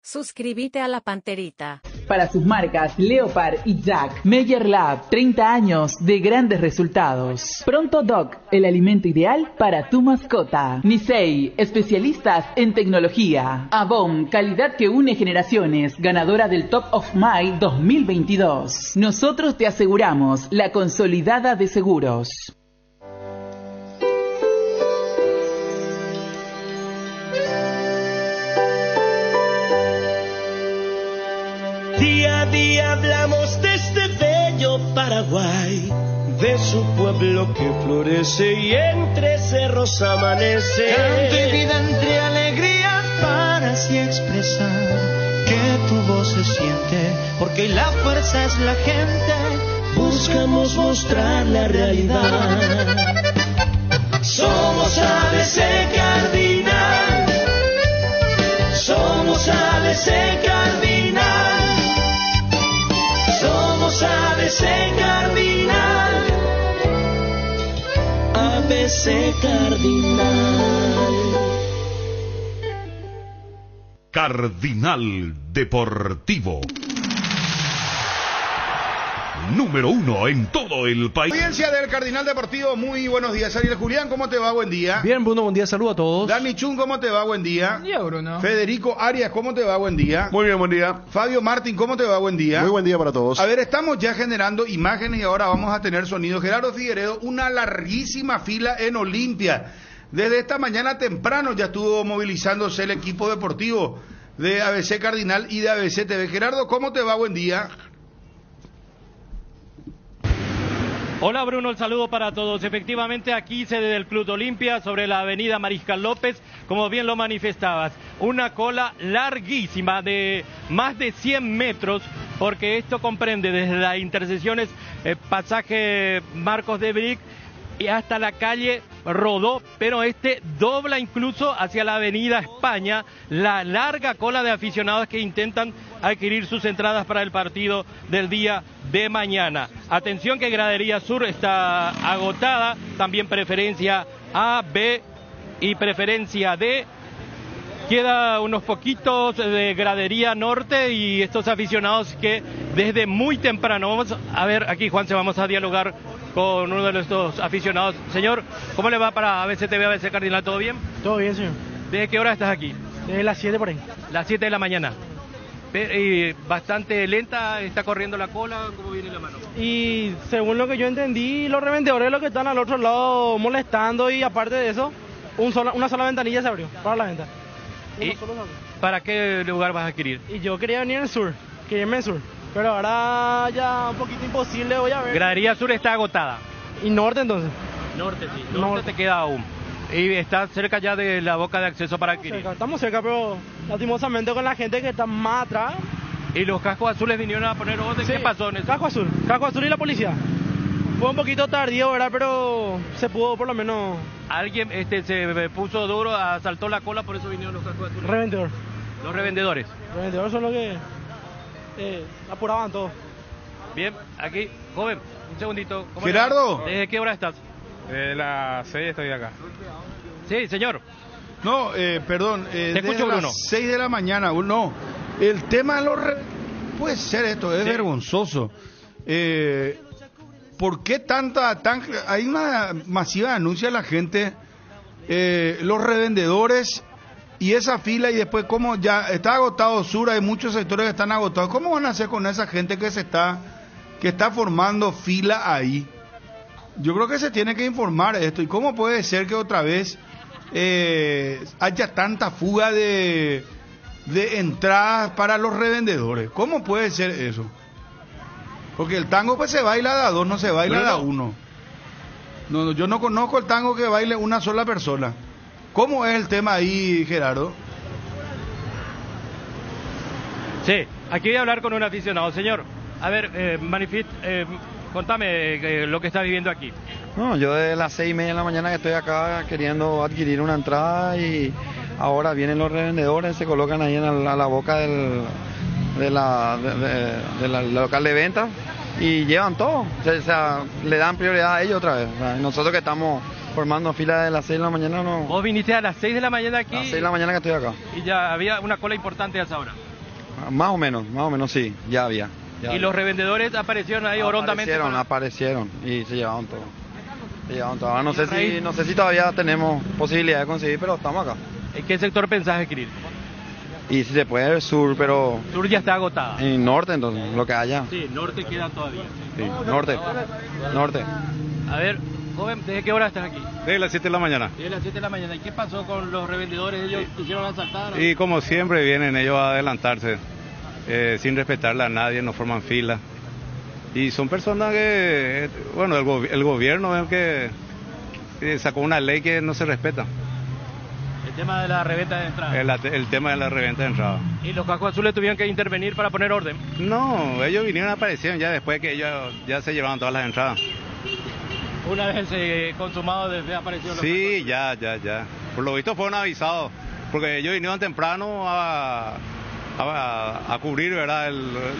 Suscríbete a La Panterita. Para sus marcas Leopard y Jack, Meyer Lab, 30 años de grandes resultados. Pronto Doc, el alimento ideal para tu mascota. Nisei, especialistas en tecnología. Avon, calidad que une generaciones, ganadora del Top of Mind 2022. Nosotros te aseguramos la consolidada de seguros. Día a día hablamos de este bello Paraguay, de su pueblo que florece y entre cerros amanece. Canto y vida entre alegrías para así expresar que tu voz se siente, porque la fuerza es la gente. Buscamos mostrar la realidad. Somos ABC Cardinal. Somos ABC Cardinal. Somos ABC Cardinal. ABC Cardinal. Cardinal Deportivo. Número 1 en todo el país. Audiencia del Cardinal Deportivo, muy buenos días. Ariel Julián, ¿cómo te va? Buen día. Bien, Bruno, buen día, saludos a todos. Dani Chun, ¿cómo te va? Buen día. Buen día, Bruno. Federico Arias, ¿cómo te va? Buen día. Muy bien, buen día. Fabio Martín, ¿cómo te va? Buen día. Muy buen día para todos. A ver, estamos ya generando imágenes y ahora vamos a tener sonido. Gerardo Figueredo, una larguísima fila en Olimpia. Desde esta mañana temprano ya estuvo movilizándose el equipo deportivo de ABC Cardinal y de ABC TV. Gerardo, ¿cómo te va? Buen día. Hola Bruno, el saludo para todos. Efectivamente, aquí sede del Club Olimpia, sobre la avenida Mariscal López, como bien lo manifestabas. Una cola larguísima de más de 100 metros, porque esto comprende desde las intersecciones pasaje Marcos de Bric y hasta la calle Rodó, pero este dobla incluso hacia la avenida España, la larga cola de aficionados que intentan adquirir sus entradas para el partido del día de mañana. Atención que gradería sur está agotada, también preferencia A, B y preferencia D. Queda unos poquitos de gradería norte y estos aficionados que desde muy temprano, vamos a ver aquí Juanse, vamos a dialogar con uno de estos aficionados. Señor, ¿cómo le va para ABC TV, ABC Cardinal? ¿Todo bien? Todo bien, señor. ¿Desde qué hora estás aquí? Desde las 7 por ahí. Las 7 de la mañana. Y bastante lenta, está corriendo la cola, ¿cómo viene la mano? Y según lo que yo entendí, los revendedores los que están al otro lado molestando y aparte de eso, una sola ventanilla se abrió para la venta. ¿Y para qué lugar vas a adquirir? Y yo quería venir en el sur, quería irme en sur. Pero ahora ya un poquito imposible, voy a ver. Gradería sur está agotada. ¿Y norte entonces? Norte, sí. Norte te queda aún. Y está cerca ya de la boca de acceso para adquirir. Estamos cerca, pero lastimosamente con la gente que está más atrás. ¿Y los cascos azules vinieron a poner orden? Sí. ¿Qué pasó en eso? Casco azul y la policía. Fue un poquito tardío, ¿verdad? Pero se pudo por lo menos. Alguien se puso duro, asaltó la cola, por eso vinieron los cascos azules. Revendedor. Los revendedores. Los revendedores son los que apuraban todo. Bien, aquí, joven, un segundito. Gerardo. ¿Desde qué hora estás? De las 6 estoy acá. Sí, señor. No, perdón, Te escucho, Bruno. Las 6 de la mañana, no. El tema de los... Puede ser esto, es vergonzoso. ¿Por qué hay una masiva denuncia de la gente, los revendedores y esa fila, y después como ya está agotado sur, hay muchos sectores que están agotados? ¿Cómo van a hacer con esa gente que está formando fila ahí? Yo creo que se tiene que informar esto. ¿Y cómo puede ser que otra vez haya tanta fuga de entradas para los revendedores? ¿Cómo puede ser eso? Porque el tango pues se baila de a dos, no se baila de a uno. No, yo no conozco el tango que baile una sola persona. ¿Cómo es el tema ahí, Gerardo? Sí, aquí voy a hablar con un aficionado. Señor, a ver, contame lo que está viviendo aquí. No, yo desde las 6:30 de la mañana que estoy acá queriendo adquirir una entrada y ahora vienen los revendedores, se colocan ahí a la boca del local de venta y llevan todo, o sea, le dan prioridad a ellos otra vez. O sea, nosotros que estamos formando fila de las 6 de la mañana no... ¿Vos viniste a las 6 de la mañana aquí? A las 6 de la mañana que estoy acá. Y ya había una cola importante a esa hora. Más o menos sí, ya había. ¿Y los revendedores aparecieron ahí orondamente? Aparecieron y se llevaron todo. Ahora no sé si todavía tenemos posibilidad de conseguir, pero estamos acá. ¿En qué sector pensás adquirir? Y si se puede el sur, pero... Sur ya está agotada. En norte, entonces, lo que haya. Sí, norte queda todavía. Sí, norte. A ver, joven, ¿desde qué hora estás aquí? Desde las 7 de la mañana. Desde las 7 de la mañana. ¿Y qué pasó con los revendedores? ¿Ellos quisieron asaltar? Y como siempre vienen ellos a adelantarse, sin respetarle a nadie, no forman fila. Y son personas que, bueno, el gobierno es el que sacó una ley que no se respeta. El tema de la reventa de entrada. El tema de la reventa de entrada. ¿Y los cascos azules tuvieron que intervenir para poner orden? No, ellos vinieron, aparecieron ya después que ellos ya se llevaron todas las entradas. Una vez consumado, desde aparecieron los Sí, ya. Por lo visto fueron avisados, porque ellos vinieron temprano a cubrir, ¿verdad?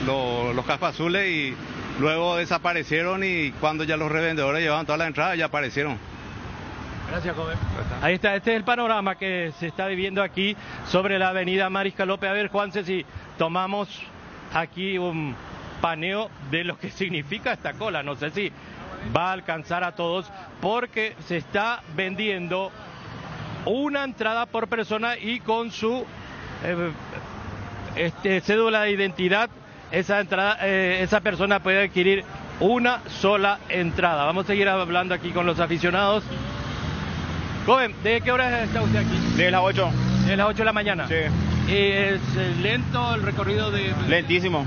Los cascos azules y luego desaparecieron, y cuando ya los revendedores llevaban todas las entradas ya aparecieron. Gracias, joven. Ahí está, este es el panorama que se está viviendo aquí sobre la avenida Mariscal López. A ver, Juanse, si tomamos aquí un paneo de lo que significa esta cola. No sé si va a alcanzar a todos, porque se está vendiendo una entrada por persona y con su cédula de identidad, esa persona puede adquirir una sola entrada. Vamos a seguir hablando aquí con los aficionados. Joven, ¿de qué hora está usted aquí? De las 8. De las 8 de la mañana. Sí. ¿Es lento el recorrido de...? Lentísimo.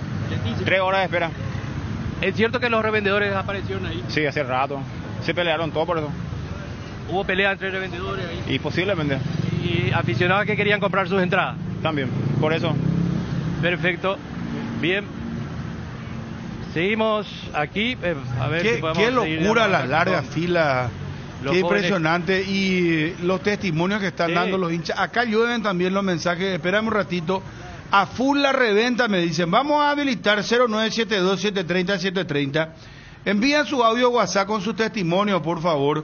3 horas de espera. ¿Es cierto que los revendedores aparecieron ahí? Sí, hace rato. Se pelearon todo por eso. ¿Hubo pelea entre revendedores ahí? Y posiblemente. ¿Y aficionados que querían comprar sus entradas? También, por eso. Perfecto. Bien. Seguimos aquí. A ver si podemos qué locura las largas filas. Qué impresionante. Y los testimonios que están dando los hinchas. Acá llueven también los mensajes. Espérame un ratito. A full la reventa, me dicen. Vamos a habilitar 0972-730-730. Envían su audio WhatsApp con su testimonio, por favor.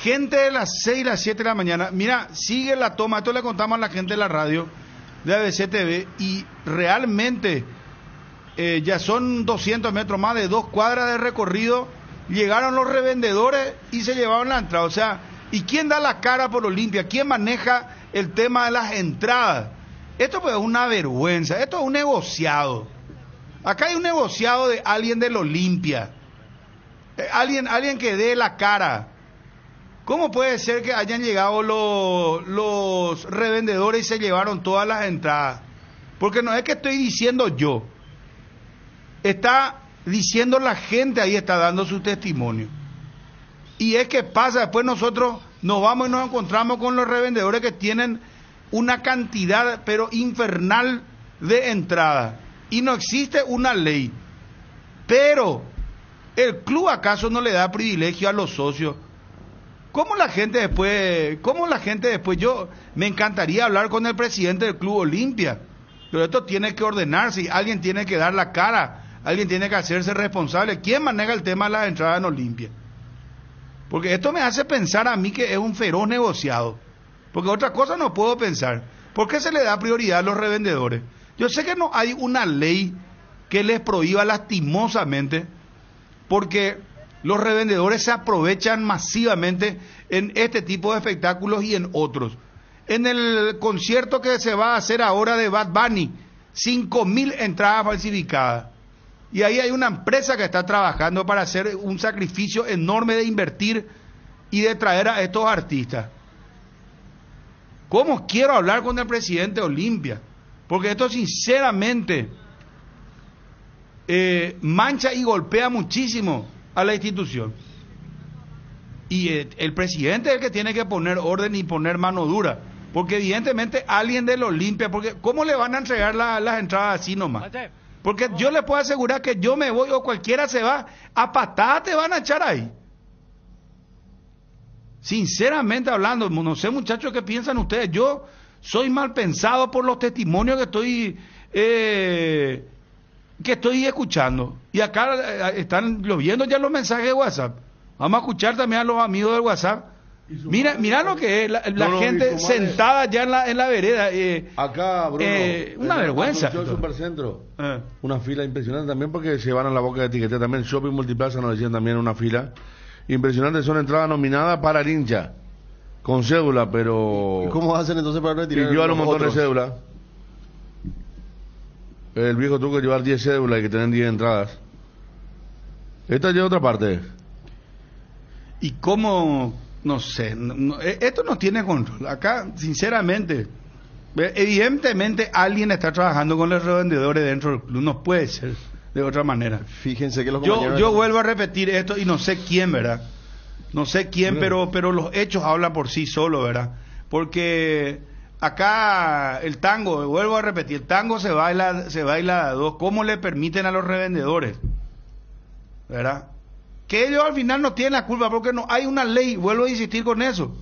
Gente de las 6 y las 7 de la mañana. Mira, sigue la toma. Esto le contamos a la gente de la radio de ABC TV. Y realmente ya son 200 metros, más de 2 cuadras de recorrido. Llegaron los revendedores y se llevaron la entrada. O sea, ¿y quién da la cara por Olimpia? ¿Quién maneja el tema de las entradas? Esto pues es una vergüenza. Esto es un negociado. Acá hay un negociado de alguien del Olimpia. Alguien que dé la cara. ¿Cómo puede ser que hayan llegado los revendedores y se llevaron todas las entradas? Porque no es que estoy diciendo yo. Está diciendo la gente, ahí está dando su testimonio. Y es que pasa, después nosotros nos vamos y nos encontramos con los revendedores que tienen una cantidad pero infernal de entradas. Y no existe una ley. Pero ¿el club acaso no le da privilegio a los socios? ¿Cómo la gente después, yo me encantaría hablar con el presidente del Club Olimpia, pero esto tiene que ordenarse, alguien tiene que dar la cara, alguien tiene que hacerse responsable. ¿Quién maneja el tema de las entradas en Olimpia? Porque esto me hace pensar a mí que es un feroz negociado, porque otra cosa no puedo pensar. ¿Por qué se le da prioridad a los revendedores? Yo sé que no hay una ley que les prohíba lastimosamente, porque los revendedores se aprovechan masivamente en este tipo de espectáculos y en otros. En el concierto que se va a hacer ahora de Bad Bunny, 5.000 entradas falsificadas. Y ahí hay una empresa que está trabajando para hacer un sacrificio enorme de invertir y de traer a estos artistas. ¿Cómo quiero hablar con el presidente de Olimpia? Porque esto sinceramente mancha y golpea muchísimo a la institución. Y el presidente es el que tiene que poner orden y poner mano dura, porque evidentemente alguien del Olimpia, porque ¿cómo le van a entregar las entradas así nomás? Porque yo le puedo asegurar que yo me voy o cualquiera se va, a patadas te van a echar ahí. Sinceramente hablando, no sé muchachos qué piensan ustedes. Yo soy mal pensado por los testimonios que estoy escuchando. Y acá están lloviendo ya los mensajes de WhatsApp. Vamos a escuchar también a los amigos del WhatsApp Mira lo que es la gente sentada ya en la vereda. Acá, Bruno, una vergüenza. El Supercentro, una fila impresionante también porque se van a la boca de etiqueta. También Shopping Multiplaza nos decían también una fila impresionante. Son entradas nominadas para el hincha con cédula, pero... ¿Y cómo hacen entonces para retirar? Y llevan un montón de cédulas. El viejo tuvo que llevar 10 cédulas y que tener 10 entradas. Esta lleva otra parte. ¿Y cómo? No sé. Esto no tiene control. Acá, sinceramente, evidentemente alguien está trabajando con los revendedores dentro del club. No puede ser de otra manera. Fíjense que los yo vuelvo a repetir esto y no sé quién, ¿verdad? No sé quién, pero los hechos hablan por sí solo, ¿verdad? Porque acá el tango, vuelvo a repetir, el tango se baila a dos. ¿Cómo le permiten a los revendedores? ¿Verdad? Que ellos al final no tienen la culpa porque no hay una ley, vuelvo a insistir con eso.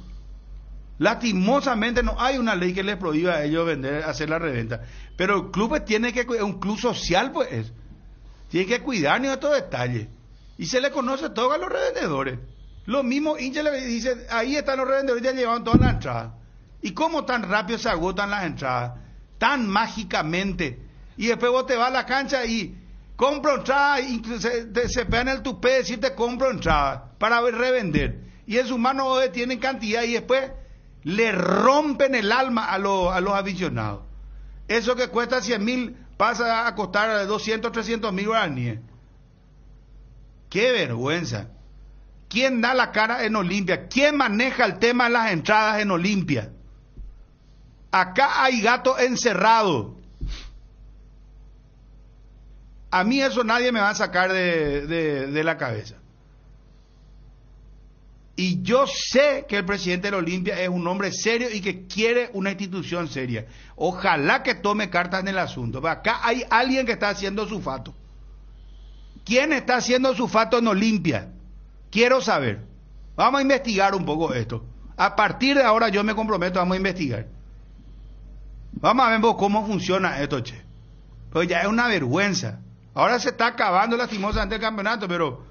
Lastimosamente no hay una ley que les prohíba a ellos hacer la reventa. Pero el club tiene que, es un club social, pues, tiene que cuidar de estos detalles. Y se le conoce todo a los revendedores. Los mismos hinchas le dicen, ahí están los revendedores, ya llevan todas las entradas. ¿Y cómo tan rápido se agotan las entradas? Tan mágicamente. Y después vos te vas a la cancha y compro entrada, y se pegan el tupé de decirte compro entrada para revender. Y en sus manos tienen cantidad y después le rompen el alma a los aficionados. Eso que cuesta 100.000 pasa a costar 200, 300.000 guaraníes. ¡Qué vergüenza! ¿Quién da la cara en Olimpia? ¿Quién maneja el tema de las entradas en Olimpia? Acá hay gato encerrado. A mí eso nadie me va a sacar de la cabeza. Y yo sé que el presidente de la Olimpia es un hombre serio y que quiere una institución seria. Ojalá que tome cartas en el asunto. Pero acá hay alguien que está haciendo su fato. ¿Quién está haciendo su fato en Olimpia? Quiero saber. Vamos a investigar un poco esto. A partir de ahora yo me comprometo, vamos a investigar. Vamos a ver cómo funciona esto, che. Pues ya es una vergüenza. Ahora se está acabando lastimosamente el campeonato, pero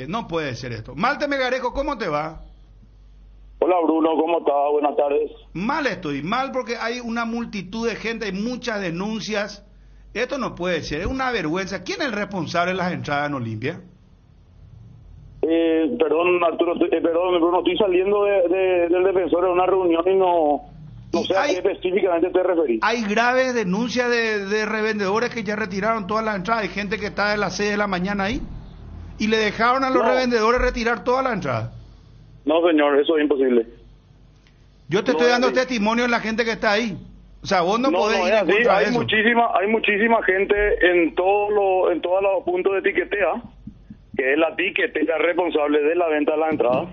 no puede ser esto. Malte Melgarejo, ¿cómo te va? Hola Bruno, ¿cómo estás? Buenas tardes. Mal estoy, mal porque hay una multitud de gente, hay muchas denuncias. Esto no puede ser, es una vergüenza. ¿Quién es el responsable de las entradas en Olimpia? Perdón Arturo, perdón Bruno, estoy saliendo del defensor de una reunión y no sé a qué específicamente te referís. Hay graves denuncias de revendedores que ya retiraron todas las entradas. Hay gente que está de las 6 de la mañana ahí y le dejaron a los revendedores retirar todas las entradas. No señor, eso es imposible. Yo te estoy dando testimonio de la gente que está ahí. O sea, vos no podés ir en contra de eso. Hay muchísima gente en todos los puntos de tiquetea, que es la tiquetea responsable de la venta de las entradas,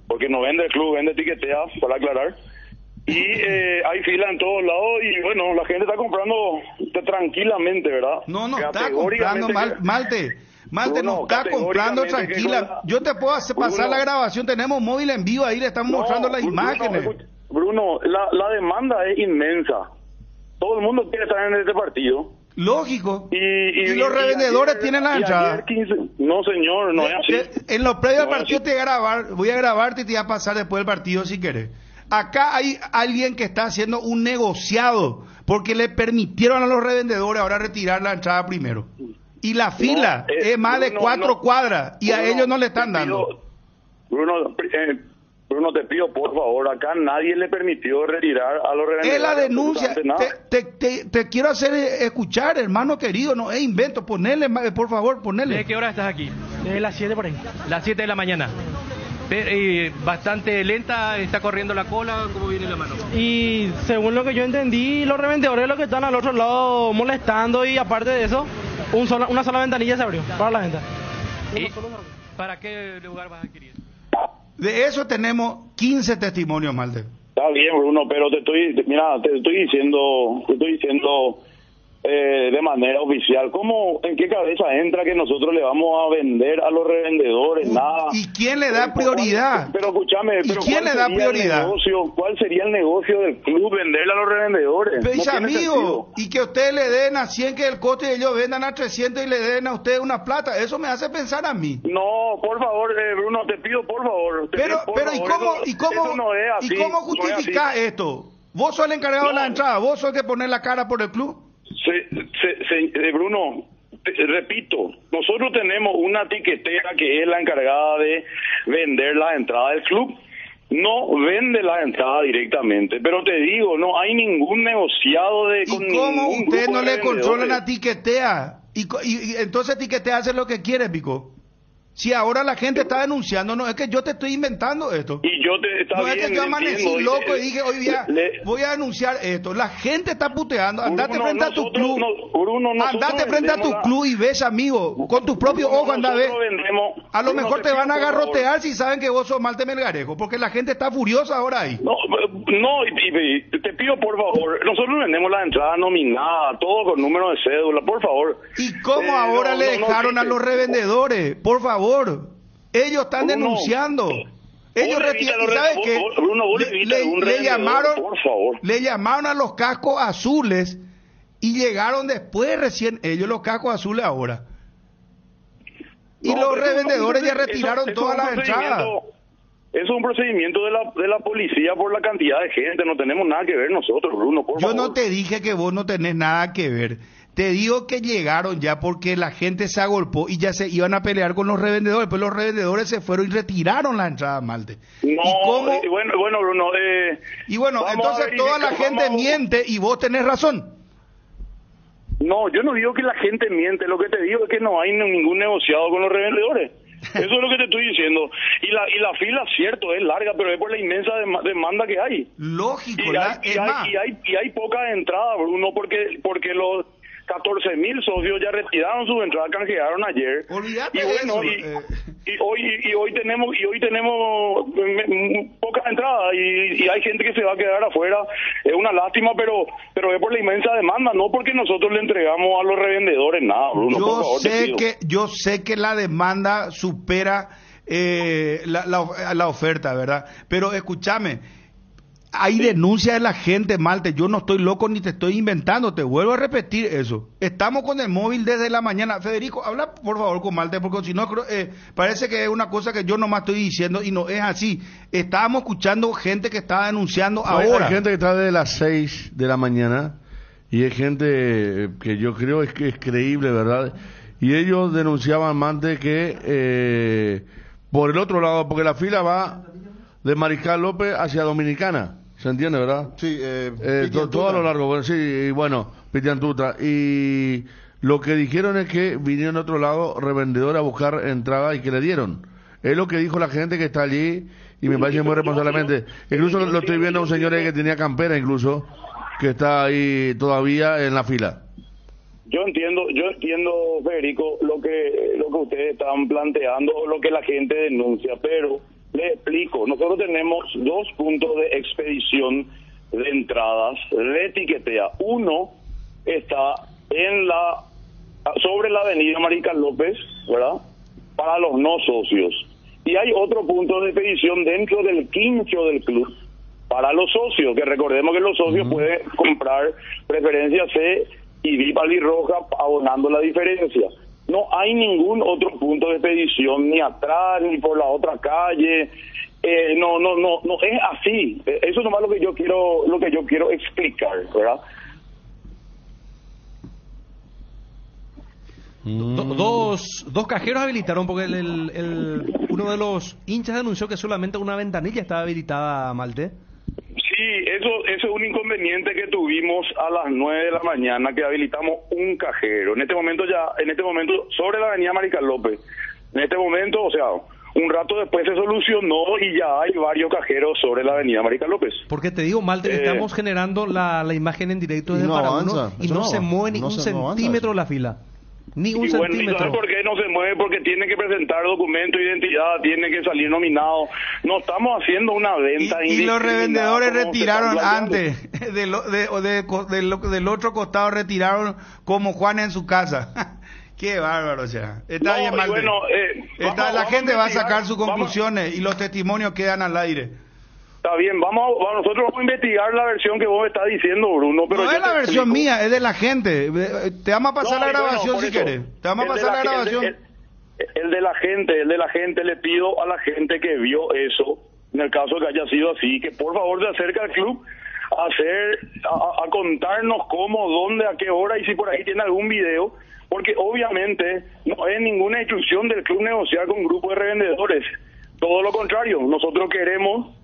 porque no vende el club, vende tiquetea, para aclarar. Y hay fila en todos lados y bueno, la gente está comprando tranquilamente, ¿verdad? No está comprando, Malte, no está comprando tranquila. Yo te puedo pasar la grabación, tenemos móvil en vivo ahí, le estamos mostrando las imágenes. Bruno, la demanda es inmensa. Todo el mundo quiere estar en este partido. Lógico. Y los revendedores tienen las entradas. No, señor, no es así. En los previos del partido voy a grabarte y te voy a pasar después del partido si querés. Acá hay alguien que está haciendo un negociado porque le permitieron a los revendedores ahora retirar la entrada primero. Y la fila es más de 4 cuadras y a ellos no le están dando. Bruno, te pido por favor, acá nadie le permitió retirar a los revendedores. Es la denuncia. Te quiero hacer escuchar, hermano querido, no es invento. Ponele, por favor, ponele. ¿De qué hora estás aquí? De las 7 por ahí. Las 7 de la mañana. Bastante lenta, está corriendo la cola, ¿cómo viene la mano? Y según lo que yo entendí, los revendedores los que están al otro lado molestando y aparte de eso, una sola ventanilla se abrió para la venta. ¿Para qué lugar vas a adquirir? De eso tenemos 15 testimonios, Malte. Está bien, Bruno, pero te estoy diciendo de manera oficial. ¿Cómo, en qué cabeza entra que nosotros le vamos a vender a los revendedores? Nada. ¿Y quién le da prioridad? Pero escúchame, ¿Y quién le da prioridad? ¿Cuál sería el negocio del club venderle a los revendedores? Pues, No tiene amigo, sentido. y que ustedes le den a 100 que el coste y ellos vendan a 300 y le den a ustedes una plata, eso me hace pensar a mí. No, por favor, Bruno, te pido por favor. Pero ¿y cómo no es así, ¿y cómo justificás esto? ¿Vos sos el encargado de la entrada? ¿Vos sos el que poner la cara por el club? Bruno, repito, nosotros tenemos una tiquetera que es la encargada de vender la entrada del club. No vende la entrada directamente, pero te digo, no hay ningún negociado de con ¿Y cómo ningún usted grupo no de le controla revendedores. la tiquetea? Y entonces tiquetea hace lo que quiere, Pico. Si ahora la gente está denunciando, no es que yo te estoy inventando esto. Y yo te está No bien, es que yo amanecí entiendo, loco y dije, hoy día voy a denunciar esto. La gente está puteando. Andate Bruno, frente a tu nosotros- club. Bruno, nosotros Andate frente a tu vendemos club y ves, amigo. Con tus propios ojos anda a ver. A lo Bruno, mejor te te van a pido, por agarrotear si saben que vos sos Malte Melgarejo. Porque la gente está furiosa ahora ahí. No, y te pido por favor, nosotros vendemos la entrada nominada, todo con número de cédula, por favor. ¿Y cómo ahora le dejaron a los revendedores? Por favor. Ellos están Bruno, denunciando. Ellos retiran. ¿Y sabes qué? Bruno, vos le evitas un revendedor, por favor. Le llamaron a los cascos azules y llegaron después recién ellos los cascos azules ahora. Y No, los pero eso revendedores ya eso- retiraron eso todas es un las entradas. Eso es un procedimiento de la policía por la cantidad de gente, no tenemos nada que ver nosotros, Bruno, por Yo favor. no te dije que vos no tenés nada que ver. Te digo que llegaron ya porque la gente se agolpó y ya se iban a pelear con los revendedores. Pues los revendedores se fueron y retiraron la entrada, Malte. No, ¿Y cómo? bueno, Bruno, Y bueno, vamos a entonces toda la verificar, gente vamos- miente y vos tenés razón. No, yo no digo que la gente miente, lo que te digo es que no hay ningún negociado con los revendedores. Eso es lo que te estoy diciendo. Y la fila, cierto, es larga, pero es por la inmensa demanda que hay. Lógico, Y hay poca entrada, Bruno, porque los 14.000 socios ya retiraron sus entradas, canjearon ayer. Olvídate y bueno, de eso. y hoy tenemos poca entrada y hay gente que se va a quedar afuera. Es una lástima, pero es por la inmensa demanda, no porque nosotros le entregamos a los revendedores nada, Bruno. Por favor, te pido. Yo sé que la demanda supera la oferta, ¿verdad? Pero escúchame. Hay denuncia de la gente, Malte. Yo no estoy loco ni te estoy inventando. Te vuelvo a repetir eso. Estamos con el móvil desde la mañana. Federico, habla por favor con Malte, porque si no, parece que es una cosa que yo nomás estoy diciendo y no es así. Estábamos escuchando gente que estaba denunciando ahora. Hay gente que está desde las 6 de la mañana y hay gente que yo creo es que es creíble, ¿verdad? Y ellos denunciaban, Malte, que por el otro lado, porque la fila va de Mariscal López hacia Dominicana. ¿Se entiende, verdad? Sí, todo a lo largo, bueno, sí, y bueno, Pitiantuta. Y lo que dijeron es que vinieron de otro lado revendedores a buscar entrada y que le dieron. Es lo que dijo la gente que está allí y me parece muy responsablemente. Incluso lo estoy viendo a un señor ahí que tenía campera incluso, que está ahí todavía en la fila. Yo entiendo, Federico, lo que ustedes están planteando, lo que la gente denuncia, pero le explico, nosotros tenemos 2 puntos de expedición de entradas de tiquetea. Uno está sobre la avenida Mariscal López, ¿verdad? Para los no socios. Y hay otro punto de expedición dentro del quincho del club para los socios, que recordemos que los socios pueden comprar preferencia C y VIP albirroja abonando la diferencia. No hay ningún otro punto de expedición ni atrás ni por la otra calle. No es así. Eso es nomás lo que yo quiero explicar, ¿verdad? Dos cajeros habilitaron porque uno de los hinchas denunció que solamente una ventanilla estaba habilitada, Malte. Sí, eso es un inconveniente que tuvimos a las 9 de la mañana, que habilitamos un cajero. En este momento sobre la avenida Mariscal López. En este momento, o sea, un rato después se solucionó y ya hay varios cajeros sobre la avenida Mariscal López. Porque te digo, Malte, que estamos generando la imagen en directo desde no Paraguay avanza, y no se mueve ni un centímetro la fila. Ni un y bueno, ¿y centímetro. sabes por qué no se mueve? Porque tiene que presentar documento de identidad, tiene que salir nominado. No estamos haciendo una venta. Y los revendedores indiscriminada como se retiraron están planteando. antes, del otro costado retiraron como Juan en su casa. Qué bárbaro, o sea. Está No, bien, y Malte. bueno, La gente va a investigar, sacar sus conclusiones y los testimonios quedan al aire. Está bien, nosotros vamos a investigar la versión que vos me estás diciendo, Bruno. Pero No yo es la te versión explico. mía, es de la gente. Te vamos a pasar No, la y bueno, grabación por si eso, querés. Te vamos a el de pasar la la- grabación. El de la gente, le pido a la gente que vio eso, en el caso que haya sido así, que por favor se acerque al club a contarnos cómo, dónde, a qué hora y si por ahí tiene algún video, porque obviamente no es ninguna instrucción del club negociar con un grupo de revendedores. Todo lo contrario, nosotros queremos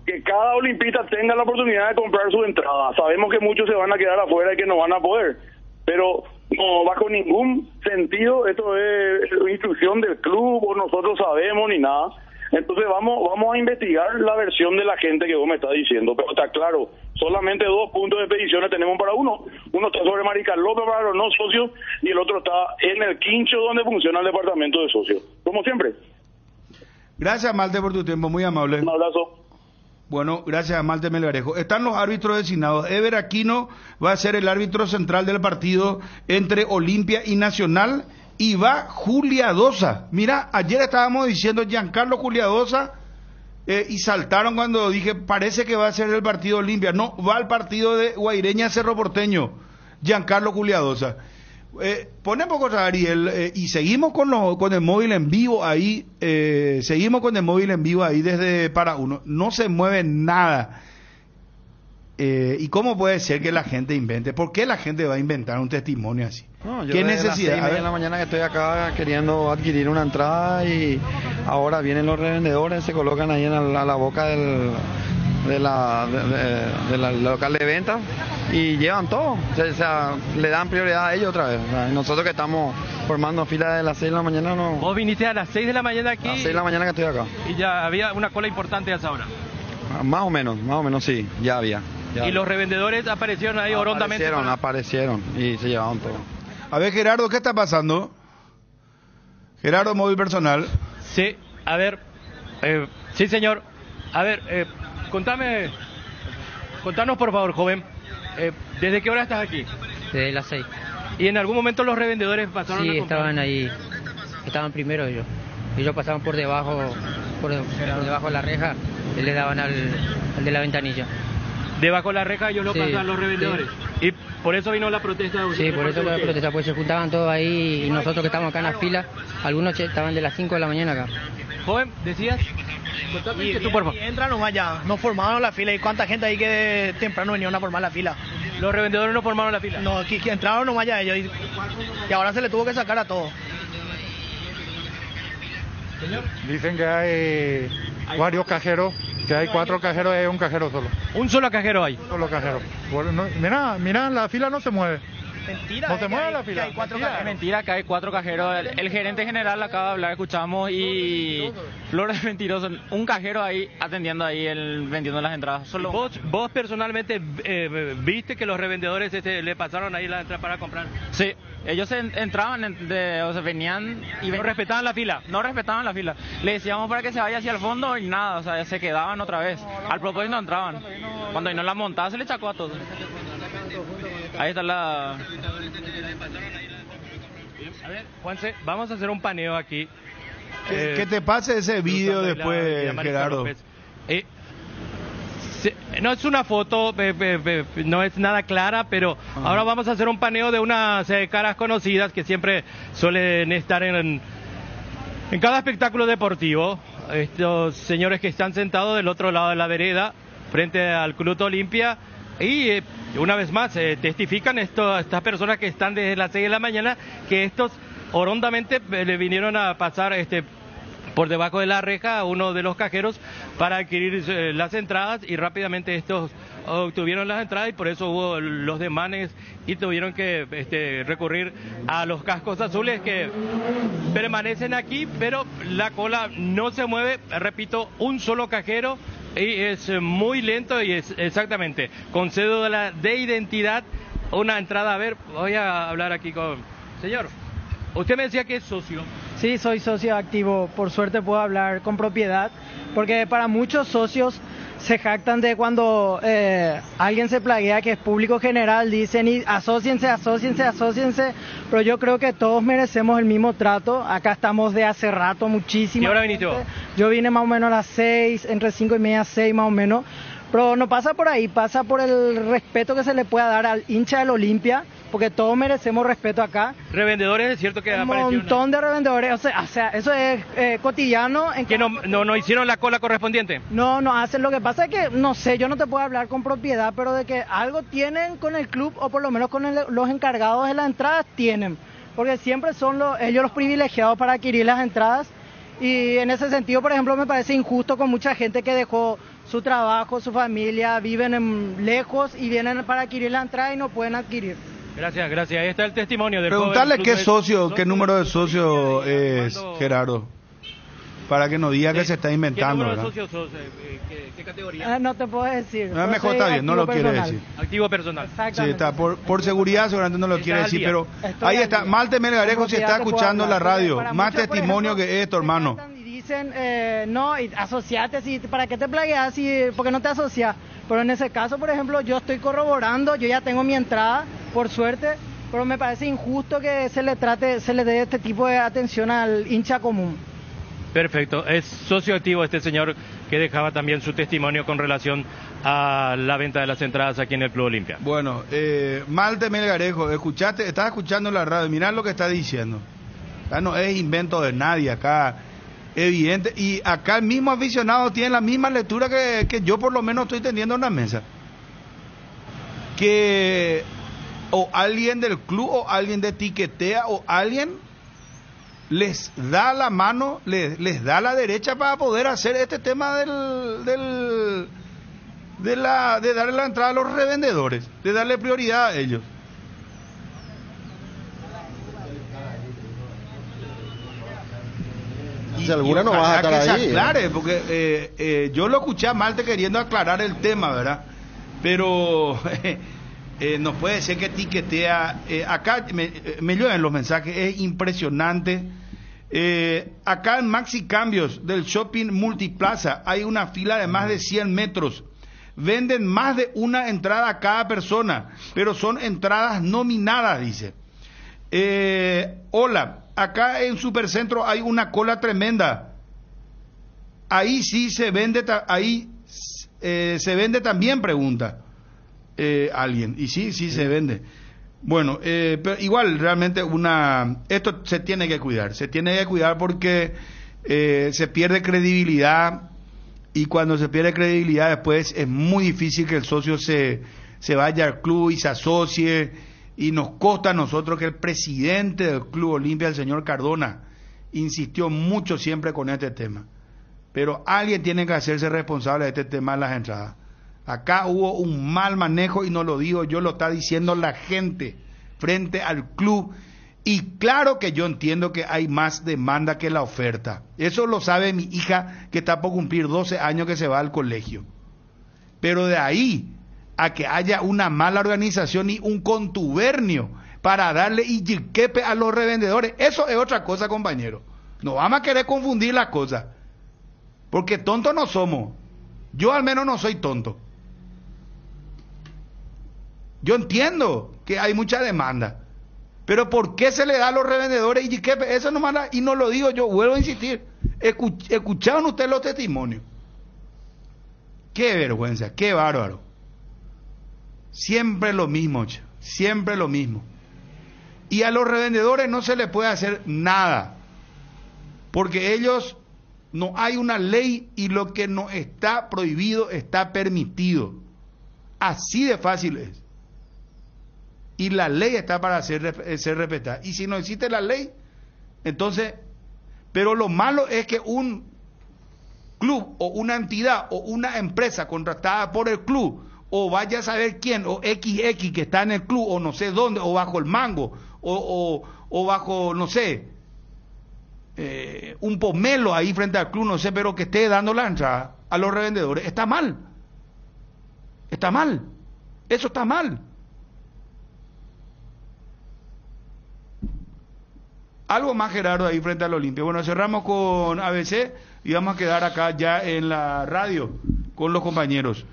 que cada olimpista tenga la oportunidad de comprar su entrada. Sabemos que muchos se van a quedar afuera y que no van a poder, pero no bajo ningún sentido esto es instrucción del club o nosotros sabemos ni nada. Entonces vamos a investigar la versión de la gente que vos me estás diciendo, pero está claro, solamente 2 puntos de peticiones tenemos para uno está sobre Mariscal López para los no socios y el otro está en el quincho donde funciona el departamento de socios, como siempre. Gracias, Malte, por tu tiempo, muy amable. Un abrazo. Bueno, gracias a Malte Melgarejo. Están los árbitros designados. Ever Aquino va a ser el árbitro central del partido entre Olimpia y Nacional. Y va Julia Dosa. Mira, ayer estábamos diciendo Giancarlo Julia Dosa y saltaron cuando dije, parece que va a ser el partido Olimpia. No, va al partido de Guaireña Cerro Porteño. Giancarlo Julia Dosa. Pone un poco Ariel y seguimos con el móvil en vivo ahí, desde Para Uno, no se mueve nada. ¿Y cómo puede ser que la gente invente? ¿Por qué la gente va a inventar un testimonio así? No, yo ¿Qué desde necesidad? las 6:30 de la mañana que estoy acá queriendo adquirir una entrada y ahora vienen los revendedores, se colocan ahí a la boca del local de venta y llevan todo, o sea, le dan prioridad a ellos otra vez. Nosotros que estamos formando fila de las 6 de la mañana no. Vos viniste a las 6 de la mañana aquí. A las 6 de la mañana que estoy acá. Y ya había una cola importante a esa hora. Más o menos sí, ya había. Y los revendedores aparecieron ahí orondamente. Aparecieron y se llevaron todo. A ver, Gerardo, ¿qué está pasando? Gerardo, móvil personal. Sí, a ver, sí señor, a ver, contanos por favor, joven, ¿desde qué hora estás aquí? Desde las 6. ¿Y en algún momento los revendedores pasaron Sí, a comprar? estaban ahí, estaban primero ellos. Ellos pasaban por debajo de la reja y le daban al de la ventanilla. Debajo de la reja ellos lo Sí, pasan los revendedores. sí. Y por eso vino la protesta. Sí, por eso la protesta, pues se juntaban todos ahí y nosotros que estamos acá en la fila, algunos estaban de las 5 de la mañana acá. Joven, decías. Y entran nomás ya, no formaron la fila. ¿Y cuánta gente ahí que temprano vinieron a formar la fila? Los revendedores no formaron la fila. No, que entraron nomás ya ellos y ahora se le tuvo que sacar a todos. Señor. Dicen que hay varios cajeros, que hay 4 cajeros y hay un cajero solo. ¿Un solo cajero hay? Solo cajero. Bueno, mira, la fila no se mueve. Mentira. No se mueve la fila. Es mentira que hay 4 cajeros. El gerente general acaba de hablar, escuchamos, y Flores mentiroso. Un cajero ahí atendiendo ahí, vendiendo las entradas. Solo... ¿Vos personalmente viste que los revendedores le pasaron ahí la entrada para comprar? Sí, ellos entraban, o sea, venían y ¿No respetaban la fila? No respetaban la fila. Le decíamos para que se vaya hacia el fondo y nada, o sea, se quedaban otra vez. Al propósito no entraban. Cuando vino la montada se le chacó a todos. Ahí está la... A ver, Juanse, vamos a hacer un paneo aquí. Que te pase ese vídeo después, Gerardo. No es una foto, no es nada clara, pero ahora vamos a hacer un paneo de unas caras conocidas que siempre suelen estar en cada espectáculo deportivo. Estos señores que están sentados del otro lado de la vereda, frente al Club Olimpia, y una vez más testifican estas personas que están desde las 6 de la mañana, que estos orondamente le vinieron a pasar por debajo de la reja a uno de los cajeros para adquirir las entradas, y rápidamente estos obtuvieron las entradas y por eso hubo los demanes y tuvieron que recurrir a los cascos azules que permanecen aquí, pero la cola no se mueve, repito, un solo cajero, y es muy lento y es exactamente con cédula de identidad una entrada. A ver, voy a hablar aquí con Señor, usted me decía que es socio. Sí, soy socio activo, por suerte puedo hablar con propiedad, porque para muchos socios se jactan de cuando alguien se plaguea que es público general, dicen y asóciense, pero yo creo que todos merecemos el mismo trato. Acá estamos de hace rato, muchísimo. ¿Qué hora viniste vos? Yo vine más o menos a las 6, entre 5:30 y 6 más o menos, pero no pasa por ahí, pasa por el respeto que se le pueda dar al hincha del Olimpia, porque todos merecemos respeto acá. Revendedores, es cierto que Un apareció montón de revendedores, o sea, eso es cotidiano. ¿Que no hicieron la cola correspondiente? No hacen. Lo que pasa es que, no sé, yo no te puedo hablar con propiedad, pero de que algo tienen con el club, o por lo menos con los encargados de las entradas, tienen. Porque siempre son ellos los privilegiados para adquirir las entradas. Y en ese sentido, por ejemplo, me parece injusto con mucha gente que dejó su trabajo, su familia, viven lejos y vienen para adquirir la entrada y no pueden adquirir. Gracias. Ahí está el testimonio del Preguntarle joven qué Cruz socio, qué número de socio es, Gerardo, para que nos diga que se está inventando. ¿Qué número ¿verdad? de socios sos? ¿Qué categoría? No te puedo decir. No, mejor está bien, no lo quiere personal. decir. Activo personal. Sí, está por seguridad seguramente no lo quiere decir, pero ahí está. Malte Melgarejo, si está escuchando la radio, más testimonio que esto, hermano. Dicen, no, y asociate, ¿para qué te plagueas? ¿Por qué no te asocias? Pero en ese caso, por ejemplo, yo estoy corroborando, yo ya tengo mi entrada, por suerte, pero me parece injusto que se le dé este tipo de atención al hincha común. Perfecto, es socio activo este señor que dejaba también su testimonio con relación a la venta de las entradas aquí en el Club Olimpia. Bueno, Malte Melgarejo, estás escuchando la radio, mirá lo que está diciendo. Ya no es invento de nadie acá, evidente, y acá el mismo aficionado tiene la misma lectura que yo por lo menos estoy teniendo en la mesa. Que o alguien del club o alguien de Tiquetea o alguien les da la mano, les da la derecha para poder hacer este tema de darle la entrada a los revendedores, de darle prioridad a ellos. Si alguna no va a estar que ahí. Se aclare, porque yo lo escuché a Malte queriendo aclarar el tema, ¿verdad? Pero nos puede decir que Tiquetea, acá me llueven los mensajes, es impresionante. Acá en Maxi Cambios del Shopping Multiplaza hay una fila de más de 100 metros. Venden más de una entrada a cada persona, pero son entradas nominadas, dice. Hola, acá en Supercentro hay una cola tremenda. Ahí sí se vende, se vende también, pregunta alguien. Y sí se vende. Bueno, pero igual realmente esto se tiene que cuidar porque se pierde credibilidad, y cuando se pierde credibilidad después es muy difícil que el socio se vaya al club y se asocie, y nos consta a nosotros que el presidente del Club Olimpia, el señor Cardona, insistió mucho siempre con este tema, pero alguien tiene que hacerse responsable de este tema de las entradas. Acá hubo un mal manejo, y no lo digo yo, lo está diciendo la gente frente al club. Y claro que yo entiendo que hay más demanda que la oferta. Eso lo sabe mi hija, que está por cumplir 12 años, que se va al colegio. Pero de ahí a que haya una mala organización y un contubernio para darle yilquepe a los revendedores, eso es otra cosa, compañero. No vamos a querer confundir las cosas, porque tontos no somos. Yo al menos no soy tonto. Yo entiendo que hay mucha demanda, pero ¿por qué se le da a los revendedores y qué? Eso no manda, y no lo digo yo, vuelvo a insistir. ¿Escucharon ustedes los testimonios? Qué vergüenza, qué bárbaro. Siempre lo mismo, siempre lo mismo. Y a los revendedores no se les puede hacer nada, porque ellos, no hay una ley, y lo que no está prohibido está permitido. Así de fácil es. Y la ley está para ser respetada. Y si no existe la ley, entonces, pero lo malo es que un club o una entidad o una empresa contratada por el club, o vaya a saber quién, o XX que está en el club, o no sé dónde, o bajo el mango, o bajo, no sé, un pomelo ahí frente al club, no sé, pero que esté dando la entrada a los revendedores, está mal. Está mal. Eso está mal. Algo más, Gerardo, ahí frente al Olimpia. Bueno, cerramos con ABC y vamos a quedar acá ya en la radio con los compañeros.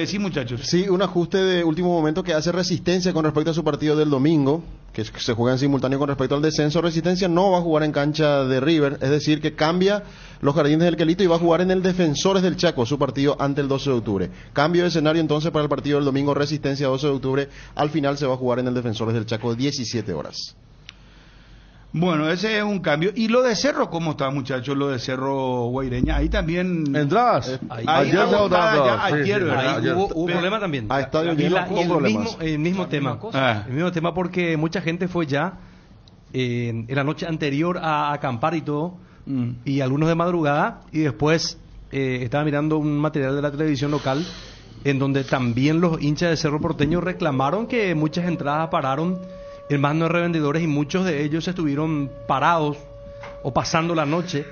Sí, muchachos. Sí, un ajuste de último momento que hace Resistencia con respecto a su partido del domingo, que se juega en simultáneo con respecto al descenso. Resistencia no va a jugar en cancha de River, es decir, que cambia los Jardines del Quelito y va a jugar en el Defensores del Chaco, su partido ante el 12 de octubre. Cambio de escenario entonces para el partido del domingo, Resistencia 12 de octubre. Al final se va a jugar en el Defensores del Chaco 17 horas. Bueno, ese es un cambio. ¿Y lo de Cerro cómo está, muchachos? Lo de Cerro Guaireña, ahí también... ¿Entradas? Ayer hubo problema también. A estadio lleno con problemas. El mismo tema. El mismo tema porque mucha gente fue ya en la noche anterior a acampar y todo, y algunos de madrugada, y después estaba mirando un material de la televisión local en donde también los hinchas de Cerro Porteño reclamaron que muchas entradas pararon en manos de revendedores y muchos de ellos estuvieron parados o pasando la noche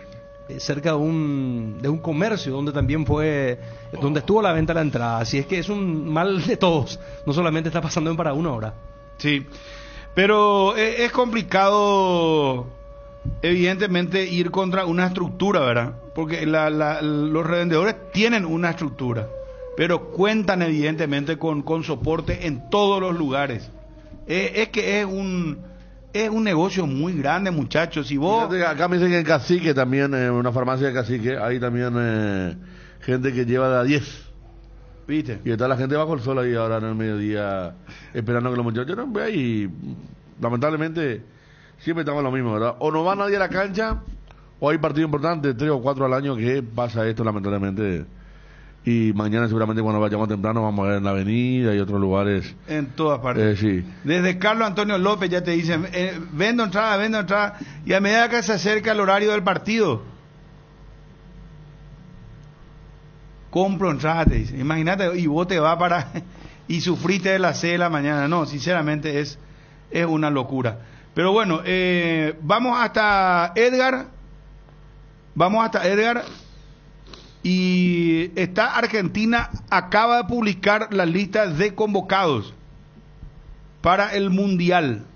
cerca de un comercio donde también donde estuvo la venta de la entrada. Así es que es un mal de todos, no solamente está pasando en Paraguay ahora. Sí, pero es complicado evidentemente ir contra una estructura, ¿verdad? Porque los revendedores tienen una estructura, pero cuentan evidentemente con soporte en todos los lugares. Es que es un negocio muy grande, muchachos. Si vos... Fíjate, acá me dicen que en Cacique también, una farmacia de Cacique, hay también gente que lleva de a 10. ¿Viste? Y está la gente bajo el sol ahí ahora en el mediodía, esperando que los muchachos no vean. Y lamentablemente siempre estamos lo mismo, ¿verdad? O no va nadie a la cancha, o hay partidos importantes, 3 o 4 al año, que pasa esto lamentablemente. Y mañana seguramente cuando vayamos temprano vamos a ver en la avenida y otros lugares. En todas partes. Sí. Desde Carlos Antonio López ya te dicen, vendo entrada. Y a medida que se acerca el horario del partido, compro entrada, te dicen. Imagínate, y vos te vas y sufriste de las 6 de la mañana. No, sinceramente es una locura. Pero bueno, vamos hasta Edgar. Y Argentina acaba de publicar la lista de convocados para el Mundial.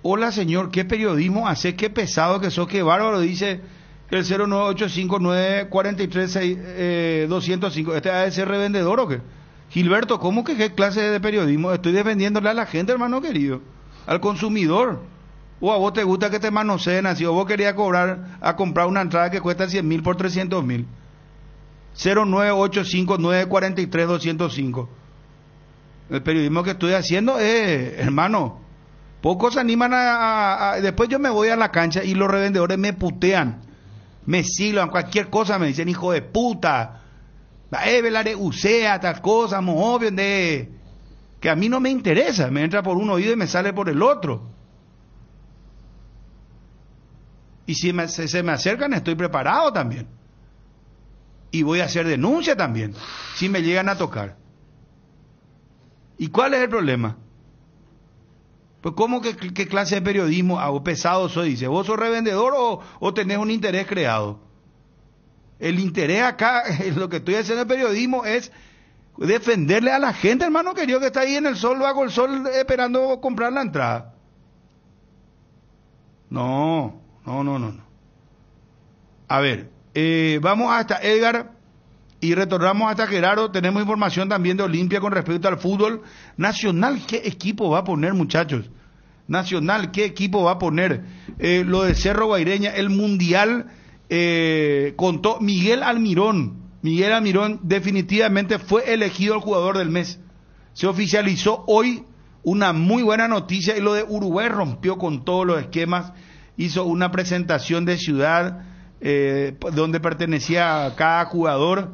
Hola señor, ¿qué periodismo hace? Qué pesado que sos, qué bárbaro, dice el 09859436205. ¿Este ha de ser revendedor o qué? Gilberto, ¿cómo que qué clase de periodismo? Estoy defendiéndole a la gente, hermano querido, al consumidor. O a vos te gusta que te manoseen así, o vos querías comprar una entrada que cuesta 100.000 por 300.000. 09859432205. El periodismo que estoy haciendo es, hermano, pocos se animan después yo me voy a la cancha y los revendedores me putean, me silban, cualquier cosa me dicen, hijo de puta, velare usea, tal cosa, obvio de que a mí no me interesa, me entra por un oído y me sale por el otro. Y si se me acercan, estoy preparado también. Y voy a hacer denuncia también, si me llegan a tocar. ¿Y cuál es el problema? Pues, ¿cómo qué clase de periodismo hago? Pesado soy, dice. ¿Vos sos revendedor o tenés un interés creado? El interés acá, lo que estoy haciendo en periodismo es defenderle a la gente, hermano querido, que está ahí en el sol, bajo el sol, esperando comprar la entrada. No. A ver, vamos hasta Edgar y retornamos hasta Gerardo. Tenemos información también de Olimpia con respecto al fútbol nacional. ¿Qué equipo va a poner, muchachos? Nacional, ¿qué equipo va a poner? Lo de Cerro Guaireña, el Mundial, contó Miguel Almirón. Miguel Almirón definitivamente fue elegido el jugador del mes. Se oficializó hoy una muy buena noticia, y lo de Uruguay rompió con todos los esquemas. Hizo una presentación de ciudad donde pertenecía cada jugador,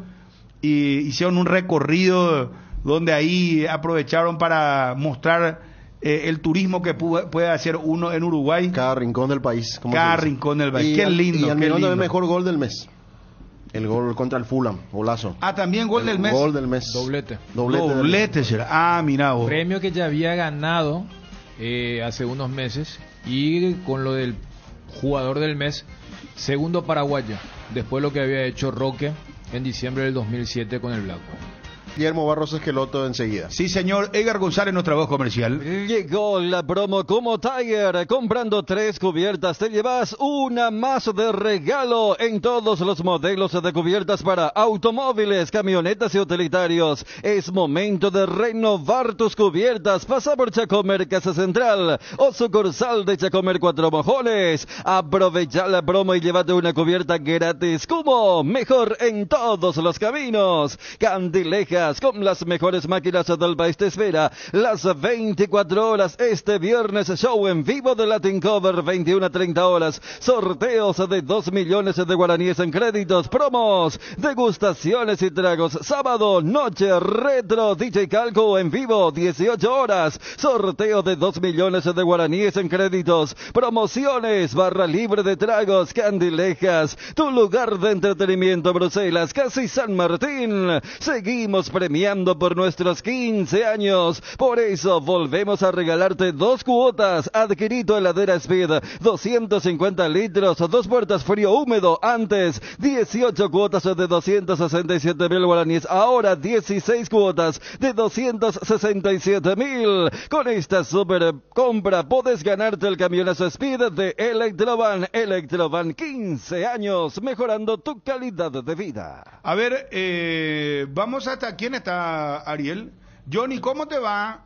y hicieron un recorrido donde ahí aprovecharon para mostrar el turismo que puede hacer uno en Uruguay. Cada rincón del país. Cada rincón del país. Qué lindo. Y Almirón también mejor gol del mes. El gol contra el Fulham, golazo. También gol del mes. Gol del mes. Doblete será. Mira vos. Premio que ya había ganado hace unos meses, y con lo del jugador del mes, segundo paraguayo, después de lo que había hecho Roque en diciembre del 2007 con el Blackburn. Guillermo Barros Esqueloto enseguida. Sí, señor. Edgar González, nuestra voz comercial. Llegó la promo Como Tire. Comprando 3 cubiertas te llevas una más de regalo en todos los modelos de cubiertas para automóviles, camionetas y utilitarios. Es momento de renovar tus cubiertas. Pasa por Chacomer Casa Central o sucursal de Chacomer Cuatro Mojones. Aprovecha la promo y llévate una cubierta gratis. Como mejor en todos los caminos. Candilejas con las mejores máquinas del país te espera las 24 horas este viernes. Show en vivo de Latin Cover 21 a 30 horas. Sorteos de 2 millones de guaraníes en créditos. Promos, degustaciones y tragos. Sábado, noche retro DJ Calco en vivo 18 horas. Sorteo de 2 millones de guaraníes en créditos. Promociones, barra libre de tragos. Candilejas, tu lugar de entretenimiento. Bruselas, casi San Martín. Seguimos premiando por nuestros 15 años. Por eso volvemos a regalarte 2 cuotas. Adquirí tu heladera Speed 250 litros, 2 puertas frío húmedo. Antes 18 cuotas de 267,000 guaraníes. Ahora 16 cuotas de 267,000. Con esta super compra puedes ganarte el camionazo Speed de Electrovan. Electrovan, 15 años mejorando tu calidad de vida. A ver, vamos hasta... ¿Quién está, Ariel? Johnny, ¿cómo te va?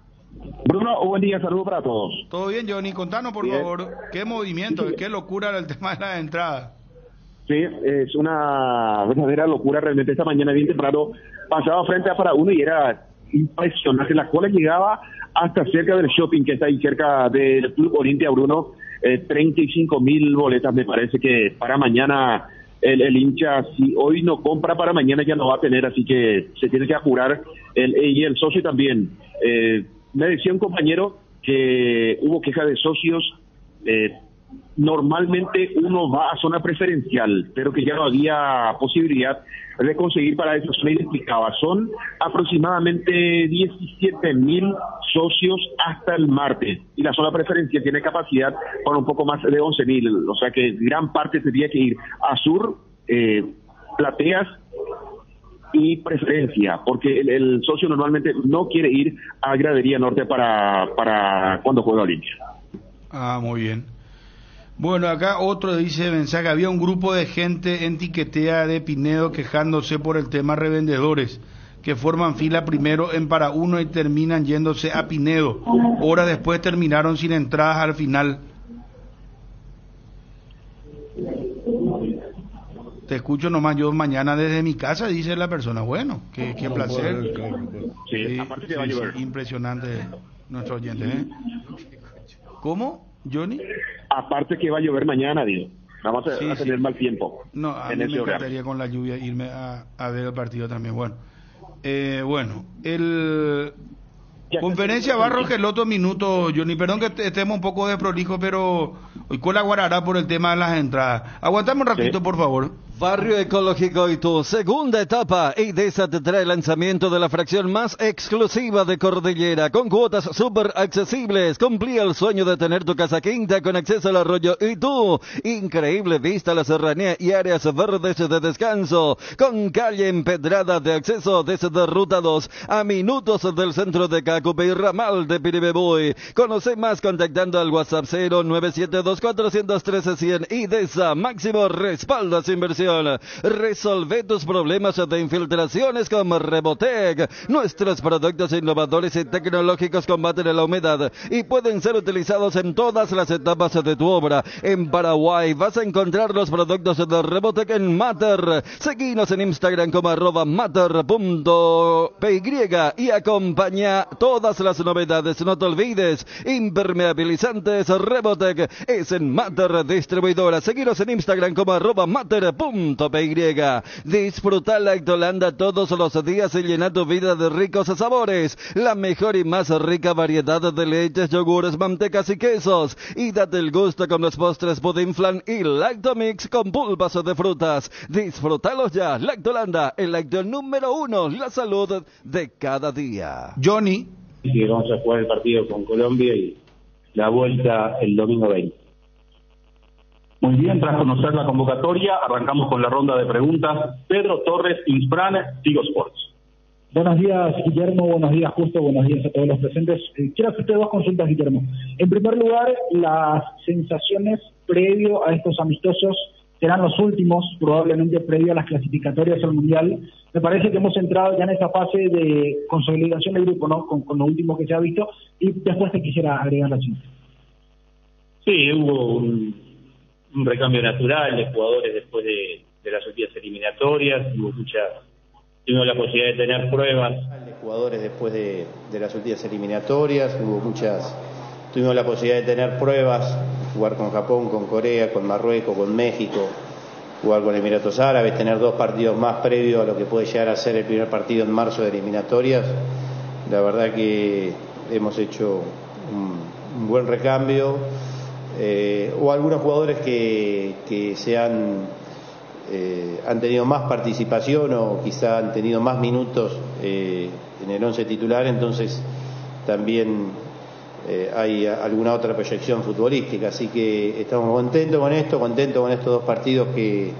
Bruno, buen día, saludos para todos. Todo bien, Johnny, contanos por favor, qué movimiento, qué locura era el tema de la entrada. Sí, es una verdadera locura realmente. Esta mañana bien temprano pasaba frente a Para Uno y era impresionante. La cola llegaba hasta cerca del shopping que está ahí cerca del Club Olimpia, Bruno. 35,000 boletas, me parece que para mañana el hincha, si hoy no compra, para mañana ya no va a tener, así que se tiene que apurar. Y el socio también. Me decía un compañero que hubo queja de socios. Normalmente uno va a zona preferencial, pero que ya no había posibilidad de conseguir para esa zona, y le explicaba, son aproximadamente 17,000 socios hasta el martes, y la zona preferencial tiene capacidad para un poco más de 11,000, o sea que gran parte tendría que ir a sur, plateas y preferencia, porque el socio normalmente no quiere ir a gradería norte para cuando juega Olimpia. Ah, muy bien. Bueno, acá otro dice mensaje, había un grupo de gente en Tiquetea de Pinedo quejándose por el tema revendedores, que forman fila primero en Para Uno y terminan yéndose a Pinedo. Horas después terminaron sin entradas al final. Te escucho nomás yo mañana desde mi casa, dice la persona. Bueno, qué placer. Sí, aparte que va a llover. Sí, impresionante nuestro oyente, ¿eh? ¿Cómo, Johnny? Aparte que va a llover mañana, digo. Vamos a tener mal tiempo. No, a mí me encantaría con la lluvia irme a ver el partido también. Bueno, conferencia Barros Esqueloto, minuto, Johnny. Perdón que estemos un poco desprolijo, pero hoy colaborará por el tema de las entradas. Aguantame un ratito, por favor. Barrio Ecológico y tu segunda etapa. IDESA te trae el lanzamiento de la fracción más exclusiva de Cordillera, con cuotas súper accesibles. Cumplí el sueño de tener tu casa quinta con acceso al arroyo y tú. Increíble vista a la serranía y áreas verdes de descanso, con calle empedrada de acceso desde Ruta 2 a minutos del centro de Cacupe y ramal de Piribebuy. Conoce más contactando al WhatsApp 0972-413-100. IDESA, máximo respaldo a su inversión. Resolve tus problemas de infiltraciones con Rebotec. Nuestros productos innovadores y tecnológicos combaten la humedad y pueden ser utilizados en todas las etapas de tu obra. En Paraguay vas a encontrar los productos de Rebotec en Mater. Seguinos en Instagram como @mater.py y acompaña todas las novedades. No te olvides, impermeabilizantes Rebotec es en Mater Distribuidora. Seguinos en Instagram como @mater.py. Disfruta Lactolanda todos los días y llena tu vida de ricos sabores. La mejor y más rica variedad de leches, yogures, mantecas y quesos. Y date el gusto con los postres Pudding Flan y Lactomix con pulpas de frutas. Disfrútalos ya. Lactolanda, el lácteo número 1, la salud de cada día. Johnny. Sí, vamos a jugar el partido con Colombia y la vuelta el domingo 20. Muy bien, tras conocer la convocatoria, arrancamos con la ronda de preguntas. Pedro Torres, Inspran, Tigo Sports. Buenos días, Guillermo. Buenos días, Justo. Buenos días a todos los presentes. Quiero hacerte dos consultas, Guillermo. En primer lugar, las sensaciones previo a estos amistosos serán los últimos, probablemente previo a las clasificatorias al Mundial. Me parece que hemos entrado ya en esa fase de consolidación del grupo, ¿no? Con lo último que se ha visto. Y después te quisiera agregar la siguiente. Sí, hubo un recambio natural de jugadores después de las últimas eliminatorias. Tuvimos la posibilidad de tener pruebas. De jugadores después de las últimas eliminatorias, tuvimos la posibilidad de tener pruebas, jugar con Japón, con Corea, con Marruecos, con México, jugar con Emiratos Árabes, tener 2 partidos más previos a lo que puede llegar a ser el primer partido en marzo de eliminatorias. La verdad que hemos hecho un buen recambio, o algunos jugadores que han tenido más participación o quizá han tenido más minutos en el 11 titular, entonces también hay alguna otra proyección futbolística, así que estamos contentos con esto, contentos con estos 2 partidos que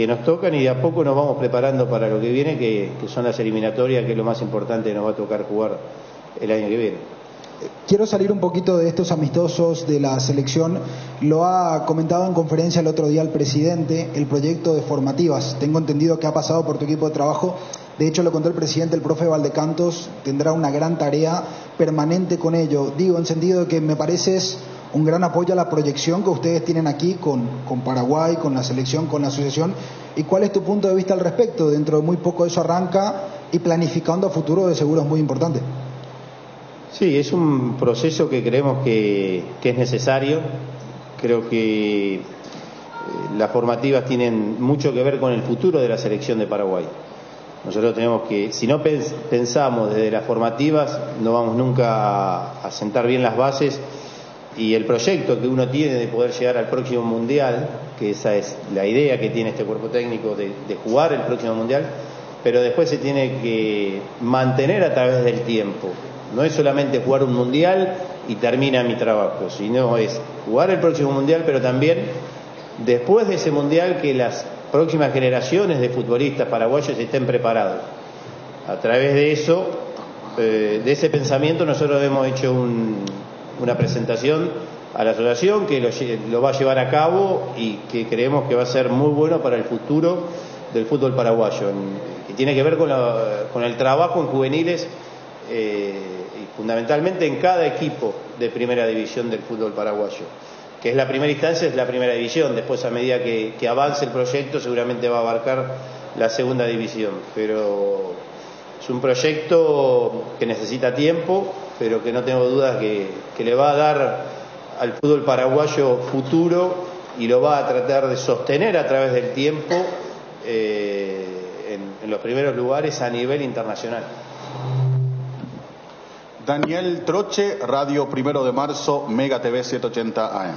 nos tocan, y de a poco nos vamos preparando para lo que viene, que son las eliminatorias, que es lo más importante que nos va a tocar jugar el año que viene. Quiero salir un poquito de estos amistosos de la selección. Lo ha comentado en conferencia el otro día el presidente, el proyecto de formativas. Tengo entendido que ha pasado por tu equipo de trabajo. De hecho, lo contó el presidente, el profe Valdecantos tendrá una gran tarea permanente con ello. Digo, en sentido de que me parece es un gran apoyo a la proyección que ustedes tienen aquí con Paraguay, con la selección, con la asociación. ¿Y cuál es tu punto de vista al respecto? Dentro de muy poco eso arranca, y planificando a futuro de seguro es muy importante. Sí, es un proceso que creemos que es necesario. Creo que las formativas tienen mucho que ver con el futuro de la selección de Paraguay. Nosotros tenemos que, si no pensamos desde las formativas, no vamos nunca a sentar bien las bases, y el proyecto que uno tiene de poder llegar al próximo Mundial, que esa es la idea que tiene este cuerpo técnico de jugar el próximo Mundial, pero después se tiene que mantener a través del tiempo. No es solamente jugar un Mundial y termina mi trabajo, sino es jugar el próximo Mundial, pero también después de ese Mundial que las próximas generaciones de futbolistas paraguayos estén preparados. A través de eso, de ese pensamiento, nosotros hemos hecho una presentación a la asociación que lo va a llevar a cabo, y que creemos que va a ser muy bueno para el futuro del fútbol paraguayo, que tiene que ver con el trabajo en juveniles, y fundamentalmente en cada equipo de primera división del fútbol paraguayo, que es la primera instancia, es la primera división. Después, a medida que avance el proyecto, seguramente va a abarcar la segunda división, pero es un proyecto que necesita tiempo, pero que no tengo dudas que le va a dar al fútbol paraguayo futuro, y lo va a tratar de sostener a través del tiempo en los primeros lugares a nivel internacional. Daniel Troche, Radio 1 de Marzo, Mega TV 780 AM.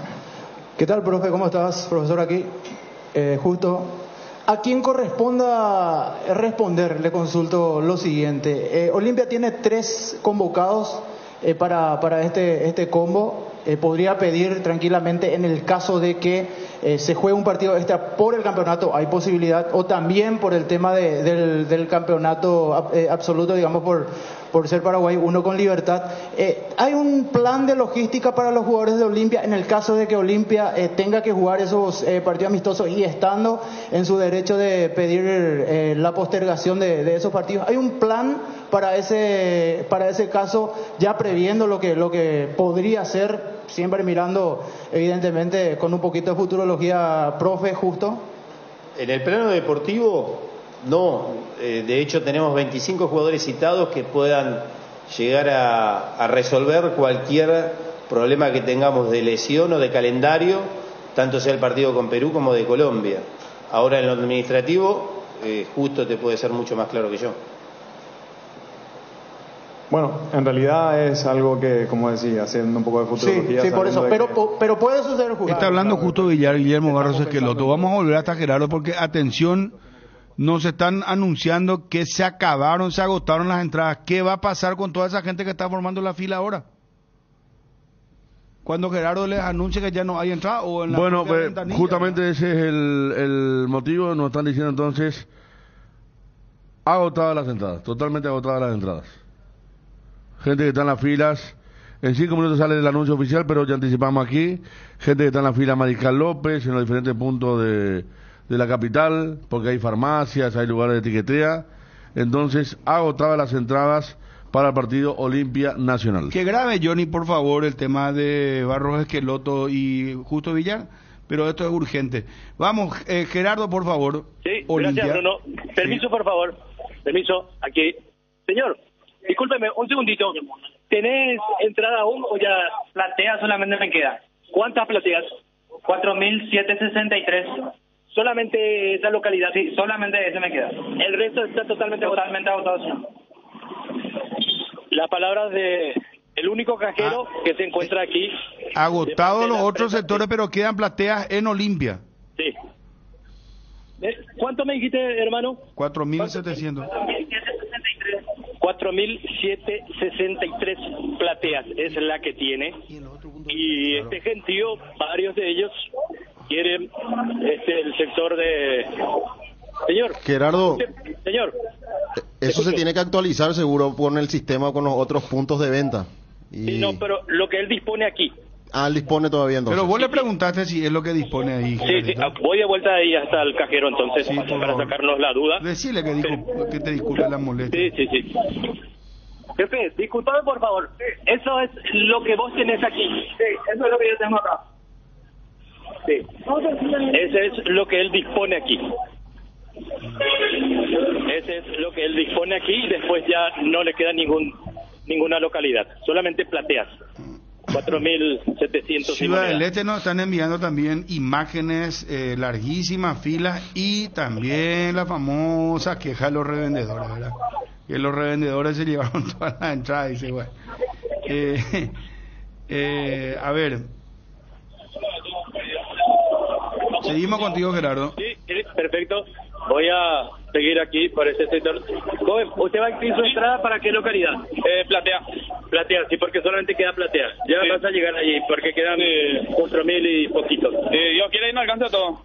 ¿Qué tal, profe? ¿Cómo estás, profesor? Aquí, Justo. ¿A quién corresponda responder? Le consulto lo siguiente. Olimpia tiene 3 convocados para este combo. Podría pedir tranquilamente, en el caso de que se juegue un partido extra por el campeonato, hay posibilidad, o también por el tema del campeonato absoluto, digamos, por ser Paraguay, uno con Libertad. ¿Hay un plan de logística para los jugadores de Olimpia en el caso de que Olimpia tenga que jugar esos partidos amistosos, y estando en su derecho de pedir la postergación de esos partidos? ¿Hay un plan para ese caso, ya previendo lo que podría ser, siempre mirando evidentemente con un poquito de futurología, profe, Justo? En el plano deportivo, no. De hecho, tenemos 25 jugadores citados que puedan llegar a resolver cualquier problema que tengamos de lesión o de calendario, tanto sea el partido con Perú como de Colombia. Ahora, en lo administrativo, Justo te puede ser mucho más claro que yo. Bueno, en realidad es algo que, como decía, haciendo un poco de futurología. Sí, por eso, pero puede suceder jugar. Está hablando justo Guillermo Barros Esqueloto. Vamos a volver hasta Gerardo, porque atención, nos están anunciando que se agotaron las entradas. ¿Qué va a pasar con toda esa gente que está formando la fila ahora? Cuando Gerardo les anuncie que ya no hay entrada, o en la bueno, pues, justamente ese es el motivo. Nos están diciendo entonces Agotadas las entradas, totalmente agotadas las entradas. Gente que está en las filas. En 5 minutos sale el anuncio oficial, pero ya anticipamos aquí. Gente que está en la fila Mariscal López, en los diferentes puntos de la capital, porque hay farmacias, hay lugares de tiquetea. Entonces, agotadas las entradas para el partido Olimpia Nacional. Que grave, Johnny, por favor, el tema de Barros Esqueloto y Justo Villar, pero esto es urgente. Vamos, Gerardo, por favor. Sí, Olimpia. gracias, Bruno. Permiso, por favor. Permiso, aquí. Señor, discúlpeme, un segundito. ¿Tenés entrada aún o ya? Platea solamente me queda. ¿Cuántas plateas? 4.763. ¿Solamente esa localidad? Sí, solamente ese me queda. ¿El resto está totalmente agotado, señor? Las palabras de el único cajero que se encuentra aquí. Agotados los otros sectores, pero quedan plateas en Olimpia. Sí. ¿Cuánto me dijiste, hermano? 4.700. 4.763 plateas es la que tiene. Y este gentío, varios de ellos quieren el sector de... Señor. Gerardo. Señor. Eso se tiene que actualizar seguro con el sistema, con los otros puntos de venta. Sí, no, pero lo que él dispone aquí. Ah, él dispone todavía entonces. Pero vos le preguntaste si es lo que dispone ahí. Sí, voy de vuelta ahí hasta el cajero entonces, para sacarnos la duda. Decirle que te disculpe la molestia. Sí. Jefe, disculpame por favor. Eso es lo que vos tenés aquí. Sí, eso es lo que yo tengo acá. Sí. Ese es lo que él dispone aquí. Ese es lo que él dispone aquí y después ya no le queda ninguna localidad. Solamente plateas. 4.700. Ciudad del Este nos están enviando también imágenes, larguísimas filas y también la famosa queja de los revendedores, ¿verdad? Que los revendedores se llevaron todas las entradas, dice, bueno. A ver. Seguimos contigo, Gerardo. Sí, perfecto. Voy a seguir aquí por este sector. Joven, ¿usted va a inscribir su entrada para qué localidad? Platea. Platea, sí, porque solamente queda platea. Ya vas a llegar allí, porque quedan 4.000 y poquitos. Yo quiero ir, no alcanza todo.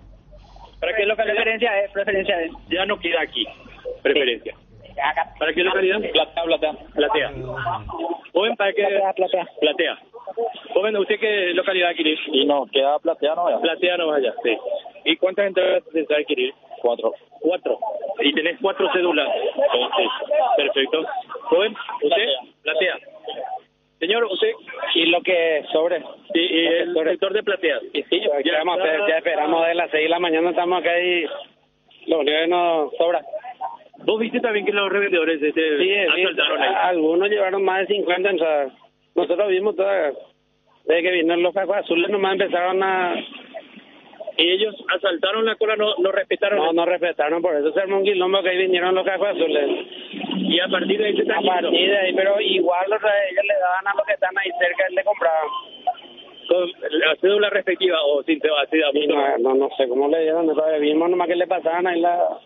¿Para qué localidad? Preferencia es. Ya no queda aquí. Preferencia. ¿Para qué localidad? Platea. Joven, ¿para qué? Platea. Joven, ¿usted qué localidad quiere? Y no, queda platea no vaya. Platea no vaya, sí. ¿Y cuántas entradas se adquirir? 4. ¿Y tenés 4 cédulas? Sí. Perfecto. Joven, ¿usted? Platea. Señor, ¿usted? Y lo que sobre. Sí, y el sector de plateas. Y sí, ya esperamos de las 6 de la mañana, estamos acá y lo único que nos sobra. ¿Vos viste también que los revendedores asaltaron ahí? Algunos llevaron más de 50 entradas. Nosotros vimos todas. Desde que vinieron los cajos azules nomás empezaron a... ¿Y ellos asaltaron la cola, no respetaron? No respetaron, por eso se armó un quilombo que ahí vinieron los cajos azules. Y a partir de ahí se A partir de ahí, pero igual ellos le daban a los que están ahí cerca, él le compraban. ¿Con la cédula respectiva o sin cédula? No sé cómo le dieron, vimos nomás que le pasaban ahí la...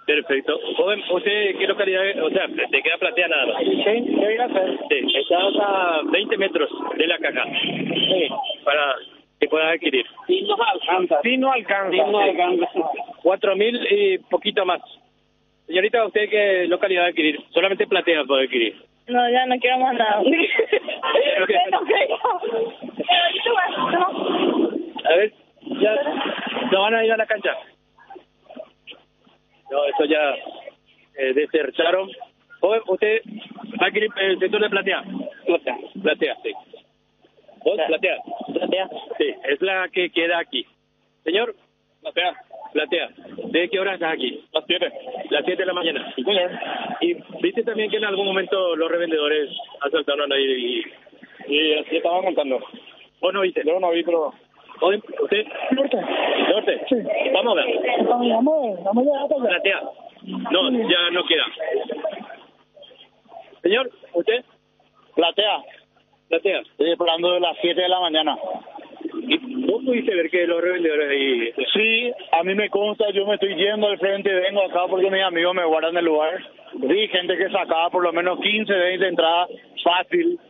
Perfecto. Joven, ¿usted qué localidad? O sea, ¿te queda platea nada más? Sí, ¿qué iba a hacer? Sí, estás a 20 metros de la caja. Sí. Para que puedas adquirir. Sí, no alcanza. 4.000 y poquito más. Señorita, ¿usted qué localidad adquirir? Solamente platea puede adquirir. No, ya no quiero más nada. A ver, ya no van a ir a la cancha. No, eso ya desertaron. Joven, ¿usted va a adquirir el sector de platea? Platea, sí. ¿Vos? Platea. Sí, es la que queda aquí. Señor, platea. ¿De qué hora estás aquí? Las 7. Las 7 de la mañana. Sí, señor. ¿Y viste también que en algún momento los revendedores asaltaron ahí? Y así estaban contando. ¿Vos no viste? Yo no vi, pero... ¿Usted? Norte. Sí. Vamos a ver. Vamos a ver. Platea. No, ya no queda. Señor, ¿usted? Platea. Estoy hablando de las 7 de la mañana. ¿Y vos pudiste ver que los revendedores ahí? Sí, a mí me consta, yo me estoy yendo al frente, vengo acá porque mis amigos me guardan el lugar. Vi gente que sacaba por lo menos 15, 20 entradas, fácil.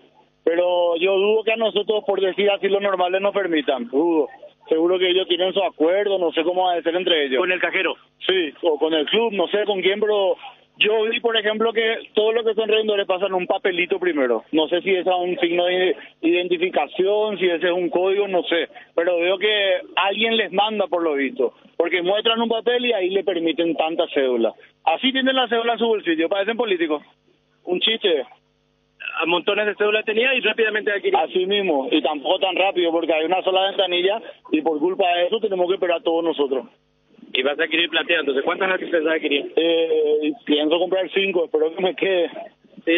Pero yo dudo que a nosotros, por decir así, los normales nos permitan. Dudo. Seguro que ellos tienen su acuerdo, no sé cómo va a ser entre ellos. ¿Con el cajero? Sí, o con el club, no sé con quién, pero yo vi, por ejemplo, que todo lo que son revendedores pasan un papelito primero. No sé si ese es un signo de identificación, si ese es un código, no sé. Pero veo que alguien les manda por lo visto, porque muestran un papel y ahí le permiten tanta cédula. Así tienen la cédula en su bolsillo, parecen políticos. Un chiste. A montones de cédulas tenía y rápidamente adquirí. Así mismo, y tampoco tan rápido, porque hay una sola ventanilla y por culpa de eso tenemos que esperar todos nosotros. Y vas a adquirir platea, entonces, ¿cuántas piensas adquirir? Pienso comprar 5, espero que me quede.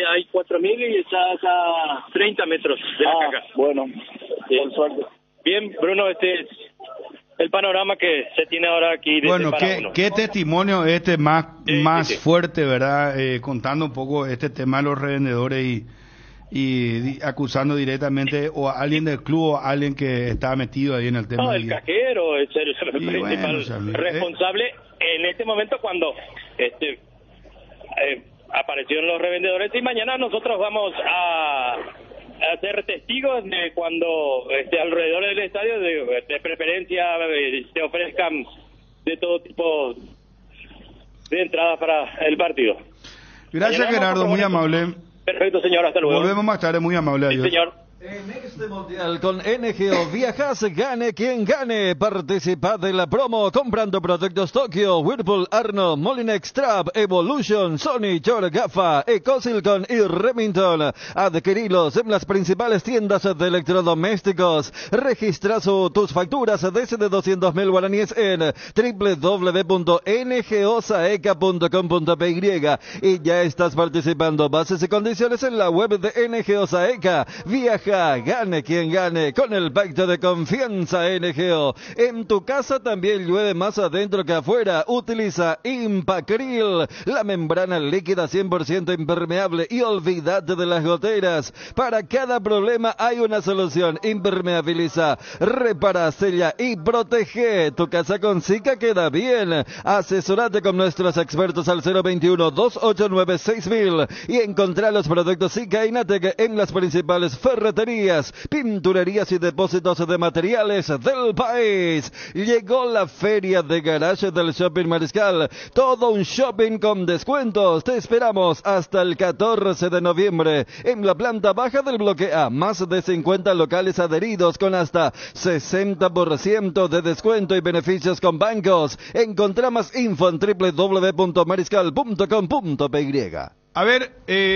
Hay 4.000 y estás a 30 metros de la caja. Bueno, por suerte. Bien, Bruno, este es el panorama que se tiene ahora aquí. Bueno, ¿qué testimonio más fuerte, verdad? Contando un poco este tema de los revendedores y acusando directamente o a alguien del club o a alguien que estaba metido ahí en el tema. No, el cajero es el principal responsable en este momento cuando aparecieron los revendedores, y mañana nosotros vamos a ser testigos de cuando alrededor del estadio de preferencia se ofrezcan de todo tipo de entradas para el partido. Gracias, Gerardo, muy amable. Perfecto, señor, hasta luego. Volvemos más tarde, muy amable. Adiós. Sí, señor. En este mundial con NGO viajas, gane quien gane. Participa de la promo comprando productos Tokio, Whirlpool, Arno, Molinex, Trap, Evolution, Sony, Chor, Gafa, Ecosilicon y Remington. Adquirilos en las principales tiendas de electrodomésticos. Registra tus facturas desde 200.000 guaraníes en www.ngosaeca.com.py y ya estás participando. Bases y condiciones en la web de NGO Saeca. Viaja, gane quien gane con el pacto de confianza NGO. En tu casa también llueve más adentro que afuera. Utiliza Impacril, la membrana líquida 100% impermeable, y olvídate de las goteras. Para cada problema hay una solución. Impermeabiliza, repara, sella y protege. Tu casa con Sika queda bien. Asesorate con nuestros expertos al 021-289-6000 y encontrá los productos Sika y Natec en las principales ferreterías, pinturerías y depósitos de materiales del país. Llegó la feria de garage del Shopping Mariscal. Todo un shopping con descuentos. Te esperamos hasta el 14 de noviembre en la planta baja del bloque A. Más de 50 locales adheridos con hasta 60% de descuento y beneficios con bancos. Encontrá más info en www.mariscal.com.py. A ver,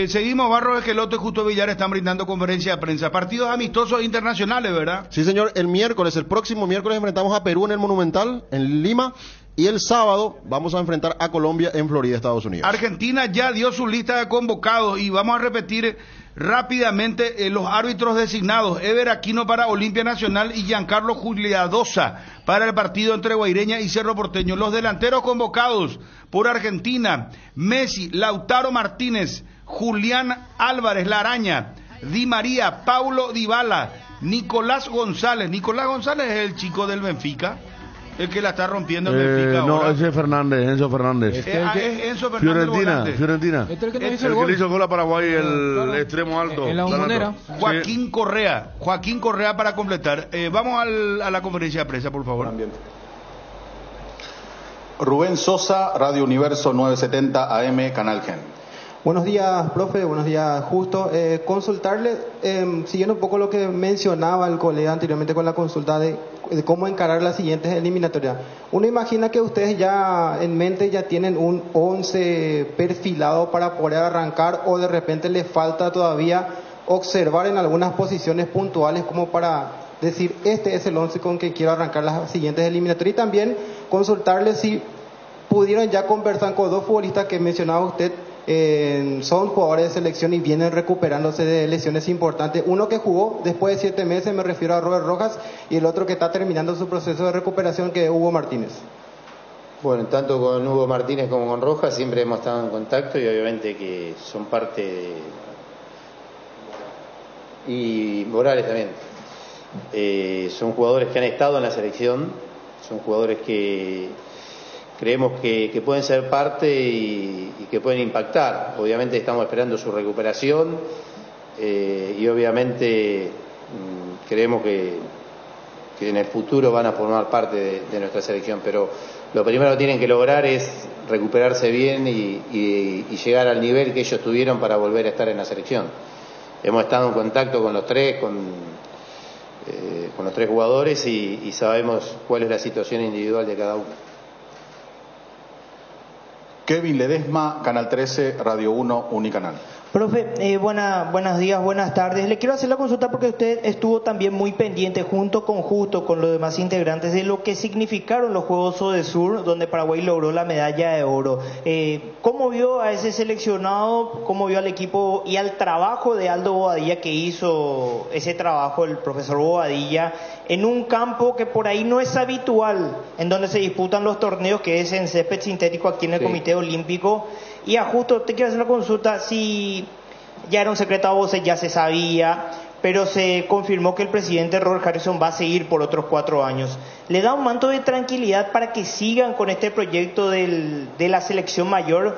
seguimos. Barros Esqueloto y Justo Villar están brindando conferencia de prensa. Partidos amistosos internacionales, ¿verdad? Sí, señor. El próximo miércoles enfrentamos a Perú en el Monumental, en Lima. Y el sábado vamos a enfrentar a Colombia en Florida, Estados Unidos. Argentina ya dio su lista de convocados y vamos a repetir rápidamente los árbitros designados. Ever Aquino para Olimpia Nacional y Giancarlo Juliadosa para el partido entre Guaireña y Cerro Porteño. Los delanteros convocados por Argentina: Messi, Lautaro Martínez, Julián Álvarez, La Araña, Di María, Paulo Dybala, Nicolás González. Nicolás González es el chico del Benfica, el que la está rompiendo en Benfica ahora. No, ese es Fernández, Enzo Fernández. Enzo Fernández. Fiorentina. Este es el que el que le hizo gol a Paraguay, el extremo alto. En la Bombonera. Joaquín Correa para completar. Vamos a la conferencia de prensa, por favor. Rubén Sosa, Radio Universo 970 AM, Canal Gen. Buenos días, profe. Buenos días, Justo. Consultarle, siguiendo un poco lo que mencionaba el colega anteriormente con la consulta de cómo encarar las siguientes eliminatorias. Uno imagina que ustedes ya en mente ya tienen un 11 perfilado para poder arrancar, o de repente les falta todavía observar en algunas posiciones puntuales como para decir, este es el 11 con que quiero arrancar las siguientes eliminatorias. Y también consultarle si pudieron ya conversar con dos futbolistas que mencionaba usted. Son jugadores de selección y vienen recuperándose de lesiones importantes. Uno que jugó después de 7 meses, me refiero a Robert Rojas, y el otro que está terminando su proceso de recuperación, que es Hugo Martínez. Bueno, tanto con Hugo Martínez como con Rojas siempre hemos estado en contacto, y obviamente que son parte de... y Morales también. Son jugadores que han estado en la selección, son jugadores que creemos que pueden ser parte y que pueden impactar. Obviamente estamos esperando su recuperación, y obviamente creemos que que en el futuro van a formar parte de nuestra selección, pero lo primero que tienen que lograr es recuperarse bien y llegar al nivel que ellos tuvieron para volver a estar en la selección. Hemos estado en contacto con los tres, con los tres jugadores y sabemos cuál es la situación individual de cada uno. Kevin Ledesma, Canal 13, Radio 1, Unicanal. Profe, buenos días, buenas tardes. Le quiero hacer la consulta porque usted estuvo también muy pendiente junto con los demás integrantes de lo que significaron los Juegos Odesur, donde Paraguay logró la medalla de oro. ¿Cómo vio a ese seleccionado, cómo vio al equipo y al trabajo de Aldo Bobadilla, que hizo ese trabajo el profesor Bobadilla en un campo que por ahí no es habitual, en donde se disputan los torneos, que es en césped sintético aquí en el Comité Olímpico? Y a justo, te quiero hacer una consulta, si ya era un secreto a voces, ya se sabía, pero se confirmó que el presidente Robert Harrison va a seguir por otros 4 años. ¿Le da un manto de tranquilidad para que sigan con este proyecto de la selección mayor,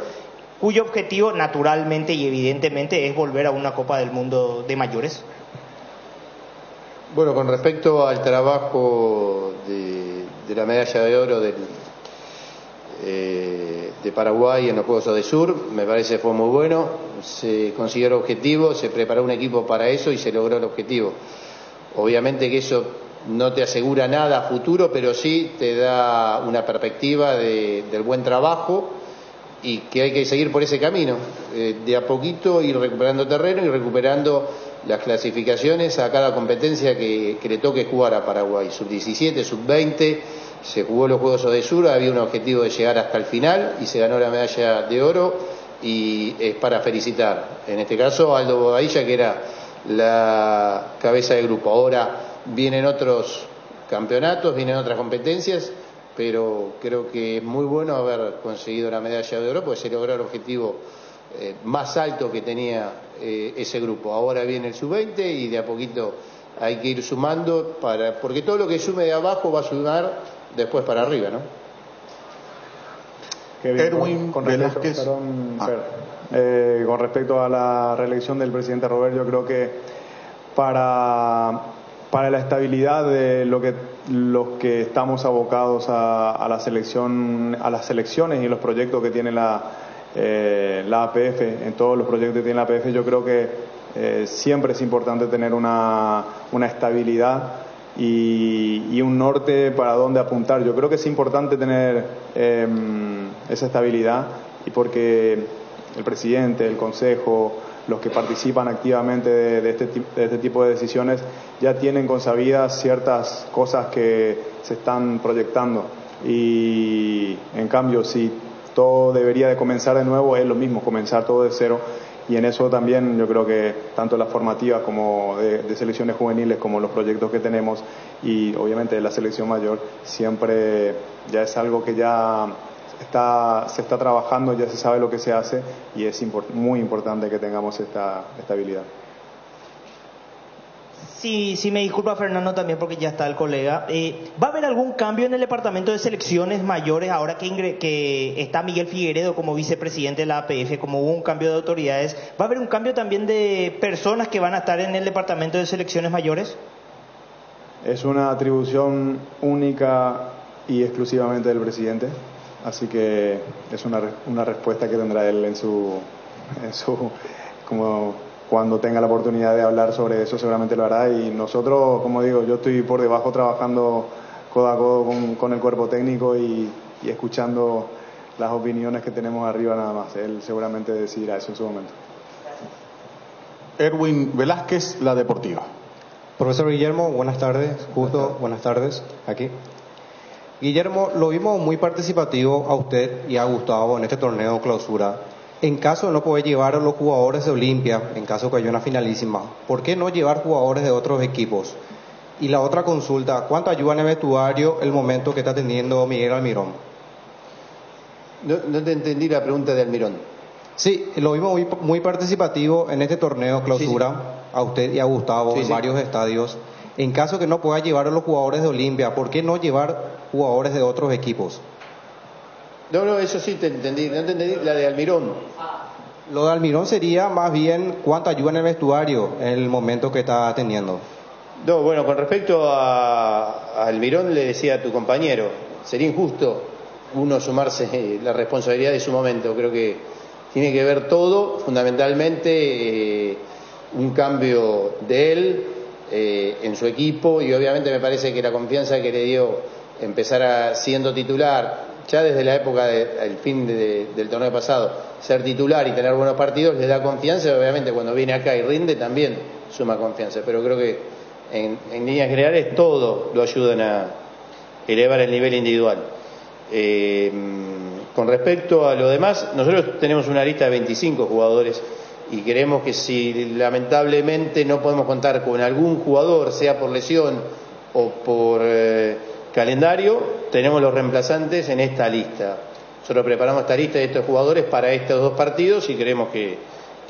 cuyo objetivo naturalmente y evidentemente es volver a una Copa del Mundo de mayores? Bueno, con respecto al trabajo de la medalla de oro de Paraguay en los Juegos Odesur, me parece que fue muy bueno, se consiguió el objetivo, se preparó un equipo para eso y se logró el objetivo. Obviamente que eso no te asegura nada a futuro, pero sí te da una perspectiva del buen trabajo y que hay que seguir por ese camino, de a poquito ir recuperando terreno y recuperando las clasificaciones a cada competencia que le toque jugar a Paraguay, sub-17, sub-20. Se jugó los Juegos Odesur, había un objetivo de llegar hasta el final y se ganó la medalla de oro y es para felicitar. En este caso, Aldo Bobadilla, que era la cabeza del grupo. Ahora vienen otros campeonatos, vienen otras competencias, pero creo que es muy bueno haber conseguido la medalla de oro porque se logró el objetivo más alto que tenía ese grupo. Ahora viene el sub-20 y de a poquito hay que ir sumando, porque todo lo que sume de abajo va a sumar después para arriba, ¿no? Kevin, con respecto a la reelección del presidente Robert, yo creo que para la estabilidad de los que estamos abocados a la selección, a las selecciones y los proyectos que tiene la APF, en todos los proyectos que tiene la APF, yo creo que siempre es importante tener una estabilidad y un norte para dónde apuntar. Yo creo que es importante tener esa estabilidad, y porque el presidente, el consejo, los que participan activamente de este tipo de decisiones ya tienen consabidas ciertas cosas que se están proyectando, y en cambio si todo debería de comenzar de nuevo, es lo mismo, comenzar todo de cero. Y en eso también yo creo que tanto las formativas como de selecciones juveniles, como los proyectos que tenemos, y obviamente de la selección mayor, siempre ya es algo que ya se está trabajando, ya se sabe lo que se hace, y es muy importante que tengamos esta estabilidad. Sí, me disculpa Fernando también porque ya está el colega. ¿Va a haber algún cambio en el departamento de selecciones mayores ahora que está Miguel Figueredo como vicepresidente de la APF, como hubo un cambio de autoridades? ¿Va a haber un cambio también de personas que van a estar en el departamento de selecciones mayores? Es una atribución única y exclusivamente del presidente, así que es una respuesta que tendrá él en su como cuando tenga la oportunidad de hablar sobre eso, seguramente lo hará. Y nosotros, como digo, yo estoy por debajo trabajando codo a codo con el cuerpo técnico y escuchando las opiniones que tenemos arriba nada más. Él seguramente decidirá eso en su momento. Erwin Velázquez, La Deportiva. Profesor Guillermo, buenas tardes. Justo, buenas tardes. Aquí. Guillermo, lo vimos muy participativo a usted y a Gustavo en este torneo clausura. En caso de no poder llevar a los jugadores de Olimpia, en caso que haya una finalísima, ¿por qué no llevar jugadores de otros equipos? Y la otra consulta, ¿cuánto ayuda en el vestuario el momento que está teniendo Miguel Almirón? No te entendí la pregunta de Almirón. Sí, lo vimos muy participativo en este torneo clausura, a usted y a Gustavo, en varios estadios. En caso que no pueda llevar a los jugadores de Olimpia, ¿por qué no llevar jugadores de otros equipos? No, eso sí te entendí, no te entendí la de Almirón. Lo de Almirón sería más bien cuánto ayuda en el vestuario en el momento que está teniendo. No, bueno, con respecto a Almirón, le decía a tu compañero, sería injusto uno sumarse la responsabilidad de su momento. Creo que tiene que ver todo, fundamentalmente un cambio de él en su equipo, y obviamente me parece que la confianza que le dio empezar siendo titular, ya desde la época del fin del torneo pasado, ser titular y tener buenos partidos le da confianza, y obviamente cuando viene acá y rinde también suma confianza, pero creo que en líneas generales todo lo ayudan a elevar el nivel individual. Con respecto a lo demás, nosotros tenemos una lista de 25 jugadores y creemos que si lamentablemente no podemos contar con algún jugador, sea por lesión o por calendario, tenemos los reemplazantes en esta lista. Nosotros preparamos esta lista de estos jugadores para estos dos partidos y creemos que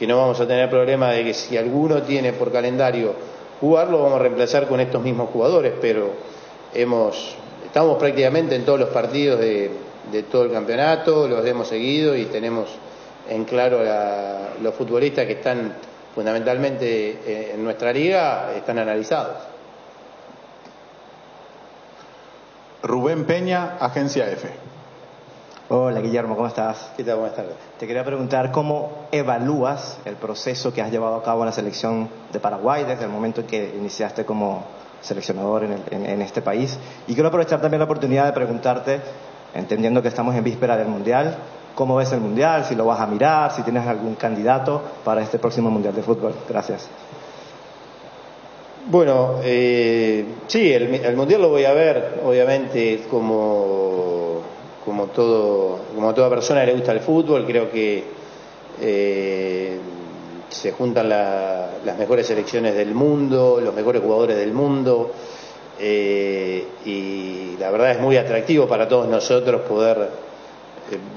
no vamos a tener problema de que si alguno tiene por calendario jugarlo, vamos a reemplazar con estos mismos jugadores, pero estamos prácticamente en todos los partidos de todo el campeonato, los hemos seguido y tenemos en claro los futbolistas que están fundamentalmente en nuestra liga, están analizados. Rubén Peña, Agencia F. Hola Guillermo, ¿cómo estás? ¿Qué tal? Buenas tardes. Te quería preguntar cómo evalúas el proceso que has llevado a cabo en la selección de Paraguay desde el momento en que iniciaste como seleccionador en este país. Y quiero aprovechar también la oportunidad de preguntarte, entendiendo que estamos en víspera del Mundial, ¿cómo ves el Mundial? Si lo vas a mirar, si tienes algún candidato para este próximo Mundial de Fútbol. Gracias. Bueno, sí, el Mundial lo voy a ver, obviamente, como toda persona que le gusta el fútbol. Creo que se juntan las mejores selecciones del mundo, los mejores jugadores del mundo, y la verdad es muy atractivo para todos nosotros poder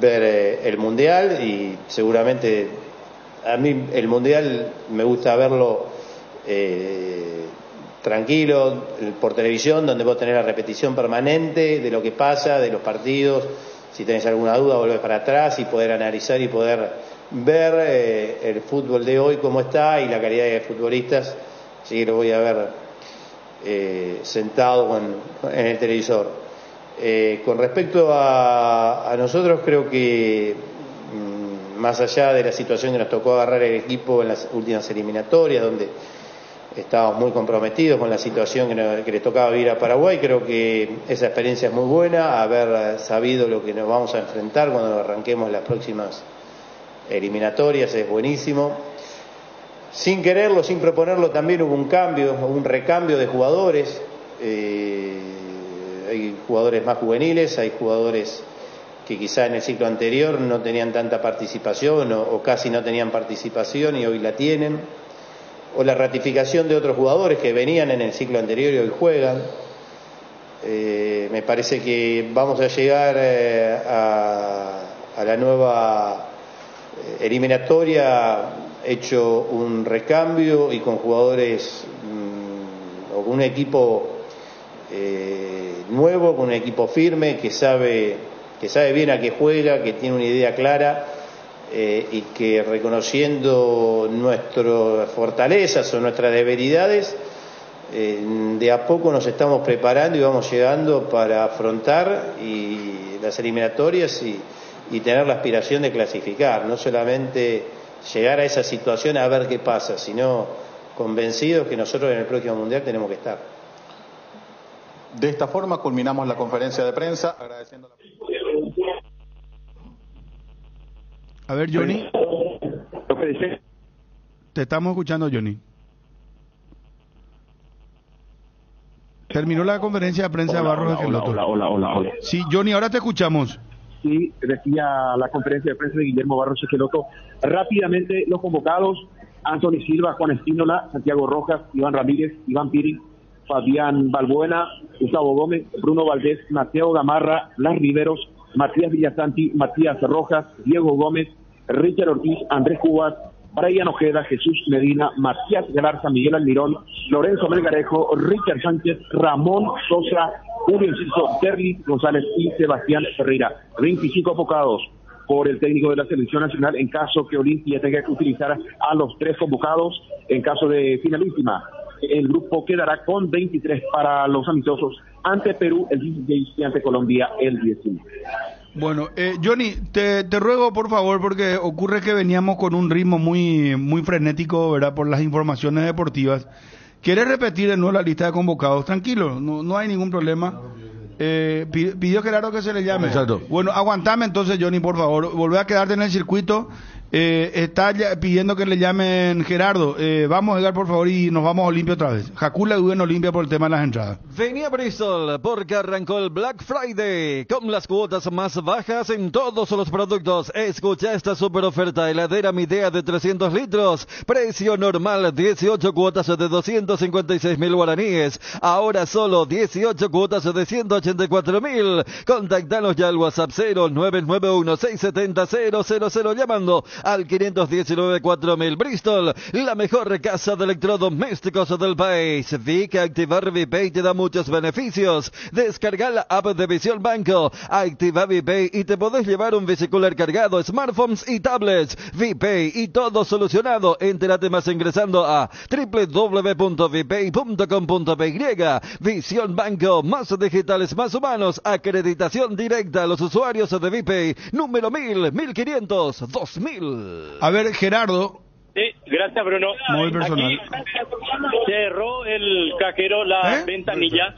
ver el Mundial, y seguramente a mí el Mundial me gusta verlo tranquilo, por televisión, donde vos tenés la repetición permanente de lo que pasa, de los partidos. Si tenés alguna duda, volvés para atrás y poder analizar y poder ver el fútbol de hoy cómo está y la calidad de futbolistas. Así que lo voy a ver sentado en el televisor. Con respecto a nosotros, creo que más allá de la situación que nos tocó agarrar el equipo en las últimas eliminatorias, donde estábamos muy comprometidos con la situación que les tocaba vivir a Paraguay, creo que esa experiencia es muy buena, haber sabido lo que nos vamos a enfrentar cuando arranquemos las próximas eliminatorias es buenísimo. Sin quererlo, sin proponerlo, también hubo un recambio de jugadores. Hay jugadores más juveniles, hay jugadores que quizá en el ciclo anterior no tenían tanta participación o casi no tenían participación y hoy la tienen. O la ratificación de otros jugadores que venían en el ciclo anterior y hoy juegan. Me parece que vamos a llegar a la nueva eliminatoria hecho un recambio y con jugadores o con un equipo nuevo, con un equipo firme que sabe bien a qué juega, que tiene una idea clara. Y que reconociendo nuestras fortalezas o nuestras debilidades, de a poco nos estamos preparando y vamos llegando para afrontar las eliminatorias y tener la aspiración de clasificar, no solamente llegar a esa situación a ver qué pasa, sino convencidos que nosotros en el próximo Mundial tenemos que estar. De esta forma culminamos la conferencia de prensa, agradeciendo la... A ver, Johnny. Te estamos escuchando, Johnny. Terminó la conferencia de prensa de Barros de Geloto. Hola. Sí, Johnny, ahora te escuchamos. Sí, decía la conferencia de prensa de Guillermo Barros Geloto. Rápidamente, los convocados: Anthony Silva, Juan Espínola, Santiago Rojas, Iván Ramírez, Iván Piri, Fabián Balbuena, Gustavo Gómez, Bruno Valdés, Mateo Gamarra, Blas Riveros, Matías Villasanti, Matías Rojas, Diego Gómez, Richard Ortiz, Andrés Cubas, Brian Ojeda, Jesús Medina, Matías Galarza, Miguel Almirón, Lorenzo Melgarejo, Richard Sánchez, Ramón Sosa, Julio Enciso, Terly González y Sebastián Ferreira. 25 convocados por el técnico de la selección nacional en caso que Olimpia tenga que utilizar a los 3 convocados en caso de finalísima. el grupo quedará con 23 para los amistosos ante Perú el 16 y ante Colombia el 19. Bueno, Johnny, te ruego por favor, porque ocurre que veníamos con un ritmo muy frenético, ¿verdad? Por las informaciones deportivas. ¿Quieres repetir de nuevo la lista de convocados? Tranquilo, no hay ningún problema. Pidió Gerardo que se le llame. Exacto. Bueno, aguantame entonces, Johnny, por favor. Volvé a quedarte en el circuito. Está pidiendo que le llamen Gerardo. Vamos, Edgar, por favor, y nos vamos a Olimpia otra vez. Jacula duda en Olimpia por el tema de las entradas. Venía Bristol porque arrancó el Black Friday con las cuotas más bajas en todos los productos. Escucha esta super oferta: heladera Midea de 300 litros, precio normal 18 cuotas de 256.000 guaraníes, ahora solo 18 cuotas de 184.000. Contactanos ya al WhatsApp 0991-670-000 llamando al 519-4000. Bristol, la mejor casa de electrodomésticos del país. Vi que activar VPay te da muchos beneficios. Descarga la app de Visión Banco, activa VPay y te podés llevar un bicicular cargado, smartphones y tablets. VPay y todo solucionado. Entérate más ingresando a www.vpay.com.py. Visión Banco, más digitales, más humanos. Acreditación directa a los usuarios de VPay. Número 1000, 1500, 2000. A ver, Gerardo. Sí, gracias, Bruno. Muy personal. Aquí cerró el cajero la ventanilla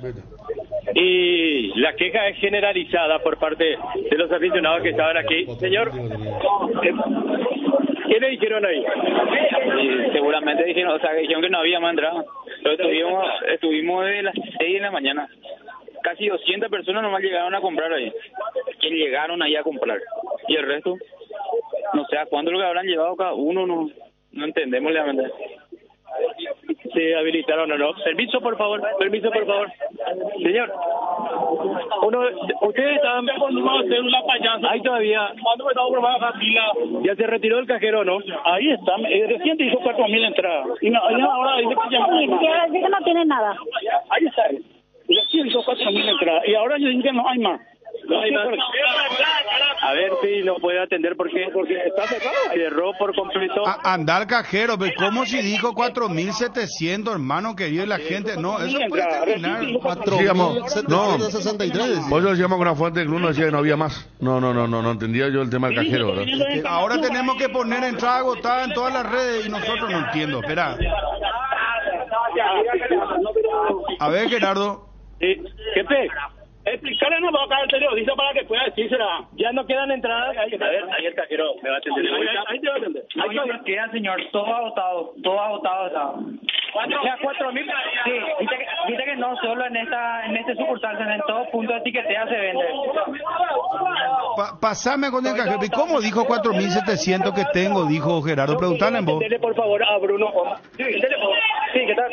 y la queja es generalizada por parte de los aficionados que estaban aquí. Señor, ¿qué le dijeron ahí? Seguramente dijeron que no había más entrada. Pero estuvimos de las 6 de la mañana. Casi 200 personas nomás llegaron a comprar ahí. ¿Quién llegaron ahí a comprar? Y el resto, no sé a cuánto lo que habrán llevado cada uno, no entendemos realmente. Se habilitaron o no. Permiso, por favor. Señor, ustedes estaban ahí todavía. Ya se retiró el cajero, ¿no? Ahí está. Recién dijo 4.000 entradas. Y no, ahora dice que ya no tiene nada. Ahí está. Recién dijo 4.000 entradas. Y ahora yo digo que no hay más. A ver si lo puede atender porque está cerrado. Cerró por completo. Andar cajero, pero ¿cómo si dijo 4.700, hermano querido? La gente, no, eso puede terminar. 4.763. Vos lo decíamos con una fuente del club, nos decía que no había más. No entendía yo el tema del cajero, ¿verdad? Ahora tenemos que poner entrada agotada en todas las redes y nosotros no entiendo. Espera. A ver, Gerardo. Jefe, explicarle no va a caer el periodista para que pueda decírsela. Ya no quedan entradas. A ver, ahí el cajero me va a atender. Ahí te va a atender. Ahí no queda, señor. Todo agotado está. Ya 4.000. Sí, dice que no solo en este sucursal, en todo punto de tiquetea se vende. Pasame con el cajero. ¿Y cómo dijo 4.700 que tengo? Dijo Gerardo. Preguntale en vos. Dele por favor a Bruno. Sí, ¿qué tal?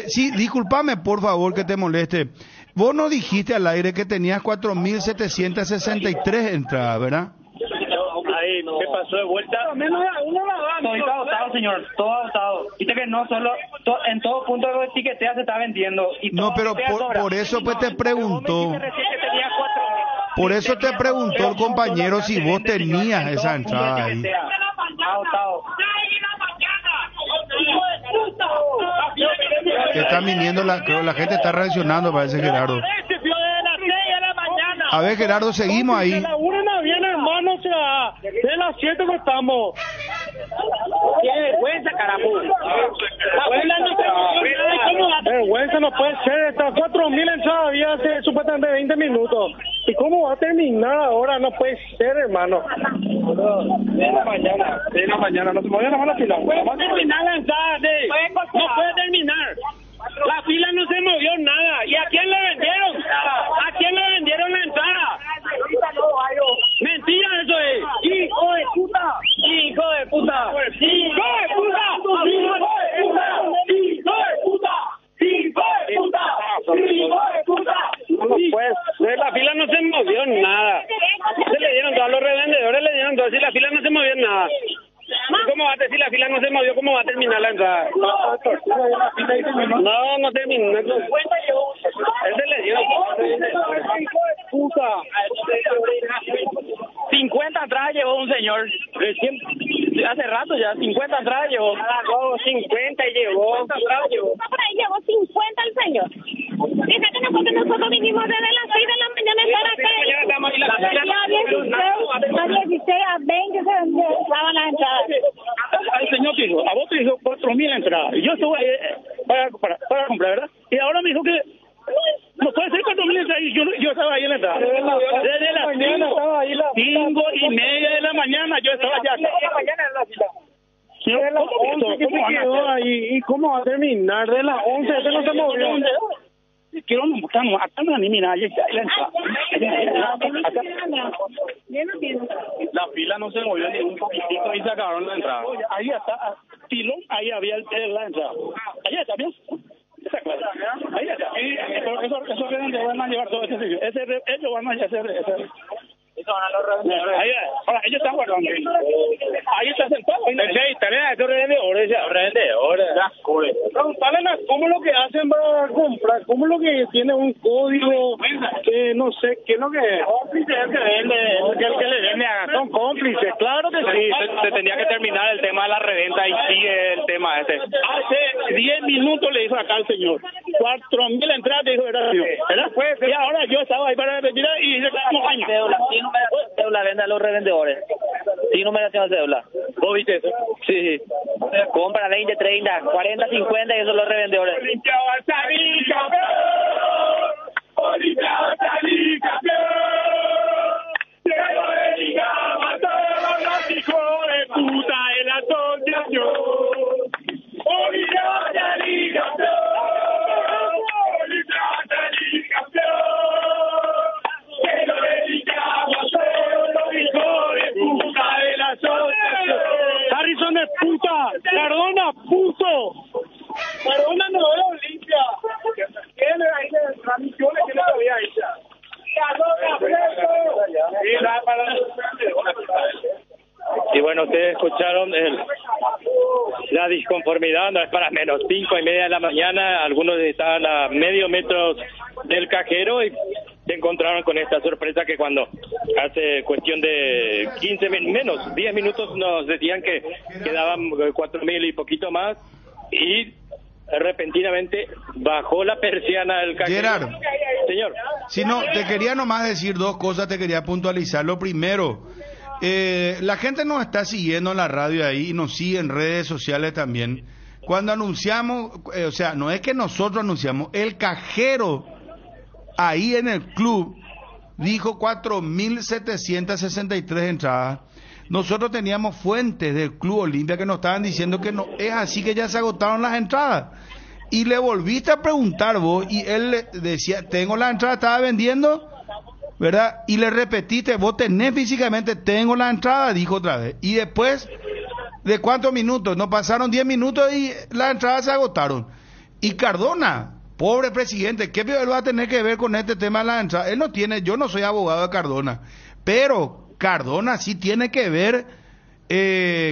Sí, discúlpame por favor que te moleste. Vos no dijiste al aire que tenías 4.763 entradas, ¿verdad? Ahí, ¿qué pasó de vuelta? Todo está agotado, señor, todo agotado. Dice que no solo, en todo punto de tiquetea se está vendiendo. Y no, pero por eso pues te preguntó. Por eso te preguntó el compañero si vos tenías esa entrada ahí. Agotado. Están viniendo, la gente está reaccionando, parece, Gerardo. A ver, Gerardo, seguimos ahí. La urna viene, hermano, de las 7 que estamos. ¡Qué vergüenza, carajo! Vergüenza no puede ser, estas 4.000 entradas había hace supuestamente 20 minutos. ¿Y cómo va a terminar ahora? No puede ser, hermano. De la mañana, no se movía la mala fila. No puede terminar la entrada, no puede terminar. La fila no se movió nada. ¿Y a quién le vendieron? ¿A quién le vendieron la entrada? Mentira eso es. ¡Hijo de puta! ¡Hijo de puta! ¡Hijo de puta! ¡Hijo de puta! No pues, la fila no se movió nada. Se le dieron todos los revendedores, le dieron todo. Si la fila no se movió nada. ¿Cómo va a decir la fila no se movió? ¿Cómo va a terminar la entrada? No terminó. Él se le dio. 50 atrás llevó un señor. Hace rato ya, 50 entradas llevó. 50 y llevó. 50 entradas llevó. Por ahí llevó 50 el señor. Fíjate que porque nosotros vinimos desde las 6 de la mañana estar acá. A 16, a 20 se daban las entradas. El señor te dijo, a vos te dijo 4.000 entradas. Y yo estuve ahí para comprar, ¿verdad? Y ahora me dijo que no puede ser 4.000 entradas. Y yo estaba ahí en la entrada. Desde las 5:30 de la mañana yo estaba allá. De las 11 que se quedó ahí. ¿Y cómo va a terminar? De las 11, ese no se movió. Quiero acá no ni mira, ahí está la entrada. La fila no se movió ni un poquitito y se acabaron la entrada. Ahí está, pilón, ahí había la entrada. Ahí está, ¿bien? Ahí está. Eso que van a llevar todo este sitio. Ellos van a hacer eso van a los revendedores. Ahora, ellos están guardando. Ahí está sentado. Estos revendedores ya. Revendedores. ¿Cómo lo que hacen para comprar? ¿Cómo lo que tiene un código? No sé, ¿qué es lo que es? Cómplice es el que le vende. Son cómplices, claro que sí. Se tenía que terminar el tema de la reventa y sigue el tema ese. Hace 10 minutos le dijo acá al señor. 4.000 entradas, dijo, ¿verdad? Y ahora yo estaba ahí para retirar y dice, ¿cómo año? Cédula vende a los revendedores. Sin numeración de cédula. ¿Vos viste eso? Sí. Compra 20, 30, 40, 50 y esos son los revendedores. Olimpiado va a salir campeón. Olimpiado va a salir campeón. Llegó de liga a todos los hijos de puta en la asociación. Olimpiado va a salir campeón. Olimpiado va a salir campeón. Llegó de liga a todos los hijos de puta en la asociación. Harrison es puta. Cardona, puto. Cardona no era Olimpia. Tiene ahí de transmisiones que no sabía ella. Y bueno, ustedes escucharon la disconformidad, no es para menos, 5:30 de la mañana, algunos estaban a medio metro del cajero y se encontraron con esta sorpresa que cuando hace cuestión de 10 minutos nos decían que quedaban 4.000 y poquito más y repentinamente bajó la persiana del cajero. Gerardo. Señor. Si no, te quería nomás decir dos cosas, te quería puntualizar. Lo primero, la gente nos está siguiendo en la radio ahí y nos sigue en redes sociales también. Cuando anunciamos, o sea, no es que nosotros anunciamos, el cajero ahí en el club dijo 4.763 entradas. Nosotros teníamos fuentes del Club Olimpia que nos estaban diciendo que no es así, que ya se agotaron las entradas. Y le volviste a preguntar vos y él le decía, tengo la entrada, estaba vendiendo, ¿verdad? Y le repetiste, vos tenés físicamente, tengo la entrada, dijo otra vez. Y después, ¿de cuántos minutos? No pasaron 10 minutos y las entradas se agotaron. Y Cardona, pobre presidente, ¿qué él va a tener que ver con este tema de las entradas? Él no tiene, yo no soy abogado de Cardona, pero Cardona sí tiene que ver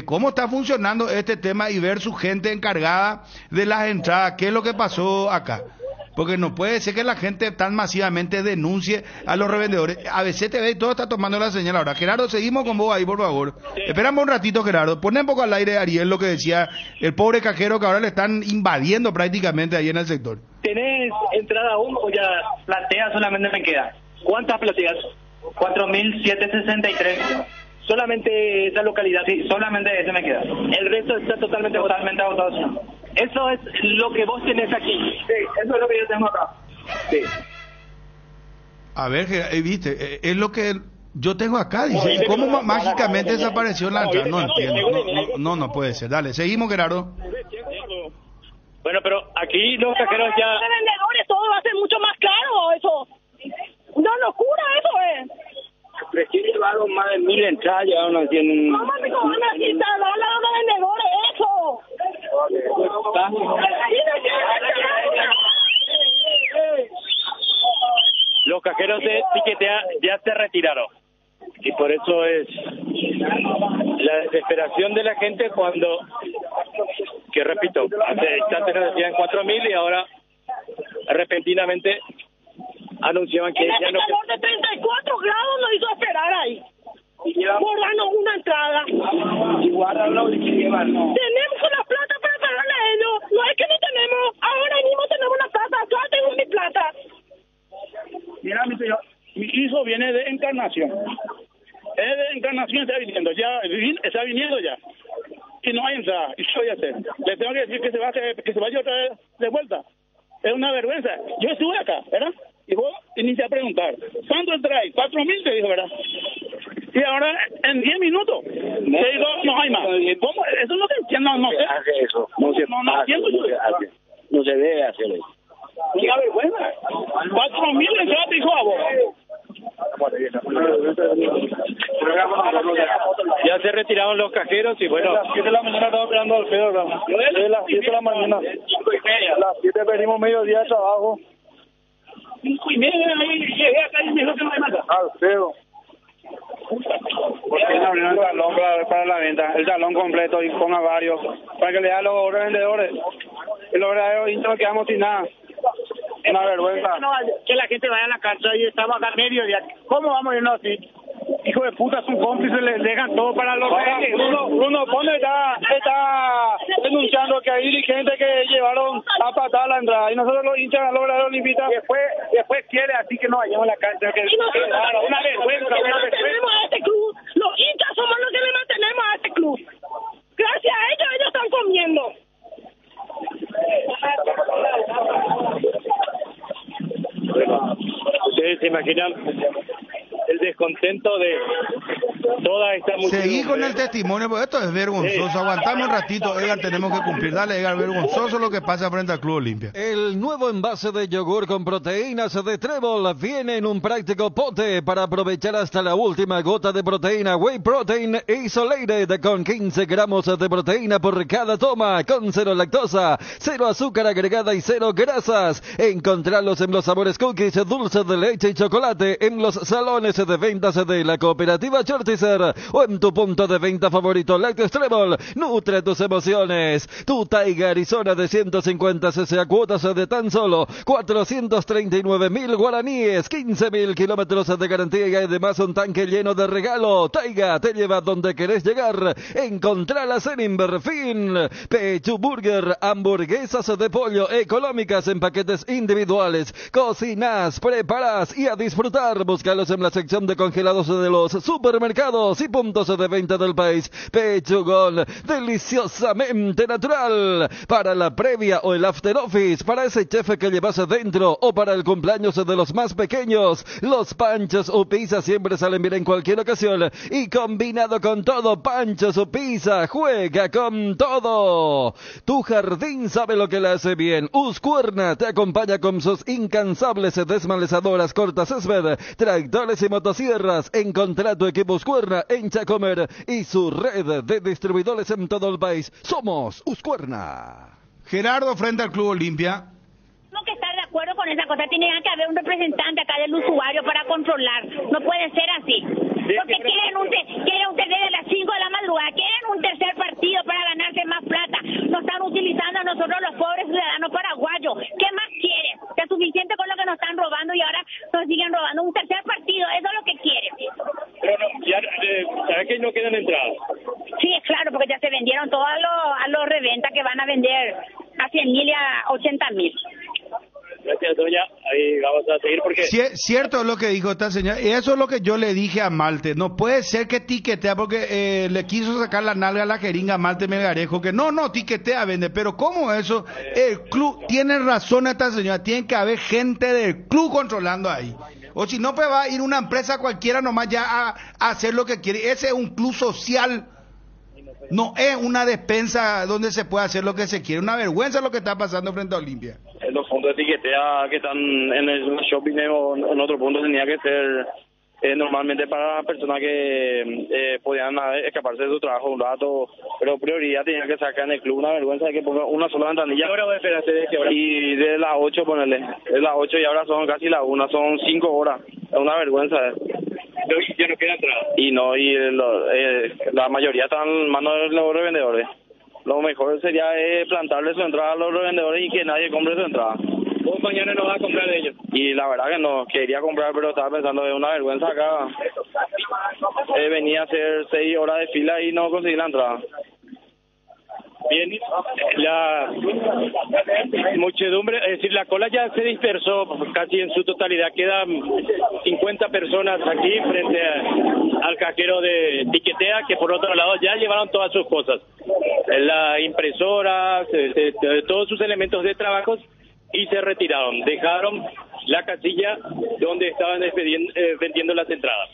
cómo está funcionando este tema y ver su gente encargada de las entradas, qué es lo que pasó acá. Porque no puede ser que la gente tan masivamente denuncie a los revendedores. ABC TV y todo está tomando la señal ahora. Gerardo, seguimos con vos ahí, por favor. Sí. Espérame un ratito, Gerardo. Poné un poco al aire, Ariel, lo que decía el pobre cajero que ahora le están invadiendo prácticamente ahí en el sector. ¿Tenés entrada aún o ya platea solamente me queda? ¿Cuántas plateas? 4.763. Solamente esa localidad. Sí, solamente ese me queda. El resto está totalmente agotado. Sí. Eso es lo que vos tenés aquí. Sí, eso es lo que yo tengo acá. Sí. A ver, viste, es lo que yo tengo acá. Dice, ¿cómo mágicamente desapareció la entrada? No entiendo. No puede ser. Dale, seguimos, Gerardo. Bueno, pero aquí los cajeros ya... Los vendedores, todo va a ser mucho más caro, eso. No locura eso, Recién llevaron más de 1.000 entradas, llevaron así en... ¿Cómo me van a quitar a los vendedores eso? Los cajeros de Tiquetea ya se retiraron. Y por eso es la desesperación de la gente cuando, que repito, hace instantes nos decían 4.000 y ahora repentinamente anunciaban que ya no... El calor de 34 grados nos hizo esperar ahí. por darnos una entrada. Tenemos la plata para pagarle a ellos. No es que no tenemos, ahora mismo tenemos la plata, yo tengo mi plata. Mira, mi hijo viene de Encarnación. Es de Encarnación, está viniendo ya. Y no hay entrada. ¿Y qué voy a hacer? Le tengo que decir que se vaya otra vez de vuelta. Es una vergüenza. Yo estuve acá, ¿verdad? Y vos inicié a preguntar, ¿cuánto traes? 4.000 te dijo, ¿verdad? Y ahora en 10 minutos te digo, no hay más. ¿Cómo? Eso no se entiende, no sé. Eso. No entiendo yo. No se debe hacer eso. Una vergüenza. 4.000 entradas te dijo a vos. Ya se retiraron los cajeros y bueno. A las 7 de la mañana estaba esperando al Alfredo, ¿verdad? De las 7 de la mañana. 5:30. A las 7 pedimos mediodía de trabajo. 5:30 ahí llegué acá y me dijo que no hay más. Alfredo. ¿Por qué no abrieron el talón para la venta? El talón completo y ponga varios. Para que le da a los vendedores. Y los verdaderos hinchas quedamos sin nada. Una vergüenza. Que la gente vaya a la cancha y estamos acá medio día. ¿Cómo vamos a irnos así? Hijo de puta, son cómplices, les dejan todo para los Bruno Pone está denunciando que hay dirigentes que llevaron a patar la entrada y nosotros los hinchas, los verdaderos limpitan. Después quiere así que nos vayamos a la cancha. Que una vergüenza. Mantenemos a este club. Los hinchas somos los que le mantenemos a este club. Gracias a ellos están comiendo. Ustedes se imaginan el descontento de toda esta muchedumbre. Seguí con el testimonio, porque esto es vergonzoso. Aguantame un ratito, Edgar, tenemos que cumplir. Dale, Edgar, vergonzoso lo que pasa frente al Club Olimpia. El nuevo envase de yogur con proteínas de Trébol viene en un práctico pote para aprovechar hasta la última gota de proteína. Whey Protein Isolated con 15 gramos de proteína por cada toma, con 0 lactosa, 0 azúcar agregada y 0 grasas. Encontralos en los sabores cookies, dulce de leche y chocolate, en los salones de ventas de la cooperativa Chortizer o en tu punto de venta favorito. Lácteos Trébol, nutre tus emociones. Tu Taiga Arizona de 150 cc a cuotas de tan solo 439.000 guaraníes, 15.000 kilómetros de garantía y además un tanque lleno de regalo. Taiga te lleva donde querés llegar. Encontralas en Inverfin. Pechu Burger, hamburguesas de pollo económicas en paquetes individuales. Cocinas, preparas y a disfrutar. Búscalos en la sección de congelados de los supermercados y puntos de venta del país. Pechugón, deliciosamente natural. Para la previa o el after office, para ese chef que llevas adentro o para el cumpleaños de los más pequeños. Los panchos o pizza siempre salen bien en cualquier ocasión. Y combinado con todo, panchos o pizza, juega con todo. Tu jardín sabe lo que le hace bien. Husqvarna te acompaña con sus incansables desmalezadoras cortas césped, tractores y motosierras. Encontrá tu equipo Husqvarna en Chacomer y su red de distribuidores en todo el país. Somos Husqvarna. Gerardo, frente al Club Olimpia. Tenemos que estar de acuerdo con esa cosa. Tiene que haber un representante acá del usuario para controlar. No puede ser así. Porque quieren un TV de las 5 de la madrugada. Quieren un tercer partido para ganarse más plata. Nos están utilizando a nosotros los pobres ciudadanos paraguayos. ¿Qué más quieren? Es suficiente con lo que nos están robando y ahora nos siguen robando. Un tercer partido, eso es lo que quieren. Pero no, ya, ¿sabes que no quedan entradas? Sí, es claro, porque ya se vendieron todos a los reventas que van a vender a 100.000 y a 80.000. Gracias, doña. Ahí vamos a seguir porque... Cierto es lo que dijo esta señora. Y eso es lo que yo le dije a Malte. No puede ser que tiquetea porque le quiso sacar la nalga a la jeringa a Malte Melgarejo. Que no, tiquetea, vende. Pero ¿cómo eso? El club, tiene razón esta señora. Tiene que haber gente del club controlando ahí. O si no, pues va a ir una empresa cualquiera nomás ya a hacer lo que quiere. Ese es un club social. No es una despensa donde se puede hacer lo que se quiere. Una vergüenza lo que está pasando frente a Olimpia. Los puntos de etiquetea que están en el shopping o en otro punto tenía que ser normalmente para personas que podían escaparse de su trabajo un rato, pero prioridad tenía que sacar en el club. Una vergüenza de que ponga una sola ventanilla. ¿Qué hora voy a esperarte? ¿De qué hora? Y de las 8 ponerle, de las 8 y ahora son casi las 1, son 5 horas. Es una vergüenza. Ya no queda entrada. Y no, la mayoría están en manos de los revendedores. Lo mejor sería plantarle su entrada a los revendedores y que nadie compre su entrada. Vos mañana no vas a comprar de ellos. Y la verdad que no, quería comprar, pero estaba pensando de una vergüenza acá. Venía a hacer 6 horas de fila y no conseguí la entrada. Bien, la muchedumbre, es decir, la cola ya se dispersó casi en su totalidad. Quedan 50 personas aquí frente al cajero de Tiquetea, que por otro lado ya llevaron todas sus cosas, la impresora, todos sus elementos de trabajo, y se retiraron. Dejaron la casilla donde estaban vendiendo las entradas.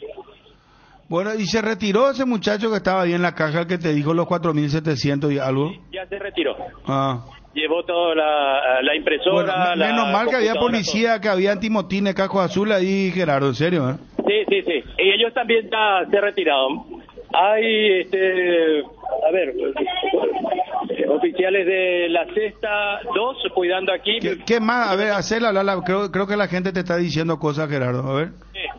Bueno, ¿y se retiró ese muchacho que estaba ahí en la caja, el que te dijo los 4.700 y algo? Ya se retiró. Ah. Llevó toda la impresora. Bueno, menos mal que había policía, todo. Que había antimotines, casco azul ahí, Gerardo, en serio, ¿eh? Sí. Y ellos también ya se retiraron. Hay, oficiales de la Sexta 2 cuidando aquí. ¿Qué más? A ver, creo que la gente te está diciendo cosas, Gerardo, a ver.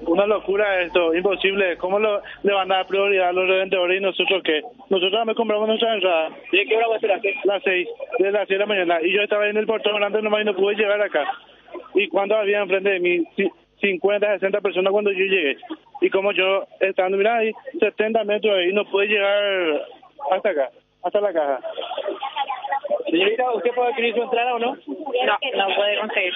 Una locura esto, imposible. ¿Cómo le van a dar prioridad a los revendedores y nosotros qué? Nosotros también compramos nuestra entrada. ¿De qué hora va a ser? Las 6, de las 6 de la mañana. Y yo estaba en el portón antes nomás y no pude llegar acá. Y cuando había enfrente de mí 50, 60 personas cuando yo llegué. Y como yo, estando, mira ahí, 70 metros ahí, no pude llegar hasta acá, hasta la caja. Señorita, ¿usted puede adquirir su entrada o no? No puede conseguir.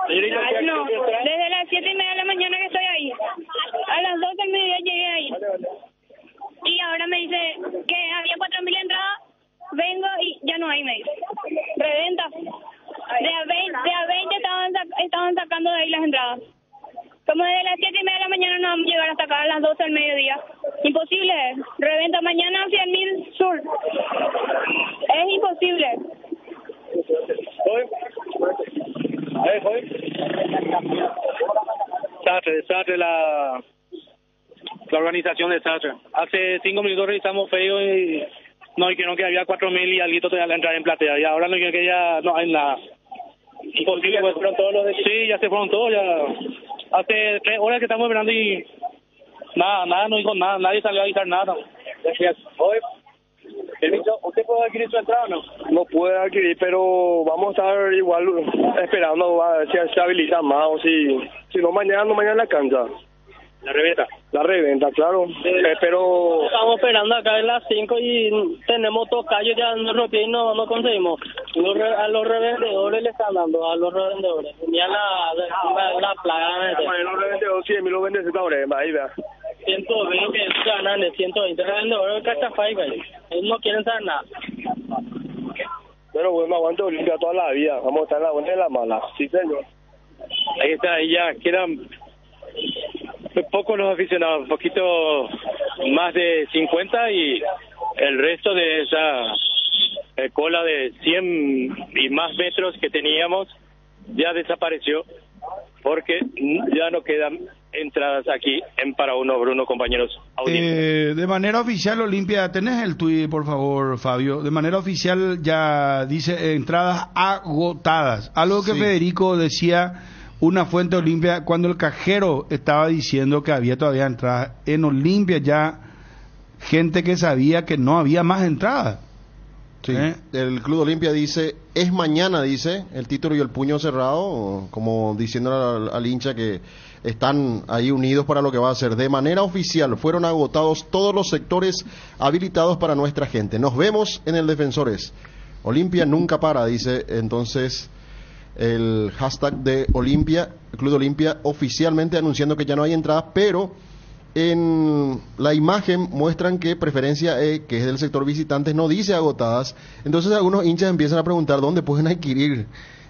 Señorita, No, desde las 7:30 de la mañana que estoy ahí. A las 12 del mediodía llegué ahí. Y ahora me dice que había 4.000 entradas. Vengo y ya no hay, me dice. Reventa. De a 20 estaban sacando de ahí las entradas. Como desde las 7:30 de la mañana no vamos a llegar hasta acá a las 12 del mediodía. Imposible. Reventa mañana 100.000 sur. Es imposible. Desastre, la organización de desastre. Hace 5 minutos revisamos feo y no dijeron que había 4.000 y algo todavía la entrada en platea. Y ahora no dijeron que ya no hay nada. Imposible, pues fueron todos los de... Sí, ya se fueron todos, ya. Hace 3 horas que estamos esperando y nada, no dijo nada, nadie salió a avisar nada. Gracias. ¿Usted puede adquirir su entrada o no? No puede adquirir, pero vamos a estar igual esperando a ver si se habilita más o si no mañana en la cancha. La reventa, claro. Pero estamos esperando acá en las 5 y tenemos tocayo ya nos rompí y no conseguimos. A los revendedores le están dando, a los revendedores. Ya la plaga. Los revendedores, 100.000 los vendedores, ahí vea. 120 que ganan de 120 revendedores, cachafai, ellos no quieren saber nada. Pero bueno, aguanto Olimpia toda la vida. Vamos a estar en la buena y en la mala. Sí, señor. Ahí está, ahí ya quedan pocos los aficionados, un poquito más de 50 y el resto de esa cola de 100 y más metros que teníamos ya desapareció porque ya no quedan entradas aquí en Para Uno Bruno, compañeros. De manera oficial, Olimpia, tenés el tuit, por favor, Fabio. De manera oficial ya dice entradas agotadas. Algo que sí. Federico decía, una fuente Olimpia, cuando el cajero estaba diciendo que había todavía entradas en Olimpia, ya gente que sabía que no había más entradas. Sí, el Club Olimpia dice, es mañana, dice, el título y el puño cerrado, como diciendo al hincha que están ahí unidos para lo que va a ser. De manera oficial, fueron agotados todos los sectores habilitados para nuestra gente. Nos vemos en el Defensores. Olimpia nunca para, dice entonces el hashtag de Olimpia, el Club Olimpia, oficialmente anunciando que ya no hay entradas, pero en la imagen muestran que Preferencia E, que es del sector visitantes, no dice agotadas. Entonces algunos hinchas empiezan a preguntar dónde pueden adquirir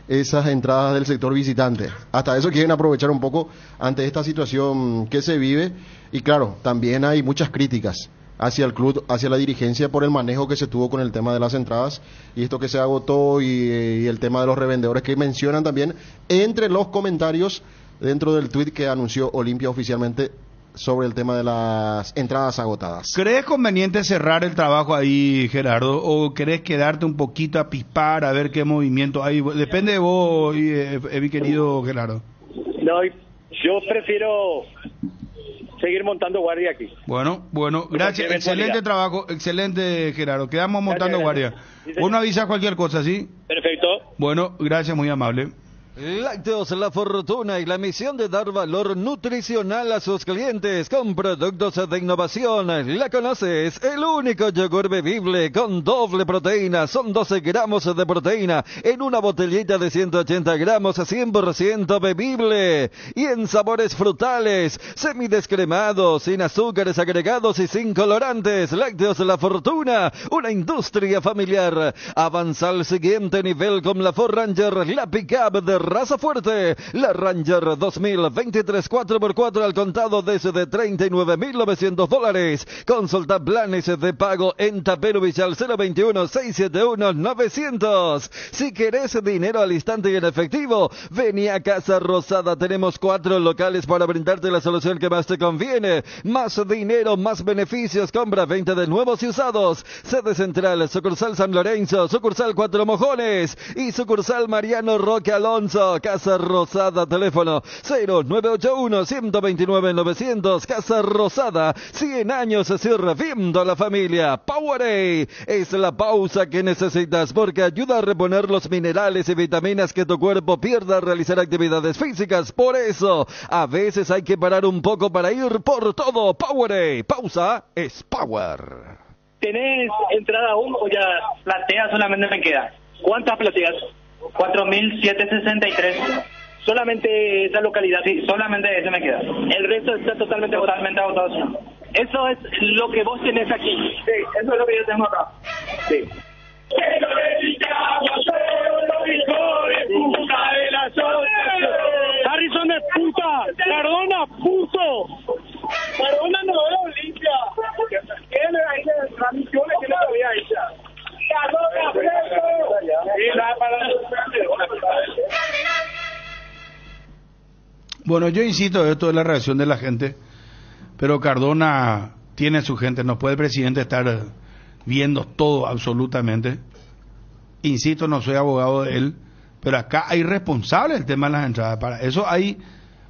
esas entradas del sector visitante. Hasta eso quieren aprovechar un poco ante esta situación que se vive. Y claro, también hay muchas críticas hacia el club, hacia la dirigencia por el manejo que se tuvo con el tema de las entradas y esto que se agotó y el tema de los revendedores que mencionan también entre los comentarios dentro del tuit que anunció Olimpia oficialmente sobre el tema de las entradas agotadas. ¿Crees conveniente cerrar el trabajo ahí, Gerardo, o querés quedarte un poquito a pispar a ver qué movimiento hay? Depende de vos, mi querido Gerardo. No, yo prefiero seguir montando guardia aquí. Bueno, gracias, excelente trabajo, excelente, Gerardo, quedamos montando guardia. Uno avisa cualquier cosa, ¿sí? Perfecto. Bueno, gracias, muy amable. Lácteos La Fortuna y la misión de dar valor nutricional a sus clientes con productos de innovación. ¿La conoces? El único yogur bebible con doble proteína. Son 12 gramos de proteína en una botellita de 180 gramos, 100% bebible. Y en sabores frutales, semidescremados, sin azúcares agregados y sin colorantes. Lácteos La Fortuna, una industria familiar. Avanza al siguiente nivel con la Ford Ranger, la pick-up de raza fuerte, la Ranger 2023 4x4 al contado desde $39,900. Consulta planes de pago en Taperovich al 021-671-900. Si querés dinero al instante y en efectivo, vení a Casa Rosada. Tenemos 4 locales para brindarte la solución que más te conviene. Más dinero, más beneficios, compra, venta de nuevos y usados. Sede central, sucursal San Lorenzo, sucursal Cuatro Mojones y sucursal Mariano Roque Alonso. Casa Rosada, teléfono 0981-129-900. Casa Rosada, 100 años sirviendo a la familia. Powerade es la pausa que necesitas porque ayuda a reponer los minerales y vitaminas que tu cuerpo pierde al realizar actividades físicas. Por eso, a veces hay que parar un poco para ir por todo. Powerade, pausa es power. ¿Tenés entrada aún o ya platea solamente me queda? ¿Cuántas plateas? 4.763. ¿Solamente esa localidad? Sí, solamente ese me queda. ¿El resto está totalmente agotado? Eso es lo que vos tenés aquí. Sí, eso es lo que yo tengo acá. Sí. Harrison de puta, Cardona puto, Cardona no es Olimpia. ¿Quién era ahí de transmisiones que no había hecha? Cardona preso. Bueno, yo insisto, esto es la reacción de la gente, pero Cardona tiene su gente, no puede el presidente estar viendo todo absolutamente. Insisto, no soy abogado de él, pero acá hay responsable el tema de las entradas. Para eso hay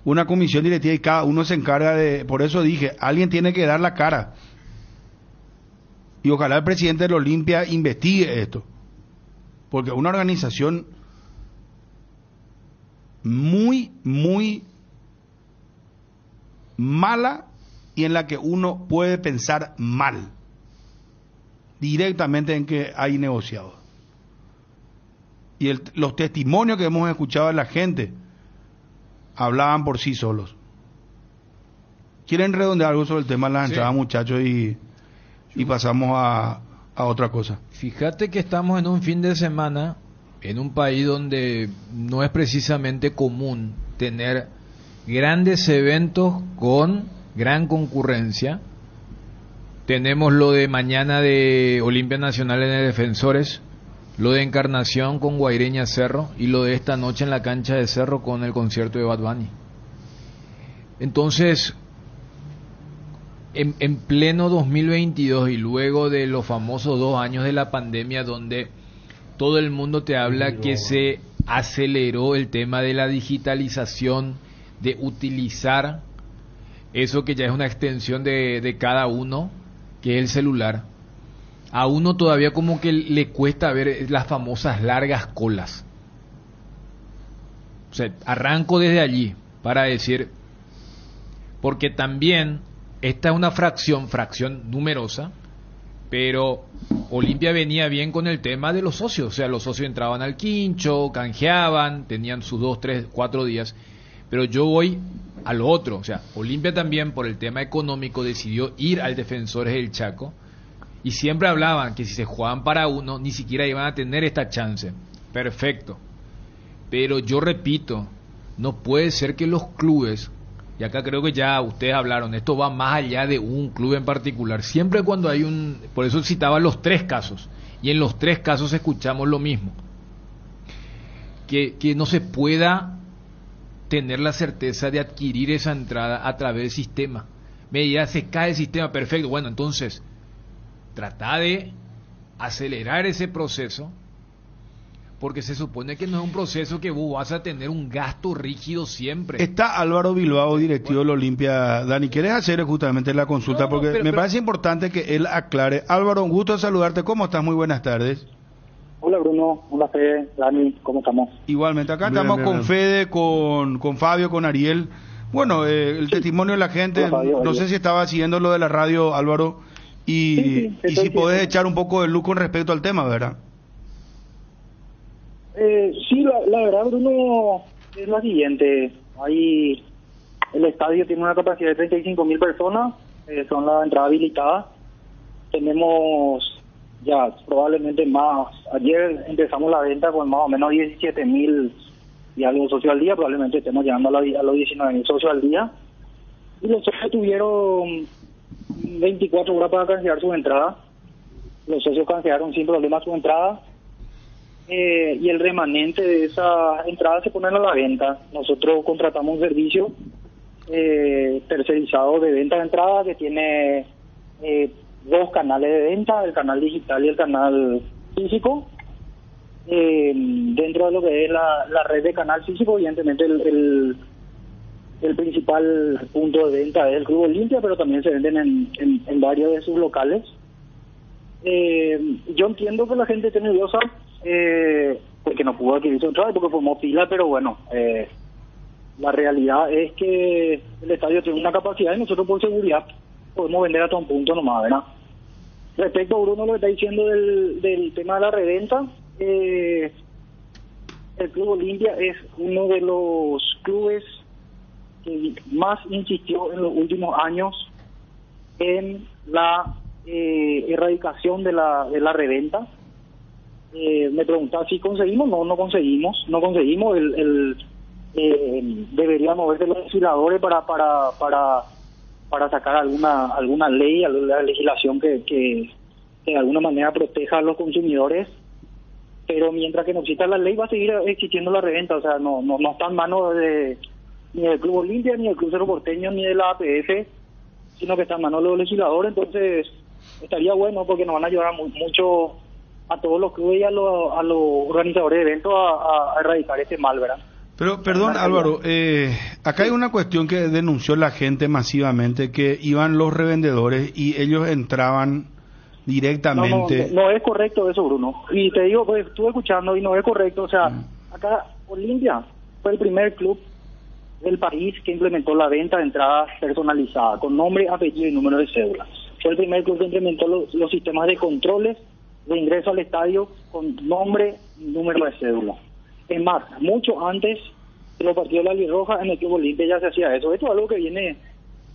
una comisión directiva y cada uno se encarga de... Por eso dije, alguien tiene que dar la cara. Y ojalá el presidente de la Olimpia investigue esto. Porque una organización muy, muy mala y en la que uno puede pensar mal. Directamente en que hay negociado. Y los testimonios que hemos escuchado de la gente hablaban por sí solos. ¿Quieren redondear algo sobre el tema de las entradas, muchachos? Y pasamos a otra cosa. Fíjate que estamos en un fin de semana en un país donde no es precisamente común tener grandes eventos con gran concurrencia. Tenemos lo de mañana de Olimpia Nacional en el Defensores, lo de Encarnación con Guaireña Cerro y lo de esta noche en la cancha de Cerro con el concierto de Bad Bunny. Entonces, en pleno 2022 y luego de los famosos 2 años de la pandemia donde todo el mundo te habla que se aceleró el tema de la digitalización, de utilizar eso que ya es una extensión de cada uno, que es el celular. A uno todavía como que le cuesta ver las famosas largas colas. O sea, arranco desde allí para decir, porque también esta es una fracción numerosa, pero Olimpia venía bien con el tema de los socios. O sea, los socios entraban al quincho, canjeaban, tenían sus 2, 3, 4 días. Pero yo voy a lo otro. O sea, Olimpia también por el tema económico decidió ir al Defensores del Chaco. Y siempre hablaban que si se jugaban para uno, ni siquiera iban a tener esta chance. Perfecto. Pero yo repito, no puede ser que los clubes, y acá creo que ya ustedes hablaron, esto va más allá de un club en particular. Siempre cuando hay por eso citaba los 3 casos, y en los 3 casos escuchamos lo mismo. Que no se pueda tener la certeza de adquirir esa entrada a través del sistema. Me dirá, se cae el sistema, perfecto. Bueno, entonces trata de acelerar ese proceso, porque se supone que no es un proceso que vos vas a tener un gasto rígido siempre. Está Álvaro Bilbao, directivo de la Olimpia. Dani, ¿quieres hacer justamente la consulta? Porque me parece importante que él aclare. Álvaro, un gusto saludarte. ¿Cómo estás? Muy buenas tardes. Hola Bruno, hola Fede, Dani, ¿cómo estamos? Igualmente, acá Bien, estamos bien, con bien. Fede, con Fabio, con Ariel. Bueno, el testimonio de la gente, Hola, Fabio, no Ariel. sé si estaba siguiendo lo de la radio, Álvaro, y si podés echar un poco de luz con respecto al tema, ¿verdad? Sí, la verdad Bruno es la siguiente, ahí el estadio tiene una capacidad de 35.000 personas, son las entradas habilitadas, tenemos ya probablemente más, ayer empezamos la venta con más o menos 17.000 y algo socios al día, probablemente estemos llegando a los 19.000 socios al día, y los socios tuvieron 24 horas para cancelar su entrada, los socios cancelaron sin problema su entrada, y el remanente de esa entrada se ponen a la venta. Nosotros contratamos un servicio tercerizado de venta de entrada que tiene dos canales de venta, el canal digital y el canal físico. Dentro de lo que es la red de canal físico, evidentemente el principal punto de venta es el Club Olimpia, pero también se venden en varios de sus locales. Yo entiendo que la gente esté nerviosa porque no pudo adquirir su entrada, porque formó fila, pero bueno, la realidad es que el estadio tiene una capacidad y nosotros por seguridad podemos vender hasta un punto nomás, ¿verdad? Respecto a Bruno lo que está diciendo del tema de la reventa, el Club Olimpia es uno de los clubes que más insistió en los últimos años en la erradicación de la reventa. Me preguntaba si conseguimos. No conseguimos. Deberíamos ver de los legisladores para sacar alguna ley, alguna legislación que de alguna manera proteja a los consumidores, pero mientras que no exista la ley va a seguir existiendo la reventa. O sea, no está en manos ni del Club Olimpia, ni del Club Cerro Porteño, ni de la APF, sino que está en manos de los legisladores. Entonces estaría bueno, porque nos van a ayudar mucho a todos los clubes y a los organizadores de eventos a erradicar este mal, ¿verdad? Pero, perdón Álvaro, acá hay una cuestión que denunció la gente masivamente, que iban los revendedores y ellos entraban directamente. No es correcto eso, Bruno. Y te digo, pues estuve escuchando y no es correcto. O sea, acá Olimpia fue el primer club del país que implementó la venta de entradas personalizada, con nombre, apellido y número de cédula. Fue el primer club que implementó los sistemas de controles de ingreso al estadio con nombre y número de cédula. Es más, mucho antes de los partidos de la Albirroja, en el Club Olimpia ya se hacía eso. Esto es algo que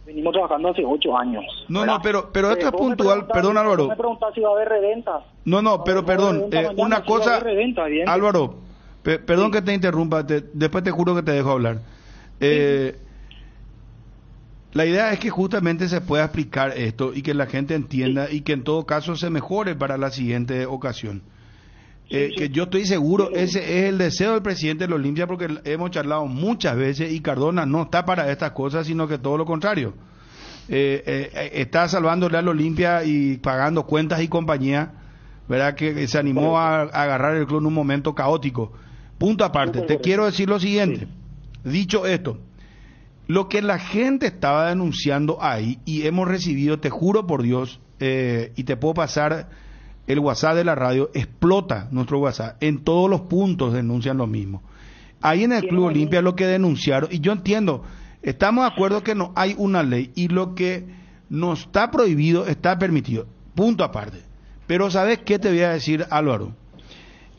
venimos trabajando hace 8 años. No, pero esto es puntual, perdón Álvaro. Me preguntás si va a haber reventa. No, pero perdón, una cosa, Álvaro, perdón que te interrumpa, después te juro que te dejo hablar. La idea es que justamente se pueda explicar esto y que la gente entienda y que en todo caso se mejore para la siguiente ocasión. Que yo estoy seguro, ese es el deseo del presidente de la Olimpia, porque hemos charlado muchas veces y Cardona no está para estas cosas, sino que todo lo contrario. Está salvándole a la Olimpia y pagando cuentas y compañía, ¿verdad? Que se animó a agarrar el club en un momento caótico. Punto aparte, te quiero decir lo siguiente. Dicho esto, lo que la gente estaba denunciando ahí, y hemos recibido, te juro por Dios, y te puedo pasar el WhatsApp de la radio, explota nuestro WhatsApp, en todos los puntos denuncian lo mismo. Ahí en el Club Olimpia lo que denunciaron, y yo entiendo, estamos de acuerdo que no hay una ley, y lo que no está prohibido está permitido, punto aparte. Pero ¿sabes qué te voy a decir, Álvaro?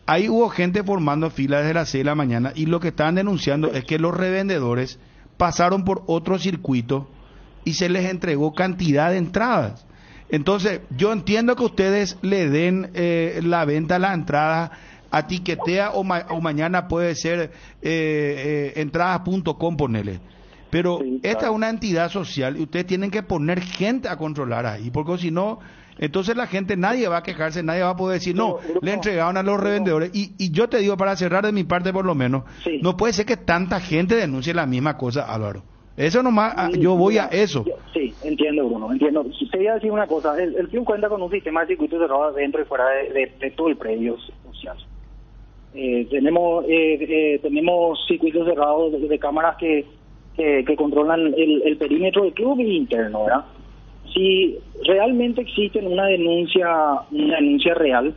Ahí hubo gente formando filas desde las 6 de la mañana, y lo que están denunciando es que los revendedores pasaron por otro circuito y se les entregó cantidad de entradas. Entonces, yo entiendo que ustedes le den la venta a la entrada a Tiquetea o mañana puede ser entradas.com, ponele. Pero esta es una entidad social y ustedes tienen que poner gente a controlar ahí, porque si no, entonces la gente, nadie va a quejarse, nadie va a poder decir, no, le entregaron a los revendedores. Y yo te digo, para cerrar de mi parte por lo menos, no puede ser que tanta gente denuncie la misma cosa, Álvaro. Eso nomás, yo voy a eso. Sí, entiendo, Bruno, entiendo. Te voy a decir una cosa, el club cuenta con un sistema de circuitos cerrados dentro y fuera de todo el predio social. Tenemos circuitos cerrados de cámaras que controlan el perímetro del club y interno, ¿verdad? Si realmente existe una denuncia real,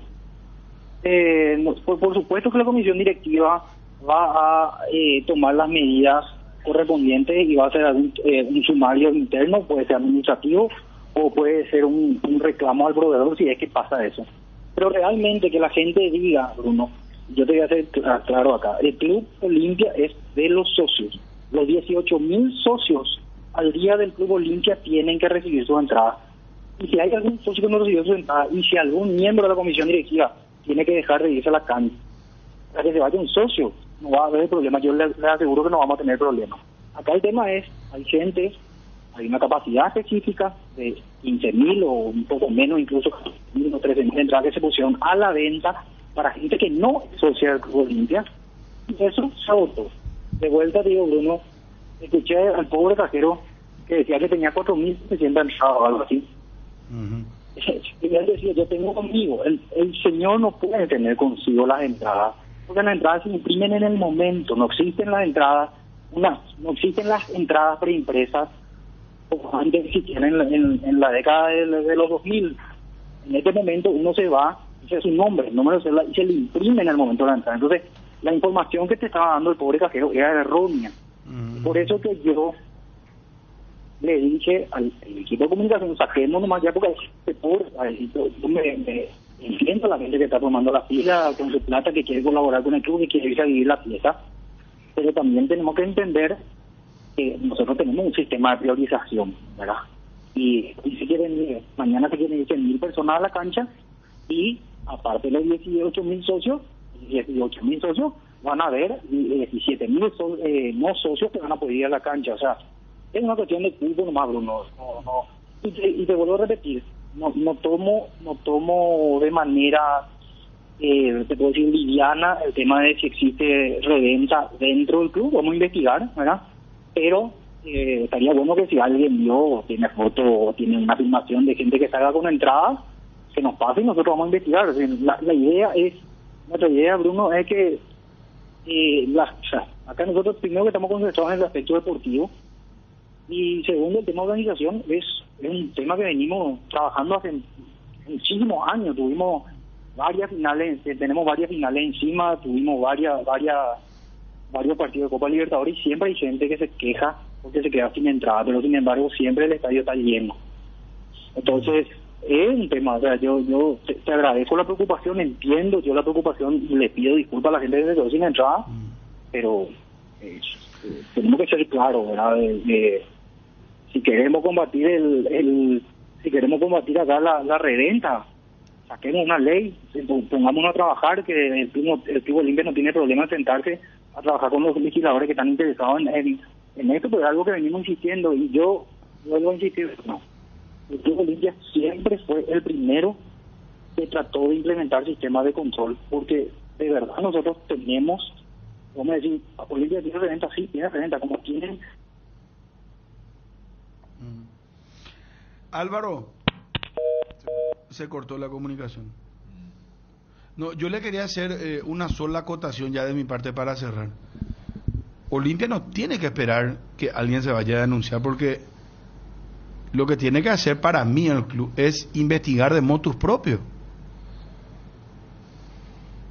Por supuesto que la comisión directiva va a tomar las medidas correspondientes y va a hacer un sumario interno, puede ser administrativo o puede ser un reclamo al proveedor si es que pasa eso. Pero realmente que la gente diga, Bruno, yo te voy a hacer claro acá, el Club Olimpia es de los socios. Los 18.000 socios al día del Club Olimpia tienen que recibir su entrada. Y si hay algún socio que no recibió su entrada y si algún miembro de la comisión directiva tiene que dejar de irse a la cancha para que se vaya un socio, no va a haber problema. Yo le aseguro que no vamos a tener problema. Acá el tema es, hay una capacidad específica de 15.000 o un poco menos, incluso 15.000 o 13.000 entradas que se pusieron a la venta para gente que no es socia del Club Olimpia, y eso se agotó. De vuelta, digo, Bruno, escuché al pobre cajero que decía que tenía 4.700 entradas o algo así. Y él decía, yo tengo conmigo, el señor no puede tener consigo las entradas, porque las entradas se imprimen en el momento, no existen las entradas, no existen las entradas preimpresas como antes existían en la década de los 2000. En este momento uno se va, dice su nombre, el número y se le imprime en el momento de la entrada. Entonces, la información que te estaba dando el pobre cajero era errónea. Por eso que yo le dije al equipo de comunicación, saquemos nomás ya, porque yo me entiendo a la gente que está tomando la fila con su plata, que quiere colaborar con el club, que quiere irse a vivir la pieza, pero también tenemos que entender que nosotros tenemos un sistema de priorización, ¿verdad? Y si quieren, mañana se quieren ir 100.000 personas a la cancha, y aparte de los 18.000 socios, van a haber 17.000 no socios que van a poder ir a la cancha. O sea, es una cuestión de tiempo nomás, Bruno. Y te vuelvo a repetir, no tomo de manera, te puedo decir, liviana el tema de si existe reventa dentro del club. Vamos a investigar, ¿verdad? Pero estaría bueno que si alguien vio, tiene foto o tiene una filmación de gente que salga con entradas, que nos pase y nosotros vamos a investigar. O sea, nuestra idea, Bruno, es que acá nosotros primero que estamos concentrados en el aspecto deportivo, y segundo, el tema de organización es un tema que venimos trabajando hace muchísimos años. Tuvimos varias finales, tenemos varias finales encima, tuvimos varios partidos de Copa Libertadores, y siempre hay gente que se queja porque se queda sin entrada, pero sin embargo siempre el estadio está lleno. Entonces es un tema, o sea, yo te agradezco la preocupación, entiendo yo la preocupación y le pido disculpas a la gente que se quedó sin entrada, pero tenemos que ser claros, ¿verdad? Si queremos combatir si queremos combatir acá la reventa, saquemos una ley, pongámonos a trabajar, que el Club Olimpia no tiene problema en sentarse a trabajar con los legisladores que están interesados en esto, pero es algo que venimos insistiendo, y yo vuelvo a insistir, no. El Club Olimpia siempre fue el primero que trató de implementar sistemas de control, porque de verdad nosotros tenemos, vamos a decir, Olimpia tiene reventa, sí, tiene reventa, como tienen. Álvaro, se cortó la comunicación. No, yo le quería hacer una sola acotación ya de mi parte para cerrar. Olimpia no tiene que esperar que alguien se vaya a denunciar, porque lo que tiene que hacer para mí el club es investigar de motus propio.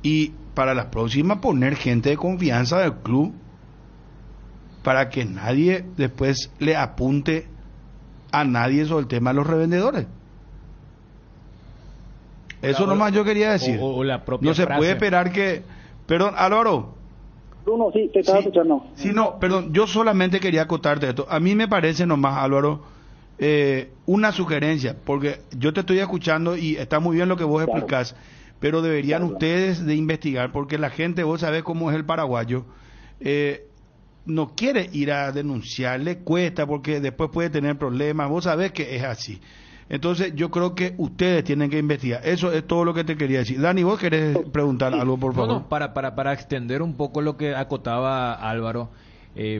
Y para la próxima poner gente de confianza del club para que nadie después le apunte a nadie sobre el tema de los revendedores. Eso nomás yo quería decir. O la propia no se frase. puede esperar que... Perdón, Álvaro. Bruno, sí, te estaba escuchando. Sí, no, perdón, yo solamente quería acotarte esto. A mí me parece nomás, Álvaro, una sugerencia, porque yo te estoy escuchando y está muy bien lo que vos explicás, pero deberían ustedes de investigar, porque la gente, vos sabés cómo es el paraguayo, no quiere ir a denunciar, le cuesta porque después puede tener problemas, vos sabés que es así. Entonces yo creo que ustedes tienen que investigar. Eso es todo lo que te quería decir. Dani, ¿vos querés preguntar algo, por favor? No, para extender un poco lo que acotaba Álvaro,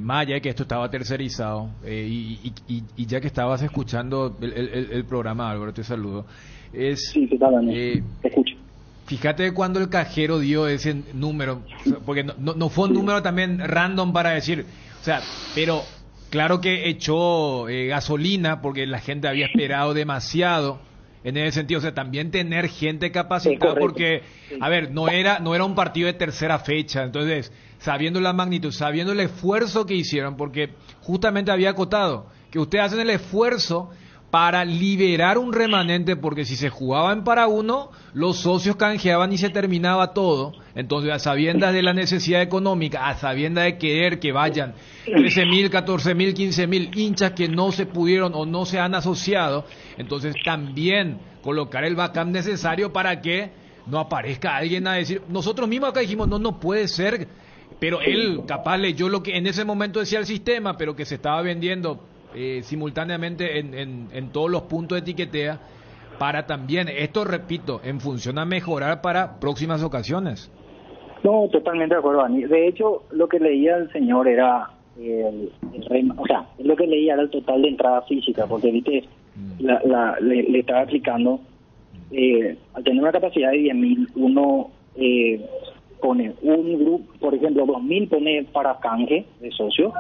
más allá de que esto estaba tercerizado, y ya que estabas escuchando el programa, Álvaro, te saludo. Sí, ¿qué tal, Dani? Te escucho. Fíjate cuando el cajero dio ese número, porque no fue un número también random para decir, o sea, pero claro que echó gasolina porque la gente había esperado demasiado en ese sentido, o sea, también tener gente capacitada, porque, a ver, no era un partido de tercera fecha, entonces, sabiendo la magnitud, sabiendo el esfuerzo que hicieron, porque justamente había acotado que ustedes hacen el esfuerzo para liberar un remanente, porque si se jugaba en para uno, los socios canjeaban y se terminaba todo. Entonces, a sabiendas de la necesidad económica, a sabiendas de querer que vayan 13.000, 14.000, 15.000 hinchas que no se pudieron o no se han asociado, entonces también colocar el backup necesario para que no aparezca alguien a decir, nosotros mismos acá dijimos, no puede ser, pero él capaz leyó lo que en ese momento decía el sistema, pero que se estaba vendiendo simultáneamente en todos los puntos de etiquetea, para también, esto repito, en función a mejorar para próximas ocasiones. No, totalmente de acuerdo, Dani. De hecho, lo que leía el señor era lo que leía era el total de entrada física, porque viste, le estaba explicando, al tener una capacidad de 10.000, uno pone un grupo, por ejemplo, 2.000 pone para canje de socio,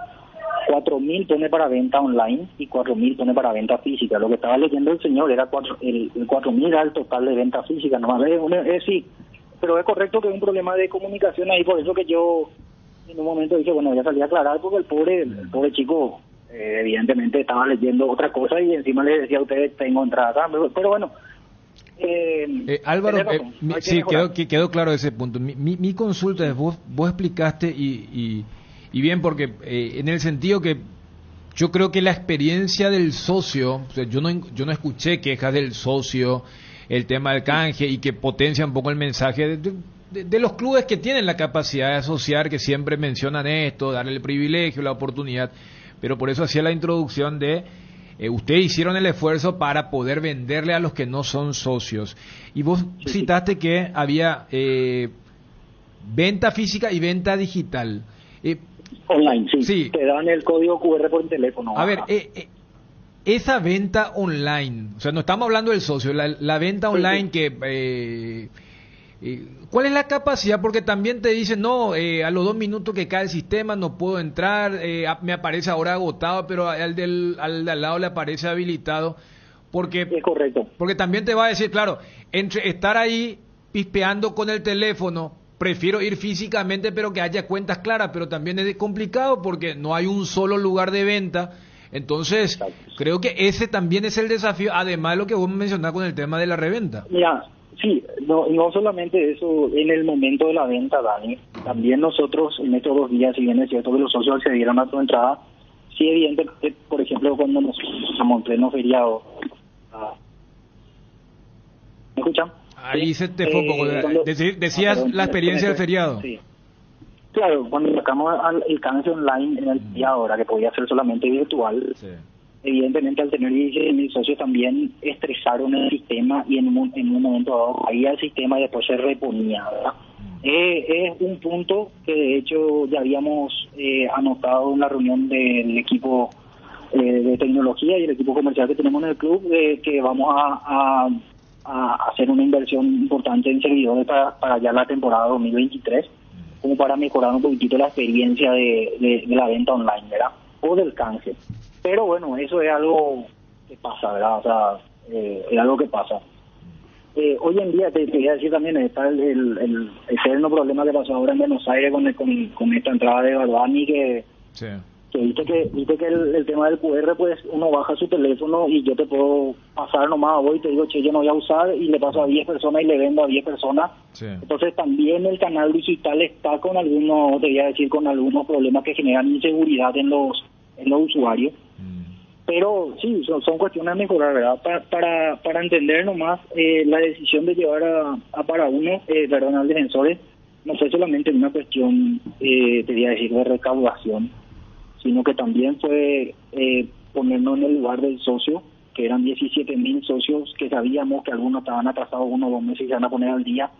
4.000 pone para venta online y 4.000 pone para venta física. Lo que estaba leyendo el señor era el 4.000 era el total de venta física, nomás sí, pero es correcto que hay un problema de comunicación ahí, por eso que yo en un momento dije, bueno, ya salí a aclarar, porque el pobre chico evidentemente estaba leyendo otra cosa y encima le decía a ustedes, tengo entrada, pero bueno. Álvaro, sí, quedó claro ese punto. Mi consulta es, vos explicaste y bien, porque en el sentido que yo creo que la experiencia del socio, o sea, yo no escuché quejas del socio, el tema del canje, y que potencia un poco el mensaje de los clubes que tienen la capacidad de asociar, que siempre mencionan esto, darle el privilegio, la oportunidad, pero por eso hacía la introducción de ustedes hicieron el esfuerzo para poder venderle a los que no son socios, y vos citaste que había venta física y venta digital. Online, sí. Te dan el código QR por el teléfono. A ver, esa venta online, o sea, no estamos hablando del socio, la venta online que... ¿cuál es la capacidad? Porque también te dicen, no, a los 2 minutos que cae el sistema no puedo entrar, me aparece ahora agotado, pero al de al lado le aparece habilitado. Porque, es correcto. Porque también te va a decir, claro, entre estar ahí pispeando con el teléfono, prefiero ir físicamente, pero que haya cuentas claras, pero también es complicado porque no hay un solo lugar de venta. Entonces, creo que ese también es el desafío, además de lo que vos mencionás con el tema de la reventa. Mira, sí, no solamente eso, en el momento de la venta, Dani, también nosotros en estos 2 días, si bien es cierto que los socios accedieron a su entrada, sí, evidentemente, por ejemplo, cuando nos fuimos en pleno feriado, ¿me escuchan? Ahí se te fue un poco. Decías la experiencia del feriado. Sí. Claro, cuando sacamos el canje online en el día ahora, que podía ser solamente virtual, evidentemente al tener 16.000 socios también estresaron el sistema y en un momento dado caía el sistema y después se reponía, ¿verdad? Es un punto que de hecho ya habíamos anotado en la reunión del equipo de tecnología y el equipo comercial que tenemos en el club, que vamos a hacer una inversión importante en servidores para ya la temporada 2023, como para mejorar un poquitito la experiencia de la venta online, ¿verdad? O del canje. Pero bueno, eso es algo que pasa, ¿verdad? O sea, es algo que pasa. Hoy en día, te quería decir también, está el eterno problema que pasó ahora en Buenos Aires con esta entrada de Galvani, que viste que el tema del QR, pues uno baja su teléfono y yo te puedo pasar nomás hoy, te digo, che, yo no voy a usar, y le paso a 10 personas y le vendo a 10 personas. Entonces también el canal digital está con algunos problemas que generan inseguridad en los usuarios. Pero sí, son cuestiones de mejorar, ¿verdad? Para entender nomás, la decisión de llevar a para uno, al defensores, no fue solamente una cuestión, te voy a decir, de recaudación, sino que también fue ponernos en el lugar del socio, que eran 17.000 socios, que sabíamos que algunos estaban atrasados 1 o 2 meses y se van a poner al día,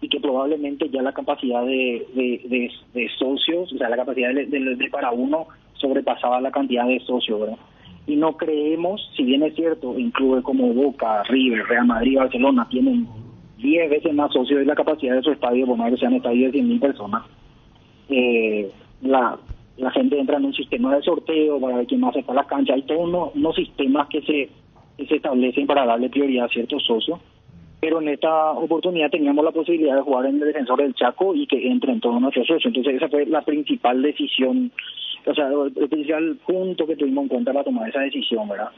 y que probablemente ya la capacidad de socios, o sea, la capacidad de para uno sobrepasaba la cantidad de socios, ¿verdad? Y no creemos, si bien es cierto, en clubes como Boca, River, Real Madrid, Barcelona tienen 10 veces más socios de la capacidad de su estadio, por más que sean estadios de 100.000 personas, la gente entra en un sistema de sorteo para ver quién más está en la cancha. Hay todos unos sistemas que que se establecen para darle prioridad a ciertos socios, pero en esta oportunidad teníamos la posibilidad de jugar en el Defensor del Chaco y que entre en todos nuestros socios. Entonces esa fue la principal decisión, o sea, el principal punto que tuvimos en cuenta para tomar esa decisión, ¿verdad?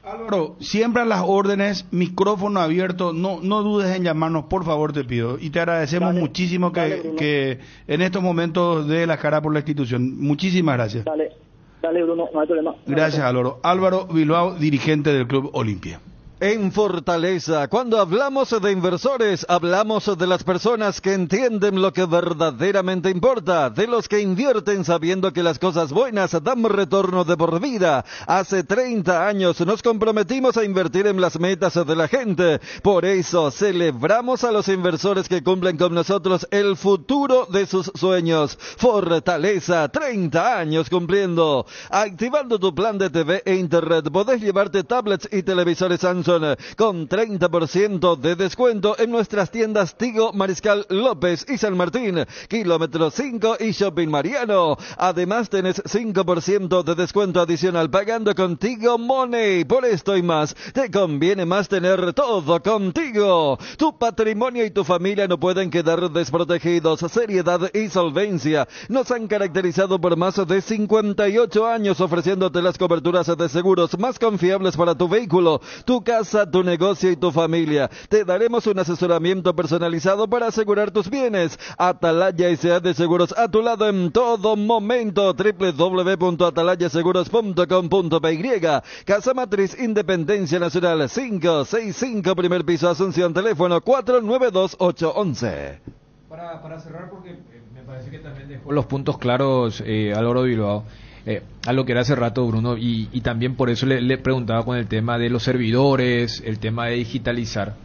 Álvaro, siempre a las órdenes, micrófono abierto, no dudes en llamarnos, por favor, te pido. Y te agradecemos muchísimo que en estos momentos dé la cara por la institución. Muchísimas gracias. Dale, Bruno, no hay problema. Gracias, Álvaro. Álvaro Bilbao, dirigente del Club Olimpia. En Fortaleza, cuando hablamos de inversores, hablamos de las personas que entienden lo que verdaderamente importa, de los que invierten sabiendo que las cosas buenas dan retorno de por vida. Hace 30 años nos comprometimos a invertir en las metas de la gente. Por eso celebramos a los inversores que cumplen con nosotros el futuro de sus sueños. Fortaleza, 30 años cumpliendo. Activando tu plan de TV e internet, podés llevarte tablets y televisores Samsung con 30% de descuento en nuestras tiendas Tigo, Mariscal López y San Martín, Kilómetro 5 y Shopping Mariano. Además tenés 5% de descuento adicional pagando con Tigo Money. Por esto y más, te conviene más tener todo contigo. Tu patrimonio y tu familia no pueden quedar desprotegidos. Seriedad y solvencia nos han caracterizado por más de 58 años ofreciéndote las coberturas de seguros más confiables para tu vehículo, tu casa, tu negocio y tu familia. Te daremos un asesoramiento personalizado para asegurar tus bienes. Atalaya S.A. de Seguros, a tu lado en todo momento. www.atalayaseguros.com.py. Casa Matriz, Independencia Nacional 565, primer piso, Asunción, teléfono 492811. Para cerrar, porque me parece que también dejó los puntos claros Álvaro Bilbao. A lo que era hace rato Bruno, y también por eso le preguntaba con el tema de los servidores, el tema de digitalizar,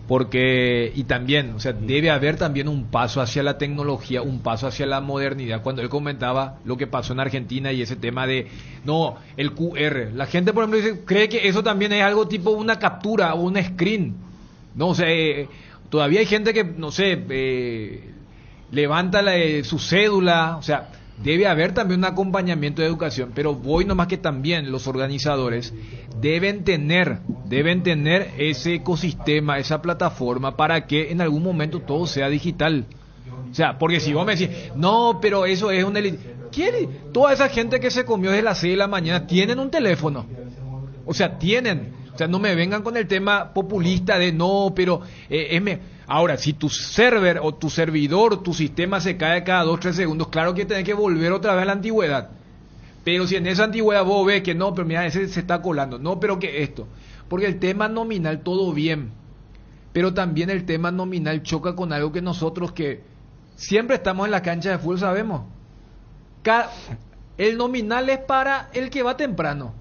porque, y también, o sea, debe haber también un paso hacia la tecnología, un paso hacia la modernidad. Cuando él comentaba lo que pasó en Argentina y ese tema de, no, el QR, la gente por ejemplo dice, cree que eso también es algo tipo una captura o un screen, no, o sea, todavía hay gente que, no sé, levanta su cédula, o sea, debe haber también un acompañamiento de educación, pero voy nomás que también los organizadores deben tener ese ecosistema, esa plataforma para que en algún momento todo sea digital. O sea, porque si vos me decís, no, pero eso es un delito. Toda esa gente que se comió desde las 6 de la mañana tienen un teléfono. O sea, no me vengan con el tema populista de no, pero ahora, si tu server o tu servidor, tu sistema se cae cada 2-3 segundos, claro que tenés que volver otra vez a la antigüedad. Pero si en esa antigüedad vos ves que no, pero mira, ese se está colando, no, pero que esto. Porque el tema nominal todo bien, pero también el tema nominal choca con algo que nosotros que siempre estamos en la cancha de fútbol sabemos. El nominal es para el que va temprano.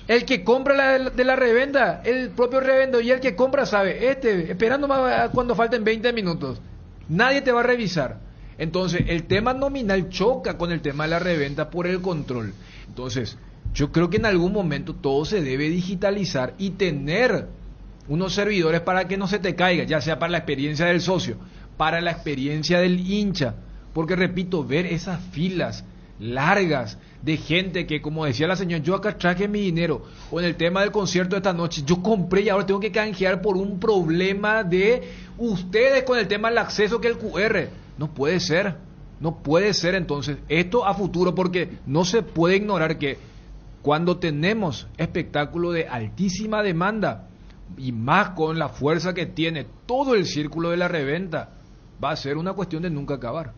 El que compra de la revenda, el propio revendo, y el que compra sabe, esperando más cuando falten 20 minutos. Nadie te va a revisar. Entonces, el tema nominal choca con el tema de la reventa por el control. Entonces, yo creo que en algún momento todo se debe digitalizar y tener unos servidores para que no se te caiga, ya sea para la experiencia del socio, para la experiencia del hincha. Porque, repito, ver esas filas largas de gente que, como decía la señora, yo acá traje mi dinero, o en el tema del concierto de esta noche, yo compré y ahora tengo que canjear por un problema de ustedes con el tema del acceso que el QR. No puede ser. Entonces, esto a futuro, porque no se puede ignorar que cuando tenemos espectáculo de altísima demanda, y más con la fuerza que tiene todo el círculo de la reventa, va a ser una cuestión de nunca acabar.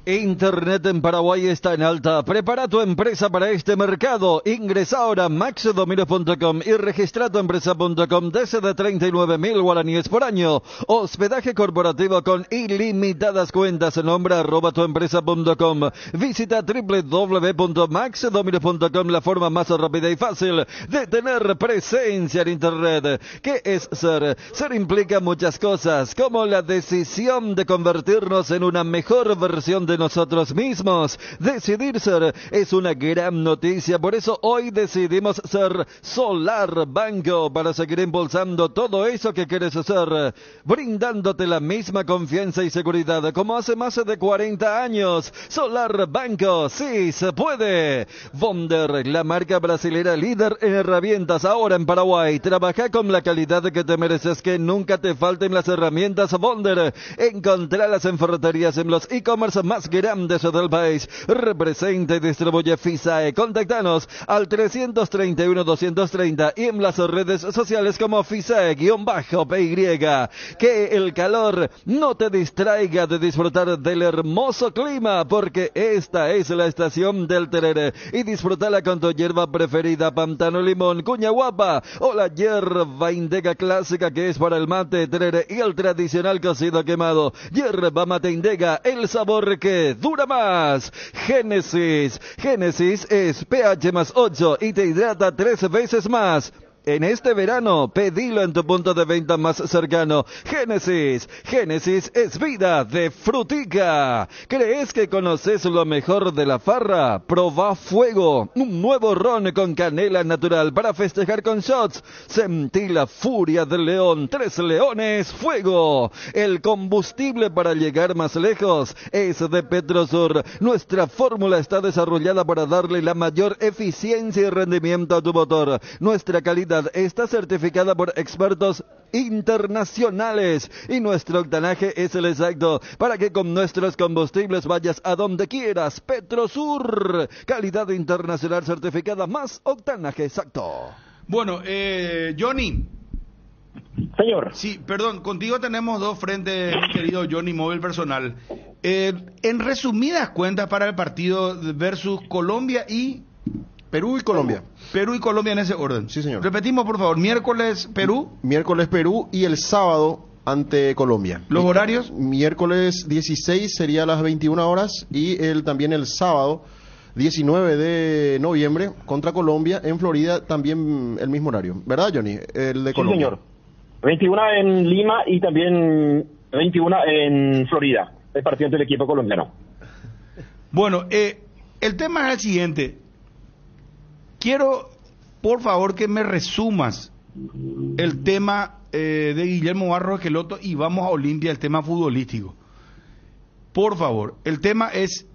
Internet en Paraguay está en alta. Prepara tu empresa para este mercado. Ingresa ahora a maxdominios.com y registra tu empresa.com desde 39.000 guaraníes por año. Hospedaje corporativo con ilimitadas cuentas. Nombra @tuempresa.com. Visita www.maxdominios.com, la forma más rápida y fácil de tener presencia en Internet. ¿Qué es ser? Ser implica muchas cosas, como la decisión de convertirnos en una mejor versión de de nosotros mismos. Decidir ser es una gran noticia, por eso hoy decidimos ser Solar Banco para seguir impulsando todo eso que quieres hacer, brindándote la misma confianza y seguridad como hace más de 40 años. Solar Banco, sí se puede. Bonder, la marca brasilera líder en herramientas ahora en Paraguay. Trabaja con la calidad que te mereces, que nunca te falten las herramientas Bonder. Encontralas en ferreterías, en los e-commerce más grandes del país. Representa y distribuye FISAE. Contáctanos al 331-230 y en las redes sociales como FISAE-PY. Que el calor no te distraiga de disfrutar del hermoso clima, porque esta es la estación del tereré. Y disfrutala con tu hierba preferida, pantano, limón, cuña guapa o la hierba indega clásica, que es para el mate, tereré y el tradicional cocido quemado. Hierba mate indega, el sabor que dura más. Génesis es pH más 8 y te hidrata 3 veces más. En este verano, pedilo en tu punto de venta más cercano. Génesis es vida de frutica. ¿Crees que conoces lo mejor de la farra? Proba Fuego, un nuevo ron con canela natural para festejar con shots. Sentí la furia del león, 3 leones, fuego. El combustible para llegar más lejos es de Petrosur. Nuestra fórmula está desarrollada para darle la mayor eficiencia y rendimiento a tu motor. Nuestra calidad está certificada por expertos internacionales y nuestro octanaje es el exacto para que con nuestros combustibles vayas a donde quieras. Petrosur, calidad internacional certificada más octanaje exacto. Bueno, Johnny. Señor. Sí, perdón, contigo tenemos dos frentes, mi querido Johnny, móvil personal. En resumidas cuentas para el partido versus Colombia y... Perú y Colombia. Perú y Colombia en ese orden. Sí, señor. Repetimos, por favor. Miércoles Perú. Miércoles Perú y el sábado ante Colombia. ¿Los horarios? Miércoles 16 sería a las 21 horas y también el sábado 19 de noviembre contra Colombia en Florida, también el mismo horario. ¿Verdad, Johnny? El de Colombia. Sí, señor. 21 en Lima y también 21 en Florida. El partido del equipo colombiano. Bueno, el tema es el siguiente. Quiero, por favor, que me resumas el tema de Guillermo Barros Esqueloto y vamos a Olimpia, el tema futbolístico. Por favor, el tema es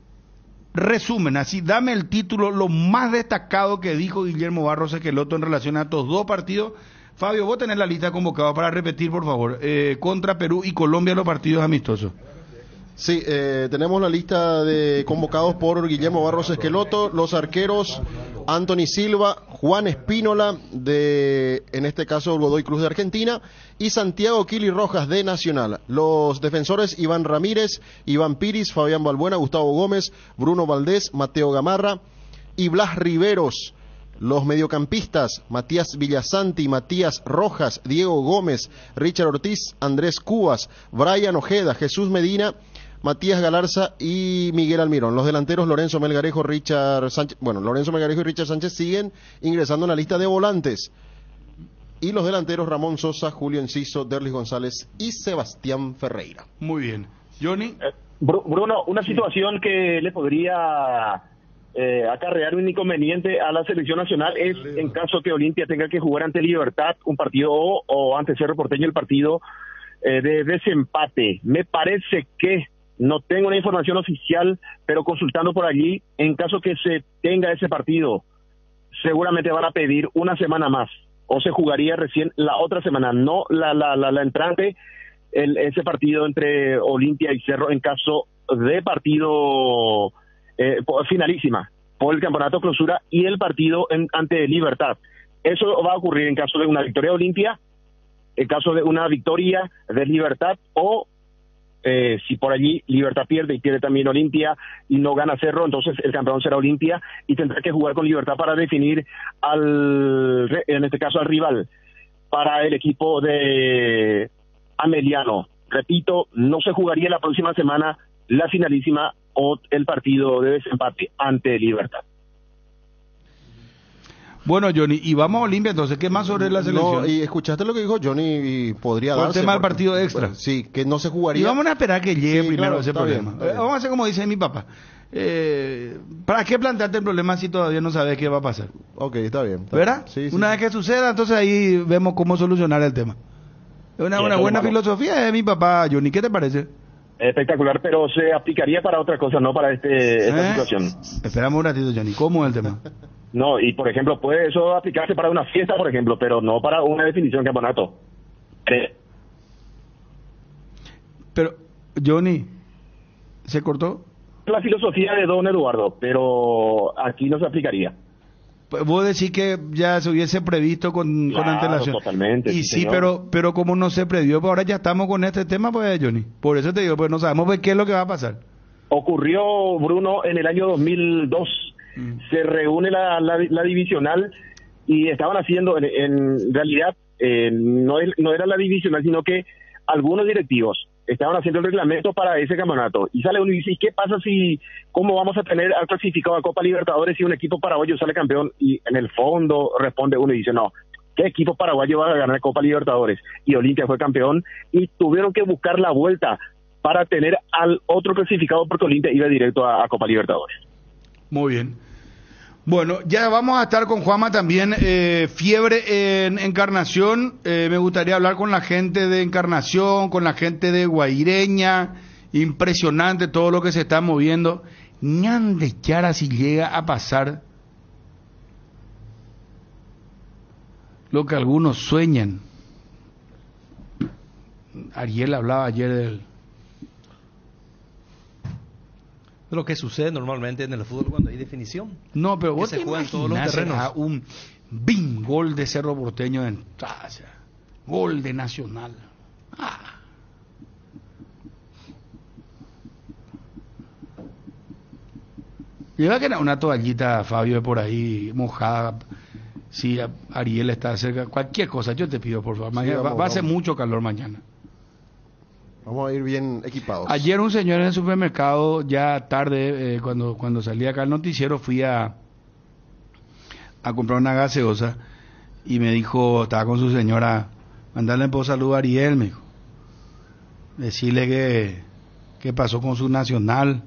resumen, así, dame el título, lo más destacado que dijo Guillermo Barros Esqueloto en relación a estos dos partidos. Fabio, vos tenés la lista convocada para repetir, por favor, contra Perú y Colombia los partidos amistosos. Sí, tenemos la lista de convocados por Guillermo Barros Esqueloto. Los arqueros: Anthony Silva, Juan Espínola en este caso Godoy Cruz de Argentina, y Santiago Kili Rojas de Nacional. Los defensores: Iván Ramírez, Iván Piris, Fabián Balbuena, Gustavo Gómez, Bruno Valdés, Mateo Gamarra y Blas Riveros. Los mediocampistas: Matías Villasanti, Matías Rojas, Diego Gómez, Richard Ortiz, Andrés Cubas, Brian Ojeda, Jesús Medina, Matías Galarza y Miguel Almirón. Los delanteros: Lorenzo Melgarejo, Richard Sánchez. Bueno, Lorenzo Melgarejo y Richard Sánchez siguen ingresando en la lista de volantes. Y los delanteros: Ramón Sosa, Julio Enciso, Derlis González y Sebastián Ferreira. Muy bien. Johnny. Bruno, una situación que le podría acarrear un inconveniente a la selección nacional es en caso que Olimpia tenga que jugar ante Libertad un partido o ante Cerro Porteño el partido de desempate. Me parece que no tengo una información oficial, pero consultando por allí, en caso que se tenga ese partido, seguramente van a pedir una semana más, o se jugaría recién la otra semana, no la entrante, ese partido entre Olimpia y Cerro en caso de partido finalísima por el campeonato clausura y el partido ante Libertad. Eso va a ocurrir en caso de una victoria de Olimpia, en caso de una victoria de Libertad o si por allí Libertad pierde y pierde también Olimpia y no gana Cerro, entonces el campeón será Olimpia y tendrá que jugar con Libertad para definir en este caso al rival para el equipo de Ameliano. Repito, no se jugaría la próxima semana la finalísima o el partido de desempate ante Libertad. Bueno, Johnny, y vamos a Olimpia, entonces, ¿qué más sobre la selección? No, y escuchaste lo que dijo Johnny y podría Por el darse. tema del partido extra. Pues, sí, que no se jugaría. Y vamos a esperar que llegue Sí, primero claro, ese está problema. bien, está bien. Vamos a hacer como dice mi papá. ¿Para qué plantearte el problema si todavía no sabes qué va a pasar? Ok, está bien. ¿Verdad? Sí, sí. Una vez que suceda, entonces ahí vemos cómo solucionar el tema. Es una buena filosofía de mi papá, Johnny. ¿Qué te parece? Espectacular, pero se aplicaría para otra cosa, no para esta situación. Esperamos un ratito, Johnny. ¿Cómo es el tema? No, y por ejemplo, puede eso aplicarse para una fiesta, por ejemplo, pero no para una definición de campeonato. Pero, Johnny, ¿se cortó? La filosofía de don Eduardo, pero aquí no se aplicaría. Pues vos decís que ya se hubiese previsto con antelación. Totalmente. Y sí, pero como no se previó, pues ahora ya estamos con este tema, pues, Johnny. Por eso te digo, pues no sabemos pues, qué es lo que va a pasar. Ocurrió, Bruno, en el año 2002. Se reúne la divisional y estaban haciendo, en realidad, no era la divisional, sino que algunos directivos estaban haciendo el reglamento para ese campeonato. Y sale uno y dice, ¿y qué pasa cómo vamos a tener al clasificado a Copa Libertadores si un equipo paraguayo sale campeón? Y en el fondo responde uno y dice, no, ¿qué equipo paraguayo va a ganar Copa Libertadores? Y Olimpia fue campeón y tuvieron que buscar la vuelta para tener al otro clasificado porque Olimpia iba directo a Copa Libertadores. Muy bien. Bueno, ya vamos a estar con Juanma también, fiebre en Encarnación. Me gustaría hablar con la gente de Encarnación, con la gente de Guaireña. Impresionante todo lo que se está moviendo. Ñan de Chara si llega a pasar lo que algunos sueñan. Ariel hablaba ayer de lo que sucede normalmente en el fútbol cuando hay definición. No, pero vos se te juegan todos los terrenos. a un gol de Cerro Porteño de entrada, gol de Nacional. Lleva que una toallita, Fabio, de por ahí mojada. Si Ariel está cerca, cualquier cosa, yo te pido, por favor. Mañana, va a hacer mucho calor mañana. Vamos a ir bien equipados. Ayer un señor en el supermercado, ya tarde, cuando salí acá al noticiero, fui a comprar una gaseosa y me dijo, estaba con su señora, mandarle por salud a Ariel, me dijo. Decirle que pasó con su Nacional.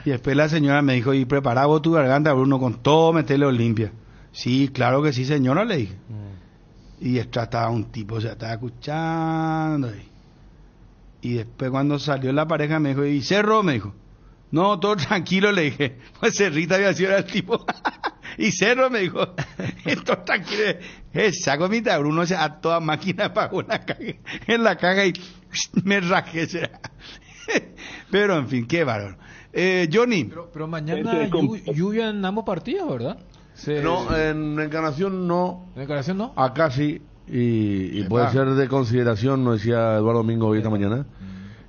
Y después la señora me dijo, y prepara vos tu garganta, Bruno, con todo meterle Olimpia. Sí, claro que sí, señora, le dije. Y estaba un tipo, estaba escuchando ahí. Y después cuando salió la pareja me dijo, ¿y Cerro? Me dijo, no, todo tranquilo, le dije. Pues Cerrita había sido el tipo. Y Cerro me dijo, todo tranquilo. Saco mi Bruno a toda máquina pagó en la caja y me rajé. Pero en fin, qué bárbaro. Johnny. Pero mañana lluvia en ambos partidos, ¿verdad? No, en Encarnación no. ¿En Encarnación no? Acá sí. Y puede ser de consideración, nos decía Eduardo Domingo hoy esta mañana.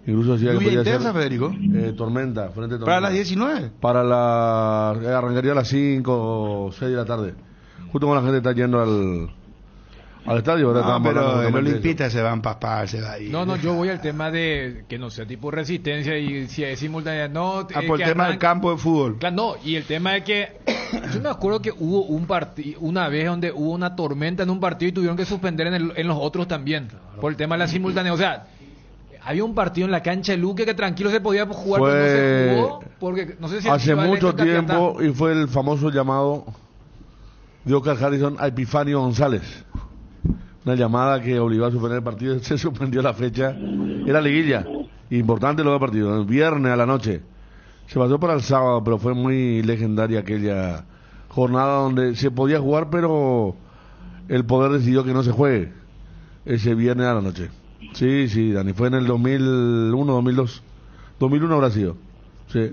Incluso decía que podría intensa, ser Federico. Tormenta, frente tormenta. ¿Para las 19? Arrancaría a las 5 o 6 de la tarde. Justo cuando la gente está yendo al estadio. No, pero el Olimpita se va a empapar, se va a ir. No, yo voy al tema de que no sea tipo resistencia y si es simultánea, no. Por el tema del campo de fútbol. Claro, no, y el tema de que yo me acuerdo que hubo un partido, una vez donde hubo una tormenta en un partido y tuvieron que suspender en los otros también, por el tema de la simultánea. O sea, había un partido en la cancha de Luque que tranquilo se podía jugar, pero no se jugó, porque no sé si hace mucho tiempo, y fue el famoso llamado de Oscar Harrison a Epifanio González. Una llamada que obligó a suspender el partido, se suspendió la fecha, era liguilla, importante lo del partido, el viernes a la noche, se pasó para el sábado, pero fue muy legendaria aquella jornada donde se podía jugar, pero el poder decidió que no se juegue ese viernes a la noche. Sí, Dani, fue en el 2001, 2002, 2001 habrá sido, sí.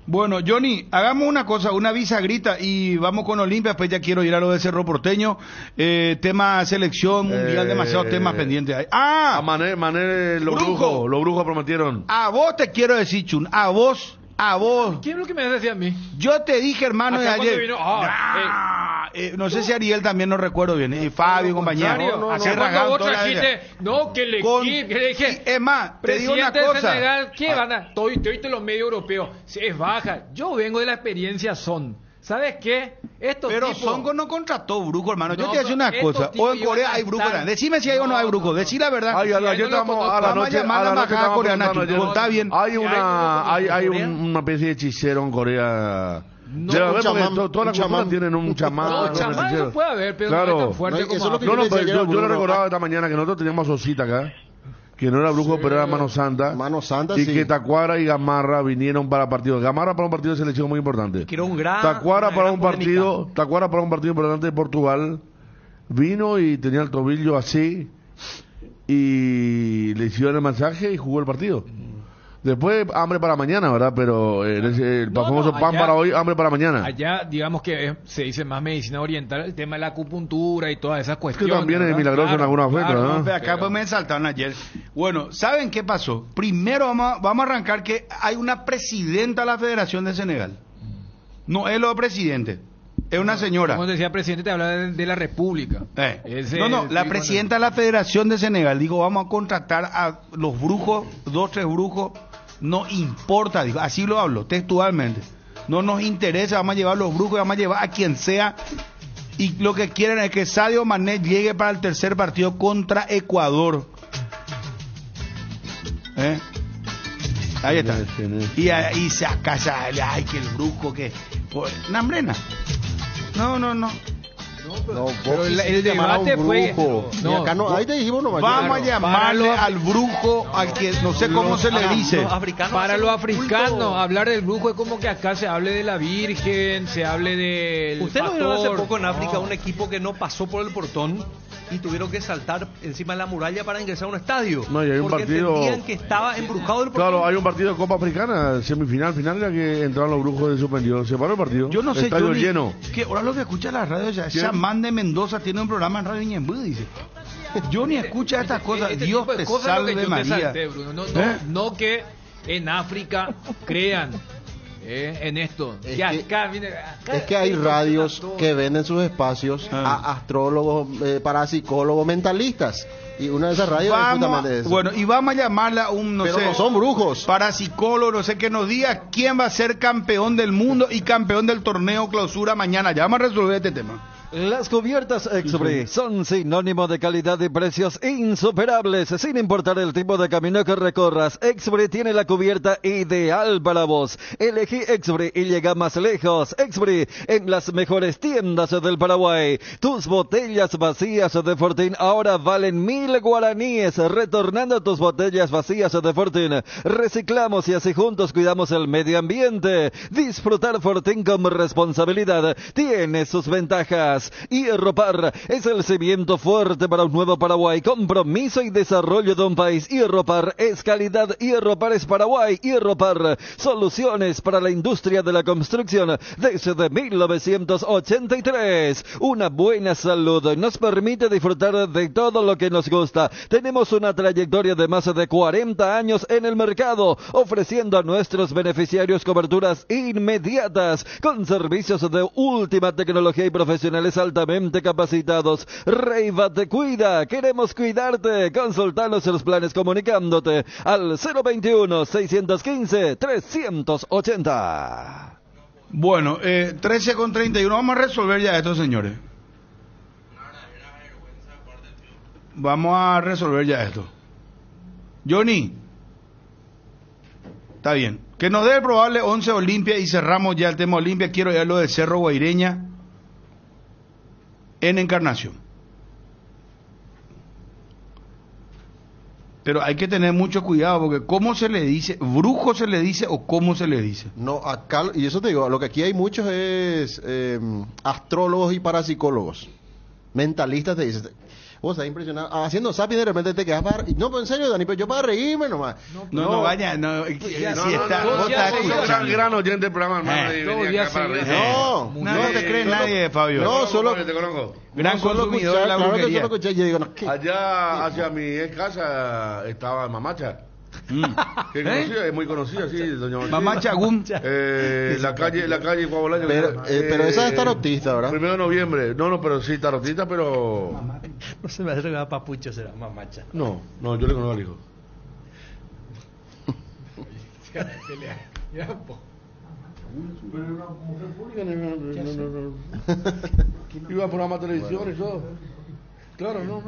Bueno, Johnny, hagamos una cosa, una bisagrita y vamos con Olimpia, después ya quiero ir a lo de Cerro Porteño, tema selección mundial, demasiados temas pendientes hay. A Mané, los brujos prometieron. A vos te quiero decir, Chun, a vos. ¿Quién es lo que me decía a mí? Yo te dije, hermano, de ayer. Vino, no sé si Ariel también no recuerdo bien, y Fabio, compañero. Que le dije. Es más, te digo una cosa. General, ¿qué van a? Te los medios europeos. Es baja. Yo vengo de la experiencia ¿Sabes qué? Pero Songo no contrató brujo, hermano. Yo No, te voy a decir una estos cosa. tipos O en Corea iban a hay brujo. estar- Decime si hay o no hay brujo. Decí la verdad. Ay, ayer Yo no lo estamos conozco. a la Vamos noche, a llamar a la noche embajada estamos coreana aquí. preguntando, Contá bien. Hay una especie de hechicero en Corea. No, Debe un haber, porque chamán, todas las un culturas chamán. tienen un chamán. No, un chamán hechicero. no puede haber, pero claro. no es tan fuerte como... Yo le recordaba esta mañana que nosotros teníamos Osita acá, que no era brujo, pero era Mano Santa. Mano Santa, y sí. que Tacuara y Gamarra vinieron para partidos. Gamarra para un partido de selección muy importante. Que era un gran... Tacuara una para gran un partido, Tacuara para un partido importante de Portugal. Vino y tenía el tobillo así y le hicieron el masaje y jugó el partido. Después hambre para mañana, ¿verdad? Pero el famoso pan allá- para hoy, hambre para mañana. Allá, digamos que se dice más medicina oriental, el tema de la acupuntura y todas esas Que cuestiones. también es ¿verdad? milagroso en alguna oferta, Claro, ¿no? acá pues me saltaron ayer. Bueno, ¿saben qué pasó? Primero vamos a arrancar que hay una presidenta de la Federación de Senegal. No es lo presidente, es una señora. Como decía presidente, te habla de la República. Ese No, es la el- presidenta de la Federación de Senegal dijo, vamos a contratar a los brujos, 2, 3 brujos, no importa, dijo, así lo habló textualmente. No nos interesa, vamos a llevar los brujos, vamos a llevar a quien sea. Y lo que quieren es que Sadio Mané llegue para el tercer partido contra Ecuador. Ahí está. Y se acasa, ay, que el brujo, que... Nambrena. No. Pero el debate fue... No, acá no, ahí te dijimos nomás. Vamos a Claro. llamarle al brujo, al que no sé cómo se le dice. Para los africanos, hablar del brujo es como que acá se hable de la Virgen, se hable del Usted lo pastor. vio hace poco en África, No. un equipo que no pasó por el portón y tuvieron que saltar encima de la muralla para ingresar a un estadio. No, y hay un porque partido- entendían que estaba embrujado el portón. Claro, hay un partido de Copa Africana, semifinal, final, en la que entraron los brujos de suspendió. Se paró el partido. Yo no sé, Estadio Johnny, lleno. que ahora lo que escucha la radio, ya, ¿Quién? Chamán de Mendoza tiene un programa en Radio Ñembú, dice. Yo ni escucha estas cosas, Este Dios tipo de te cosas es lo que salve yo me María. salté, Bruno. No, ¿Eh? no que en África crean en esto. Es Que que- acá viene... acá Es que hay esto radios está todo. que venden sus espacios a astrólogos, parapsicólogos, mentalistas. Y una de esas radios es justamente eso. Bueno, y vamos a llamarla a un, no Pero sé, no son brujos. parapsicólogo, no sé, que nos diga quién va a ser campeón del mundo y campeón del torneo clausura mañana. Ya vamos a resolver este tema. Las cubiertas Exbri son sinónimo de calidad y precios insuperables, sin importar el tipo de camino que recorras. Exbri tiene la cubierta ideal para vos. Elegí Exbri y llega más lejos. Exbri en las mejores tiendas del Paraguay. Tus botellas vacías de Fortín ahora valen 1000 guaraníes. Retornando tus botellas vacías de Fortín, reciclamos y así juntos cuidamos el medio ambiente. Disfrutar Fortín con responsabilidad tiene sus ventajas. Hierro Par es el cimiento fuerte para un nuevo Paraguay. Compromiso y desarrollo de un país. Hierro Par es calidad. Hierro Par es Paraguay. Hierro Par, soluciones para la industria de la construcción desde 1983. Una buena salud nos permite disfrutar de todo lo que nos gusta. Tenemos una trayectoria de más de 40 años en el mercado, ofreciendo a nuestros beneficiarios coberturas inmediatas con servicios de última tecnología y profesionales altamente capacitados. Reiva te cuida, queremos cuidarte. Consultanos los planes comunicándote al 021-615-380. Bueno, 13:31, vamos a resolver ya esto, señores. Vamos a resolver ya esto. Johnny, está bien. Que nos dé el probable 11 Olimpia y cerramos ya el tema Olimpia. Quiero ya lo del Cerro Guaireña en Encarnación. Pero hay que tener mucho cuidado porque ¿cómo se le dice? ¿Brujo se le dice o cómo se le dice? No, acá, y eso te digo, lo que aquí hay muchos es astrólogos y parapsicólogos. Mentalistas te dicen. Vos estás impresionado. Haciendo zapping de repente te quedas para... No, pero en serio, Dani, pero yo para reírme nomás. No, vaya, no. Si está, vos estás Gran, gran oyente del programa, hermano. y venía acá para reírse. No te cree nadie, Fabio. No, solo... Te conozco. Gran no, solo consumidor de la escuchar, claro que brujería. solo escuché y yo digo, no, ¿qué? Allá hacia mi ex casa estaba Mamacha. Que conocida, es muy conocida, sí, doña Marcela. Mamacha Gum. La calle Guabolaño. Pero esa es tarotista, ¿verdad? 1 de noviembre. No, pero sí, tarotista, pero... No se me hace papucho, será mamacha. No, yo le conozco al hijo. Iba a programa de televisión y todo. Claro, no.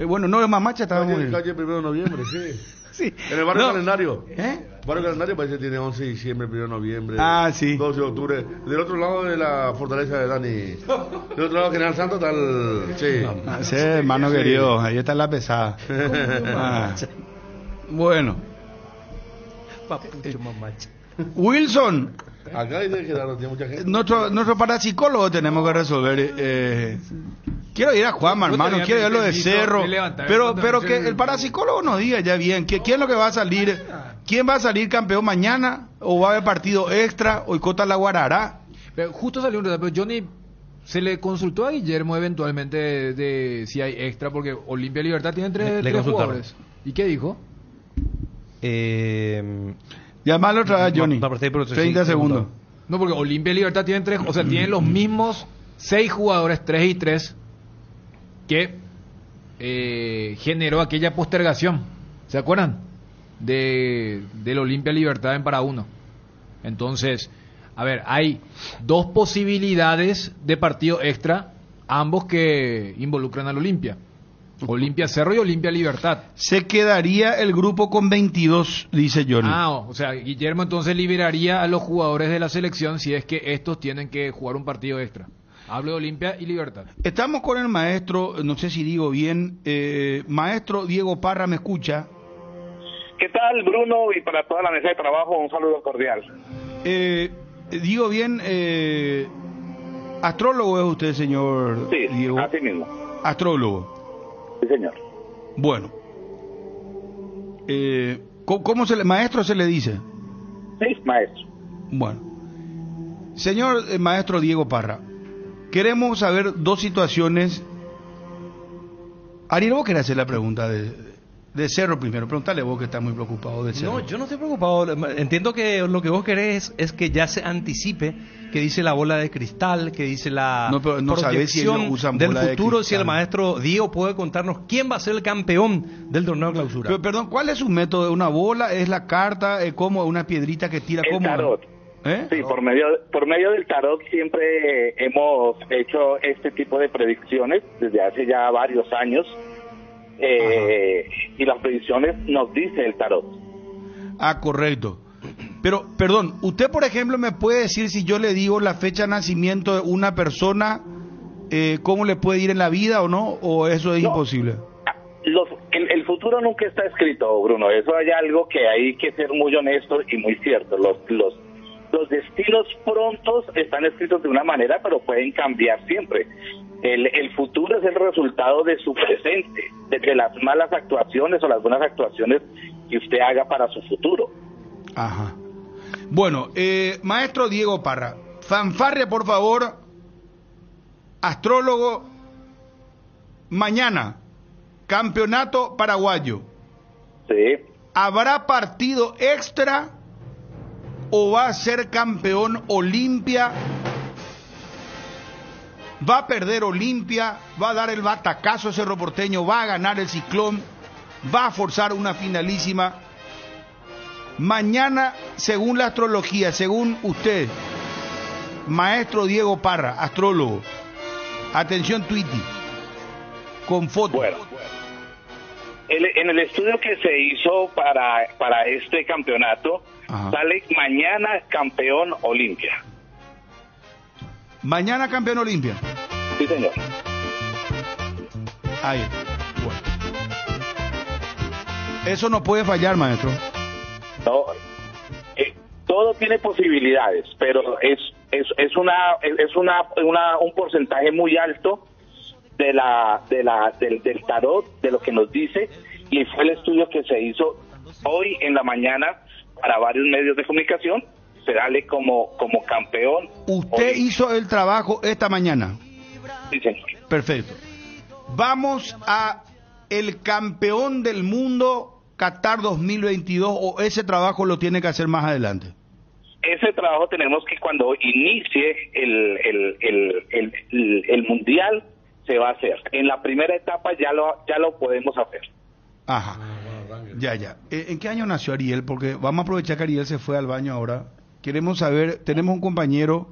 Bueno, no, Mamacha estaba muy bien. Calle 1 de noviembre, sí. Sí. En el barrio No. Calendario. Barrio Calendario parece que tiene 11 de diciembre, 1 de noviembre. Ah, sí. 12 de octubre. Del otro lado de la fortaleza de Dani. Del otro lado de General Santos está el... Sí. Sí, hermano querido, ahí está la pesada. Ah. Bueno. Papucho Mamacha. Wilson, Acá hay de quedar, tiene mucha gente. nuestro parapsicólogo tenemos que resolver. Quiero ir a Juanma, hermano, quiero ir a lo de Cerro. Pero que el parapsicólogo nos diga ya bien, ¿quién es lo que va a salir? ¿Quién va a salir campeón mañana? ¿O va a haber partido extra? ¿O Cota la Guarará? Pero justo salió un dato, pero Johnny se le consultó a Guillermo eventualmente de si hay extra, porque Olimpia Libertad tiene tres jugadores. ¿Y qué dijo? Llámalo otra vez, Johnny. 30 segundos. No, porque Olimpia Libertad tienen tres, o sea, tienen los mismos 6 jugadores, 3 y 3, que generó aquella postergación. ¿Se acuerdan? Del Olimpia Libertad en para uno. Entonces, a ver, hay 2 posibilidades de partido extra, ambos que involucran al Olimpia. Olimpia Cerro y Olimpia Libertad. Se quedaría el grupo con 22, dice Johnny. O sea, Guillermo entonces liberaría a los jugadores de la selección si es que estos tienen que jugar un partido extra. Hablo de Olimpia y Libertad. Estamos con el maestro, no sé si digo bien, maestro Diego Parra, ¿me escucha? ¿Qué tal, Bruno? Y para toda la mesa de trabajo, un saludo cordial. Digo bien, astrólogo es usted, señor Diego. Así mismo. Astrólogo. Sí, señor. Bueno. ¿Cómo maestro se le dice? Sí, maestro. Bueno. Señor maestro Diego Parra, queremos saber 2 situaciones. Ariel, vos querés hacer la pregunta de Cerro primero. Pregúntale vos que estás muy preocupado de Cerro. No, yo no estoy preocupado. Entiendo que lo que vos querés es que ya se anticipe, que dice la bola de cristal, que dice la proyección si del futuro, si el maestro Diego puede contarnos quién va a ser el campeón del torneo de clausura. Pero, perdón, ¿cuál es su método? ¿Una bola? ¿Es la carta? ¿Cómo? ¿Una piedrita que tira? El ¿Cómo? tarot. Sí, por medio del tarot siempre hemos hecho este tipo de predicciones desde hace ya varios años. Y las predicciones nos dice el tarot. Ah, correcto. Pero, perdón, usted por ejemplo me puede decir, si yo le digo la fecha de nacimiento de una persona, cómo le puede ir en la vida o no, o eso es imposible. El futuro nunca está escrito, Bruno. Eso hay algo que hay que ser muy honesto y muy cierto. Los destinos prontos están escritos de una manera, pero pueden cambiar siempre. El futuro es el resultado de su presente, de las malas actuaciones o las buenas actuaciones que usted haga para su futuro. Ajá. Bueno, maestro Diego Parra, fanfarria por favor, astrólogo, mañana, campeonato paraguayo. Sí. ¿Habrá partido extra o va a ser campeón Olimpia? ¿Va a perder Olimpia? ¿Va a dar el batacazo Cerro Porteño? ¿Va a ganar el Ciclón? ¿Va a forzar una finalísima? Mañana, según la astrología, según usted, maestro Diego Parra, astrólogo, atención Twitty, con foto. Bueno, en el estudio que se hizo para este campeonato, sale mañana campeón Olimpia. Mañana campeón Olimpia. Sí, señor. Ahí. Bueno. Eso no puede fallar, maestro. No, todo tiene posibilidades, pero es un porcentaje muy alto del tarot, de lo que nos dice, y fue el estudio que se hizo hoy en la mañana para varios medios de comunicación. Se sale como campeón. ¿Usted hizo el trabajo esta mañana? Sí, señor. Perfecto. Vamos a el campeón del mundo Qatar 2022, o ese trabajo lo tiene que hacer más adelante. Ese trabajo tenemos que, cuando inicie el mundial, se va a hacer. En la primera etapa ya lo podemos hacer. Ajá. Ya. ¿En qué año nació Ariel? Porque vamos a aprovechar que Ariel se fue al baño ahora. Queremos saber, tenemos un compañero,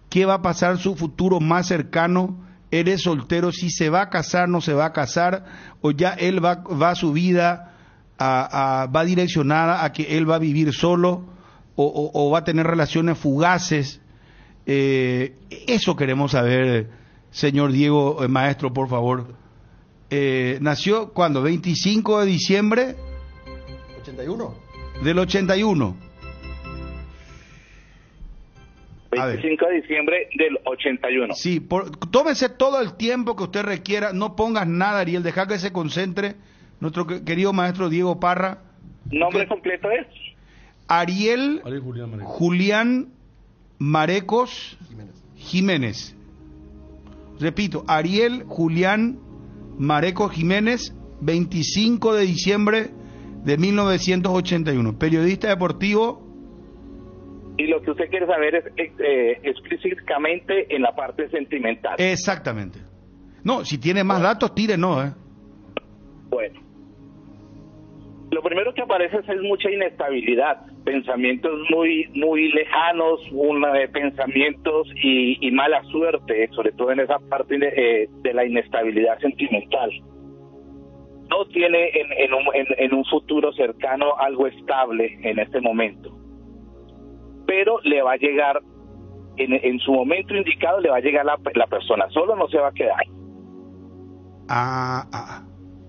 ¿qué va a pasar su futuro más cercano? ¿Eres soltero? ¿Si se va a casar, no se va a casar? ¿O ya él va a su vida, va direccionada a que él va a vivir solo? ¿O va a tener relaciones fugaces? Eso queremos saber, señor Diego, maestro, por favor. ¿Nació cuándo? ¿25 de diciembre? 81. Del 81. 25 de diciembre del 81. Sí, tómese todo el tiempo que usted requiera, no pongas nada, Ariel, deja que se concentre nuestro querido maestro Diego Parra. ¿Nombre completo es? Ariel Julián Marecos Jiménez. Repito, Ariel Julián Marecos Jiménez, 25 de diciembre de 1981, periodista deportivo. Y lo que usted quiere saber es explícitamente en la parte sentimental. Exactamente. No, si tiene más datos, tire, no, Bueno. Lo primero que aparece es mucha inestabilidad, pensamientos muy lejanos, pensamientos y mala suerte, sobre todo en esa parte de la inestabilidad sentimental. No tiene en un futuro cercano algo estable en este momento. Pero le va a llegar, en su momento indicado, le va a llegar la persona, solo no se va a quedar.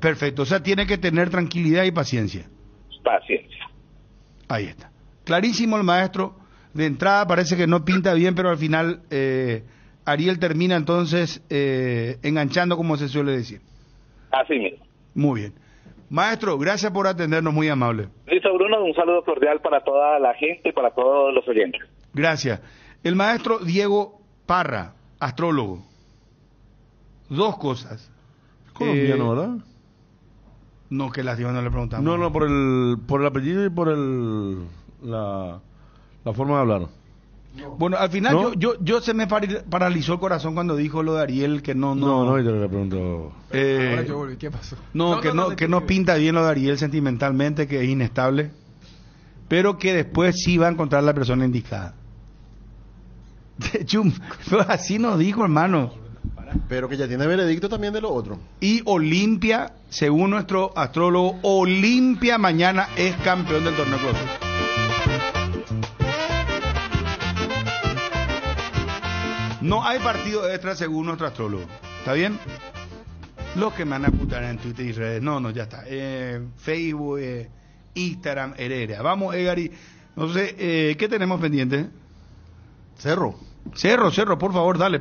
Perfecto, o sea, tiene que tener tranquilidad y paciencia. Paciencia. Ahí está. Clarísimo el maestro, de entrada parece que no pinta bien, pero al final Ariel termina entonces enganchando, como se suele decir. Así mismo. Muy bien. Maestro, gracias por atendernos, muy amable. Listo, Bruno, un saludo cordial para toda la gente y para todos los oyentes. Gracias. El maestro Diego Parra, astrólogo. Dos cosas. Colombiano, ¿verdad? No, que lástima, no le preguntamos. No, por el apellido y por la forma de hablar. Bueno, al final ¿no? yo se me paralizó el corazón cuando dijo lo de Ariel, que no, y te le pregunto. Ahora yo volví, ¿qué pasó? Que no pinta bien lo de Ariel sentimentalmente, que es inestable, pero que después sí va a encontrar la persona indicada. Así nos dijo, hermano. Pero que ya tiene veredicto también de lo otro. Y Olimpia, según nuestro astrólogo, Olimpia mañana es campeón del torneo Clausura. No hay partido extra según nuestro astrólogo. ¿Está bien? Los que me van a apuntar en Twitter y redes. No, ya está. Facebook, Instagram, Herrera. Vamos, Egari. No sé, ¿qué tenemos pendiente? Cerro, por favor, dale.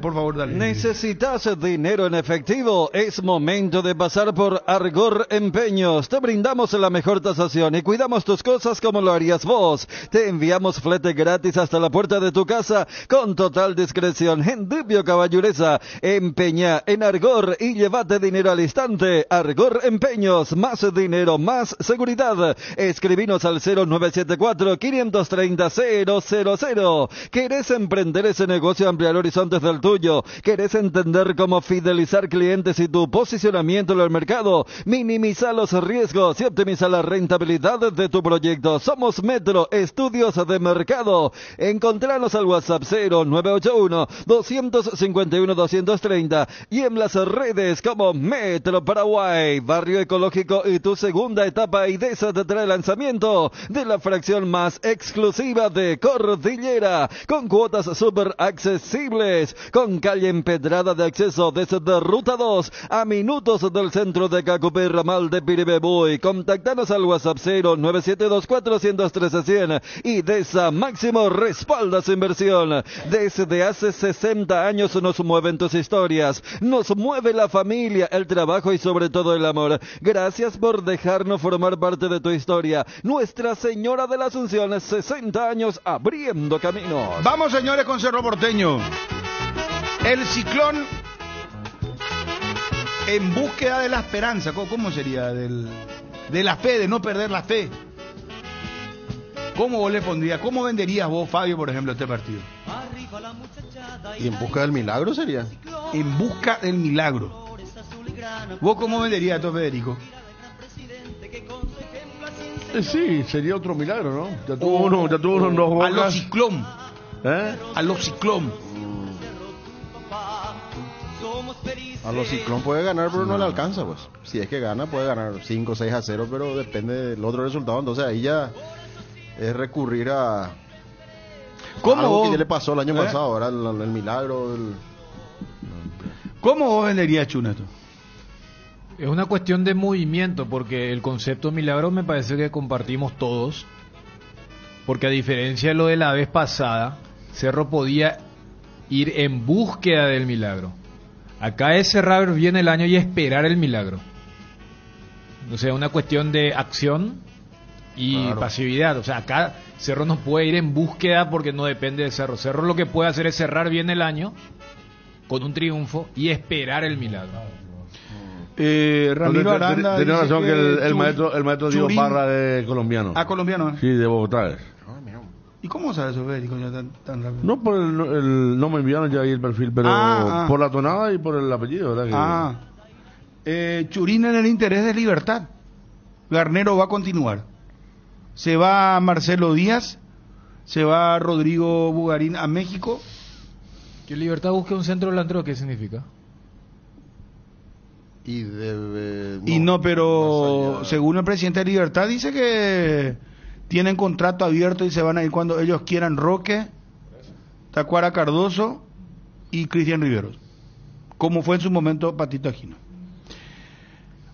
¿Necesitas dinero en efectivo? Es momento de pasar por Argor Empeños. Te brindamos la mejor tasación y cuidamos tus cosas como lo harías vos. Te enviamos flete gratis hasta la puerta de tu casa con total discreción. En Dubio Caballureza, empeña en Argor y llévate dinero al instante. Argor Empeños, más dinero, más seguridad. Escribinos al 0974-530-000. ¿Querés emprender ese negocio, ampliar horizontes del tuyo? ¿Querés entender cómo fidelizar clientes y tu posicionamiento en el mercado? Minimiza los riesgos y optimiza la rentabilidad de tu proyecto. Somos Metro Estudios de Mercado. Encontranos al WhatsApp 0981-251-230 y en las redes como Metro Paraguay. Barrio Ecológico y tu segunda etapa IDESA te trae el lanzamiento de la fracción más exclusiva de Cordillera, con cuotas súper accesibles, con calle empedrada de acceso desde Ruta 2 a minutos del centro de Cacupé, ramal de Piribebuy. Contactanos al WhatsApp 0972-413-100 y DESA Máximo respalda su inversión. Desde hace 60 años nos mueven tus historias, nos mueve la familia, el trabajo y sobre todo el amor. Gracias por dejarnos formar parte de tu historia. Nuestra Señora de la Asunción, 60 años abriendo caminos. Vamos, señores, con Cerro Porteño. El ciclón en búsqueda de la esperanza. ¿Cómo sería? De la fe, de no perder la fe. ¿Cómo vos le pondrías? ¿Cómo venderías vos, Fabio, por ejemplo, este partido? ¿Y en busca del milagro sería? En busca del milagro. ¿Vos cómo venderías esto, Federico? Sí, sería otro milagro, ¿no? Ya tuvo uno en dos bocas. A los Ciclón. A los Ciclón. A los Ciclón puede ganar, pero no le alcanza, pues. Si es que gana, puede ganar 5, 6-0, pero depende del otro resultado. Entonces ahí ya es recurrir a algo que ya le pasó el año pasado, ¿verdad? El milagro. ¿Cómo vos venderías, Chuneto? Es una cuestión de movimiento, porque el concepto milagro me parece que compartimos todos, porque a diferencia de lo de la vez pasada, Cerro podía ir en búsqueda del milagro. Acá es cerrar bien el año y esperar el milagro. O sea, una cuestión de acción y pasividad. O sea, acá Cerro no puede ir en búsqueda porque no depende de Cerro. Cerro lo que puede hacer es cerrar bien el año con un triunfo y esperar el milagro. Ramiro Aranda tiene razón que el maestro dio Churín. barra de colombiano. Ah, colombiano. Sí, de Bogotá. ¿Y cómo sabes eso, Federico, tan rápido? No, por no me enviaron ya ahí el perfil, pero por la tonada y por el apellido, ¿verdad? Churín en el interés de Libertad. Garnero va a continuar. Se va Marcelo Díaz, se va Rodrigo Bugarín a México. Que Libertad busque un centro delantero, ¿qué significa? Pero según el presidente de Libertad dice que tienen contrato abierto y se van a ir cuando ellos quieran. Roque, Tacuara Cardoso y Cristian Riveros, como fue en su momento Patito Aquino.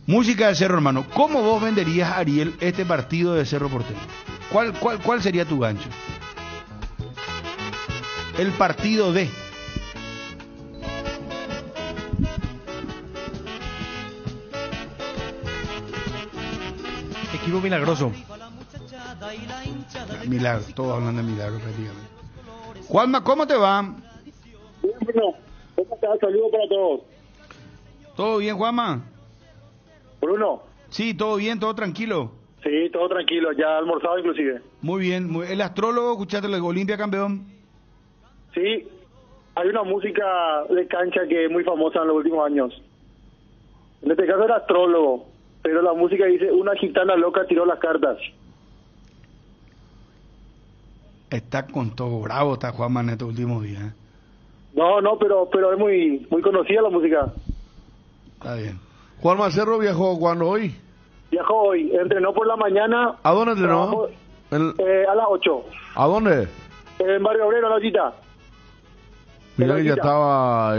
Música de Cerro, hermano. ¿Cómo vos venderías, Ariel, este partido de Cerro Porteño? ¿Cuál sería tu gancho? El partido de... Equipo milagroso. Milagro, todos hablan de milagro prácticamente. Juanma, ¿cómo te va? Bueno, ¿cómo estás? Saludos para todos. ¿Todo bien, Juanma? Bruno. Sí, todo bien, todo tranquilo. Sí, todo tranquilo, ya almorzado inclusive. Muy bien, el astrólogo, escuchaste el Olimpia campeón. Sí, hay una música de cancha que es muy famosa en los últimos años. En este caso era astrólogo, pero la música dice: una gitana loca tiró las cartas. Está con todo bravo, está Juanma en estos últimos días. No, pero es muy conocida la música. Está bien. Juanma Cerro viajó cuando hoy. Viajó hoy, entrenó por la mañana. ¿A dónde entrenó? A las 8. ¿A dónde? En Barrio Obrero, en la Ollita. Mira que ya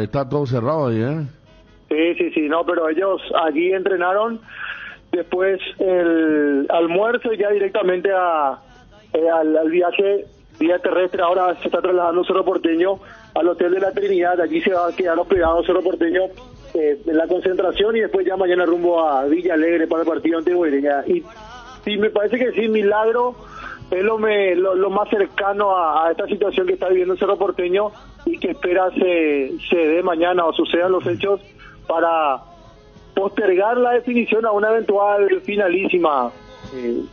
está todo cerrado ahí, ¿eh? Sí, no, pero ellos allí entrenaron, después el almuerzo y ya directamente al viaje vía terrestre. Ahora se está trasladando Cerro Porteño al Hotel de la Trinidad. Allí se va a quedar hospedado Cerro Porteño en la concentración y después ya mañana rumbo a Villa Alegre para el partido ante Guaireña. Y sí, me parece que sí, milagro es lo más cercano a esta situación que está viviendo Cerro Porteño y que espera se dé mañana o sucedan los hechos para postergar la definición a una eventual finalísima.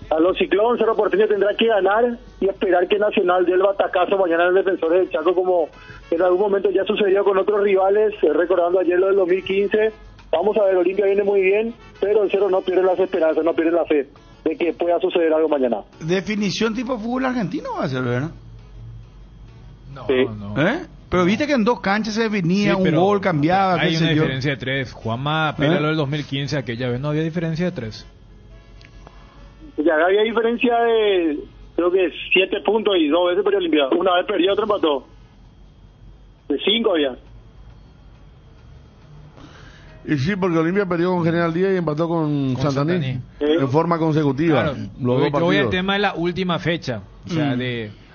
A los Ciclón, Cerro Porteño tendrá que ganar y esperar que Nacional dé el batacazo mañana en el Defensores del Chaco, como en algún momento ya sucedió con otros rivales, recordando ayer lo del 2015. Vamos a ver, Olimpia viene muy bien, pero el Cerro no pierde las esperanzas, no pierde la fe de que pueda suceder algo mañana. Definición tipo fútbol argentino va a ser, ¿verdad? No, sí. no. Pero viste que en dos canchas se definía, un gol cambiaba. Hay una diferencia de 3. Juanma, pégalo del 2015, aquella vez no había diferencia de 3. Ya había diferencia de, creo que 7 puntos y 2 veces perdió Olimpia. Una vez perdió, otra empató. De 5 había. Y sí, porque Olimpia perdió con General Díaz y empató con Santaní en forma consecutiva. Claro, los dos yo voy al tema de la última fecha. O sea,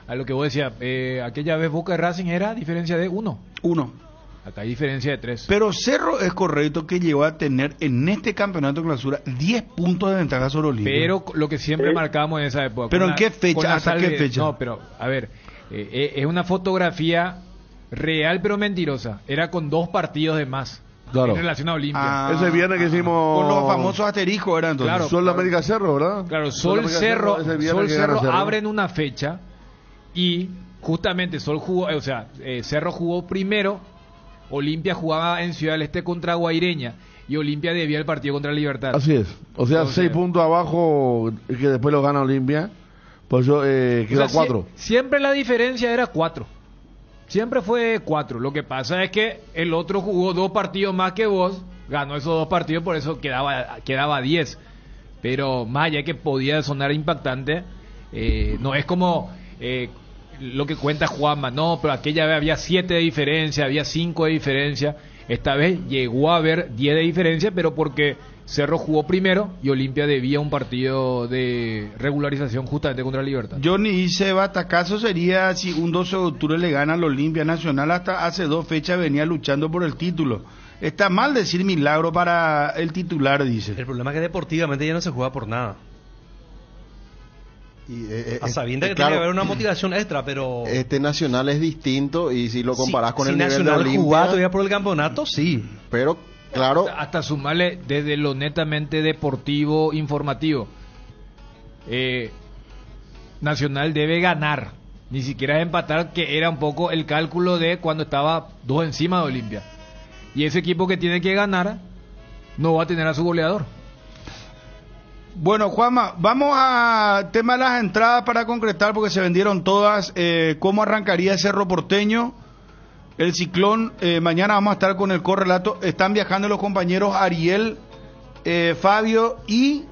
a lo que vos decías, aquella vez Boca de Racing era diferencia de 1. Acá hay diferencia de 3. Pero Cerro es correcto que llegó a tener en este campeonato de clausura 10 puntos de ventaja sobre Olimpia. Pero lo que siempre marcábamos en esa época. ¿Pero en qué fecha? ¿Hasta qué fecha? No, pero a ver, es una fotografía real pero mentirosa. Era con 2 partidos de más. Claro. En relación a Olimpia. Ese viernes que hicimos con los famosos asteriscos eran entonces. Claro, Sol América Cerro, ¿verdad? Claro, Sol Cerro abren una fecha y justamente Sol jugó, Cerro jugó primero, Olimpia jugaba en Ciudad del Este contra Guaireña. y Olimpia debía el partido contra Libertad. Así es. O sea, 6 puntos abajo que después lo gana Olimpia. Por eso queda 4. Siempre la diferencia era 4. Siempre fue 4. Lo que pasa es que el otro jugó 2 partidos más que vos, ganó esos 2 partidos, por eso quedaba 10. Pero más allá que podía sonar impactante, no es como lo que cuenta Juanma, no, pero aquella vez había 7 de diferencia, había 5 de diferencia. Esta vez llegó a haber 10 de diferencia, pero porque Cerro jugó primero y Olimpia debía un partido de regularización justamente contra Libertad. Johnny dice, batacazo sería si un 12 de octubre le gana al Olimpia Nacional, hasta hace 2 fechas venía luchando por el título. Está mal decir milagro para el titular, dice. El problema es que deportivamente ya no se juega por nada. A sabiendas que claro, tiene que haber una motivación extra, pero... Este Nacional es distinto y si lo comparás con el nivel Nacional de Olimpia... jugaba todavía por el campeonato, sí. Pero... Claro. Hasta sumarle desde lo netamente deportivo, informativo. Nacional debe ganar, ni siquiera empatar, que era un poco el cálculo de cuando estaba 2 encima de Olimpia. Y ese equipo que tiene que ganar no va a tener a su goleador. Bueno, Juanma, vamos a tema de las entradas para concretar, porque se vendieron todas. ¿Cómo arrancaría Cerro Porteño? El Ciclón, mañana vamos a estar con el correlato. Están viajando los compañeros Ariel, Fabio y...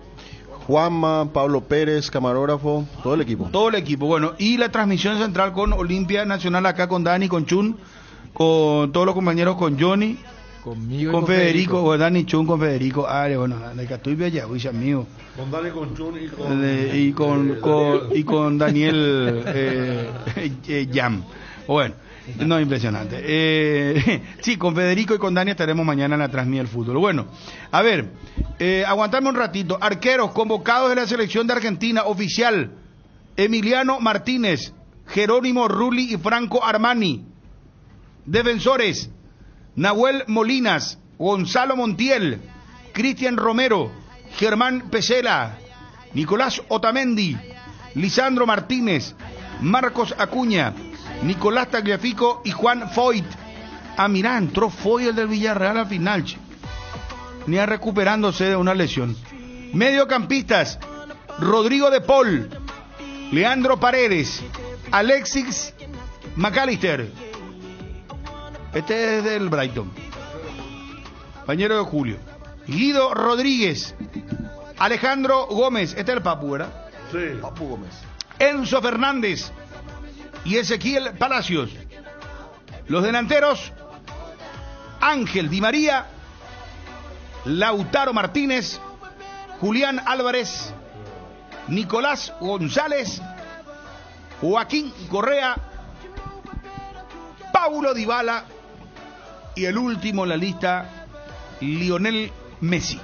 Juanma, Pablo Pérez, camarógrafo, todo el equipo. Todo el equipo, bueno. Y la transmisión central con Olimpia Nacional acá con Dani, con Chun, con todos los compañeros, con Johnny, conmigo con Federico, o Dani Chun con Federico. Bueno, de Catuibia ya, uy, amigo. Con Dani, con Chun y con Daniel Jam. Bueno. No, impresionante. Sí, con Federico y con Dani estaremos mañana en la Transmisión del Fútbol. Bueno, a ver, aguantame un ratito. Arqueros convocados de la selección de Argentina, oficial: Emiliano Martínez, Jerónimo Rulli y Franco Armani. Defensores: Nahuel Molinas, Gonzalo Montiel, Cristian Romero, Germán Pesela, Nicolás Otamendi, Lisandro Martínez, Marcos Acuña, Nicolás Tagliafico y Juan Foyt. Mirá, entró Foyt, el del Villarreal, al final, ni a recuperándose de una lesión. Mediocampistas: Rodrigo de Paul, Leandro Paredes, Alexis McAllister. Este es del Brighton, compañero de Julio. Guido Rodríguez, Alejandro Gómez. Este es el Papu, ¿verdad? Sí. Papu Gómez. Enzo Fernández y Ezequiel Palacios. Los delanteros: Ángel Di María, Lautaro Martínez, Julián Álvarez, Nicolás González, Joaquín Correa, Paulo Dybala y el último en la lista, Lionel Messi.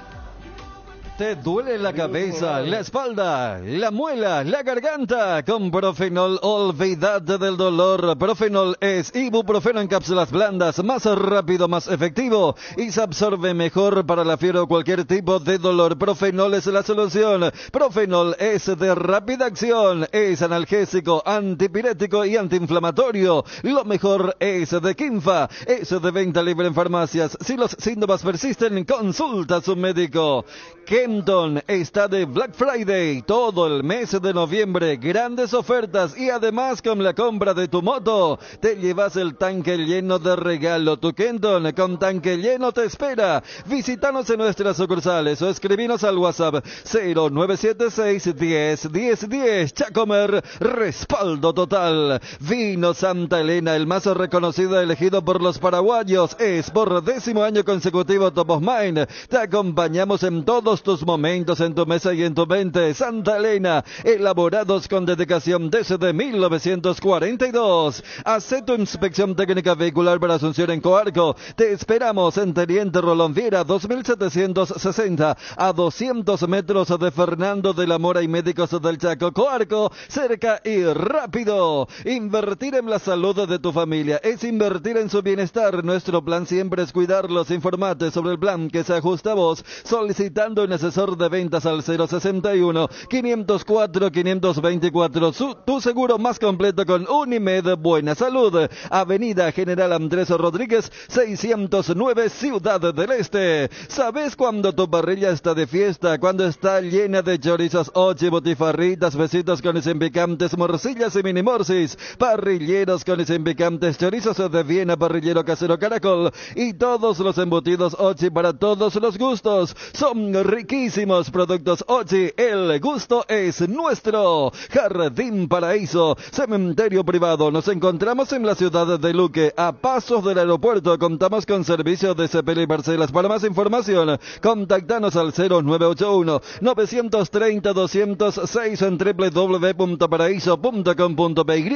¿Te duele la cabeza, la espalda, la muela, la garganta? Con Profenol, olvídate del dolor. Profenol es ibuprofeno en cápsulas blandas, más rápido, más efectivo y se absorbe mejor para la fiebre o cualquier tipo de dolor. Profenol es la solución. Profenol es de rápida acción, es analgésico, antipirético y antiinflamatorio. Lo mejor es de Kinfa, es de venta libre en farmacias. Si los síntomas persisten, consulta a su médico. Kenton está de Black Friday todo el mes de noviembre, grandes ofertas y además con la compra de tu moto te llevas el tanque lleno de regalo. Tu Kenton con tanque lleno te espera. Visítanos en nuestras sucursales o escribinos al WhatsApp 0976 10 10 10. Chacomer, respaldo total. Vino Santa Elena, el más reconocido elegido por los paraguayos, es por 10º año consecutivo top of mind. Te acompañamos en todos tus momentos, en tu mesa y en tu mente. Santa Elena, elaborados con dedicación desde 1942. Haz tu inspección técnica vehicular para Asunción en Coarco. Te esperamos en Teniente Rolón Viera 2760, a 200 metros de Fernando de la Mora y Médicos del Chaco. Coarco, cerca y rápido. Invertir en la salud de tu familia es invertir en su bienestar. Nuestro plan siempre es cuidarlos. Informate sobre el plan que se ajusta a vos solicitando una asesor de ventas al 061-504-524. Tu seguro más completo con Unimed Buena Salud. Avenida General Andrés Rodríguez, 609, Ciudad del Este. ¿Sabes cuándo tu parrilla está de fiesta? Cuando está llena de chorizos, ochi, botifarritas, besitos con picantes, morcillas y mini morcis. Parrilleros con picantes, chorizos de Viena, parrillero casero Caracol y todos los embutidos Ochi para todos los gustos. Son riquísimos productos Ochi, el gusto es nuestro. Jardín Paraíso, cementerio privado. Nos encontramos en la ciudad de Luque, a pasos del aeropuerto. Contamos con servicio de cepello y parcelas. Para más información, contactanos al 0981-930-206 en www.paraíso.com.py.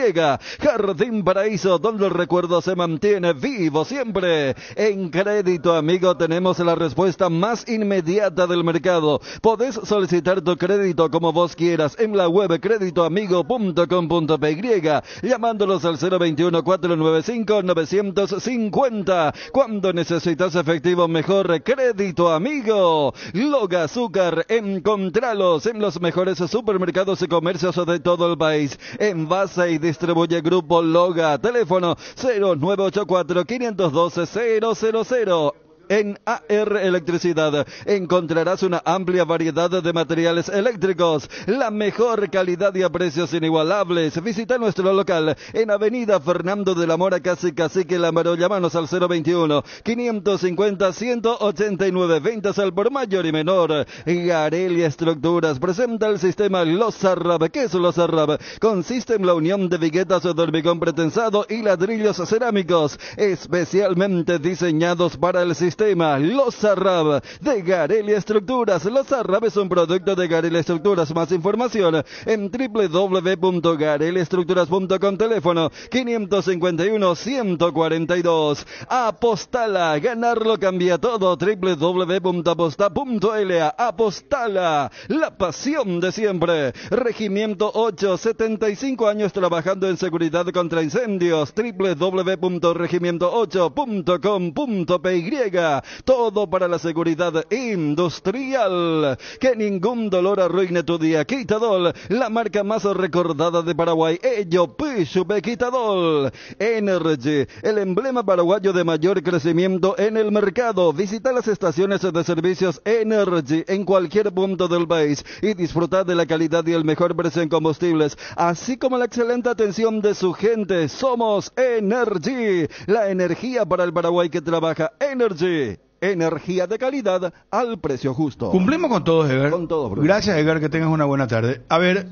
Jardín Paraíso, donde el recuerdo se mantiene vivo siempre. En Crédito Amigo tenemos la respuesta más inmediata del mercado. Podés solicitar tu crédito como vos quieras en la web creditoamigo.com.py, llamándolos al 021-495-950. Cuando necesitas efectivo, mejor Crédito Amigo. Loga Azúcar, encontralos en los mejores supermercados y comercios de todo el país. Envase y distribuye Grupo Loga. Teléfono 0984-512-000. En AR Electricidad encontrarás una amplia variedad de materiales eléctricos, la mejor calidad y a precios inigualables. Visita nuestro local en Avenida Fernando de la Mora, casi Cacique Lamaro. Llámanos al 021-550-189. Ventas al por mayor y menor. Gareli Estructuras presenta el sistema Lozarrab. ¿Qué es Lozarrab? Consiste en la unión de viguetas de hormigón pretensado y ladrillos cerámicos, especialmente diseñados para el sistema Lozarrab de Gareli Estructuras. Lozarrab es un producto de Gareli Estructuras. Más información en www.gareliestructuras.com. Teléfono 551-142. Apostala, ganarlo cambia todo. www.aposta.la. Apostala, la pasión de siempre. Regimiento 8, 75 años trabajando en seguridad contra incendios. www.regimiento8.com.py. Todo para la seguridad industrial. Que ningún dolor arruine tu día. Quitadol, la marca más recordada de Paraguay. Ello Pishupe Quitadol. Energy, el emblema paraguayo de mayor crecimiento en el mercado. Visita las estaciones de servicios Energy en cualquier punto del país y disfrutar de la calidad y el mejor precio en combustibles, así como la excelente atención de su gente. Somos Energy, la energía para el Paraguay que trabaja. Energy, energía de calidad al precio justo. Cumplimos con todo, Edgar. Con todo, Bruno. Gracias, Edgar, que tengas una buena tarde. A ver,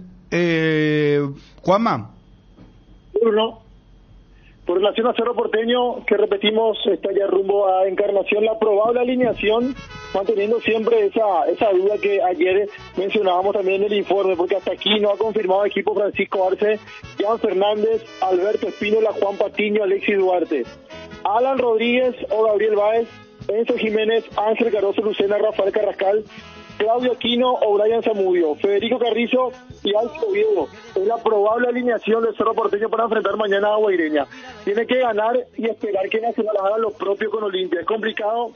Juanma. Bruno, por relación a Cerro Porteño, que repetimos, está ya rumbo a Encarnación, la probable alineación, manteniendo siempre esa duda que ayer mencionábamos también en el informe, porque hasta aquí no ha confirmado el equipo Francisco Arce, Jan Fernández, Alberto Espínola, Juan Patiño, Alexis Duarte, Alan Rodríguez o Gabriel Báez, Enzo Jiménez, Ángel Caroso, Lucena, Rafael Carrascal, Claudio Aquino o Brian Zamudio, Federico Carrizo y Alcio Oviedo. Es la probable alineación del Cerro Porteño para enfrentar mañana a Guaireña. Tiene que ganar y esperar que Nacional haga lo propio con Olimpia. Es complicado,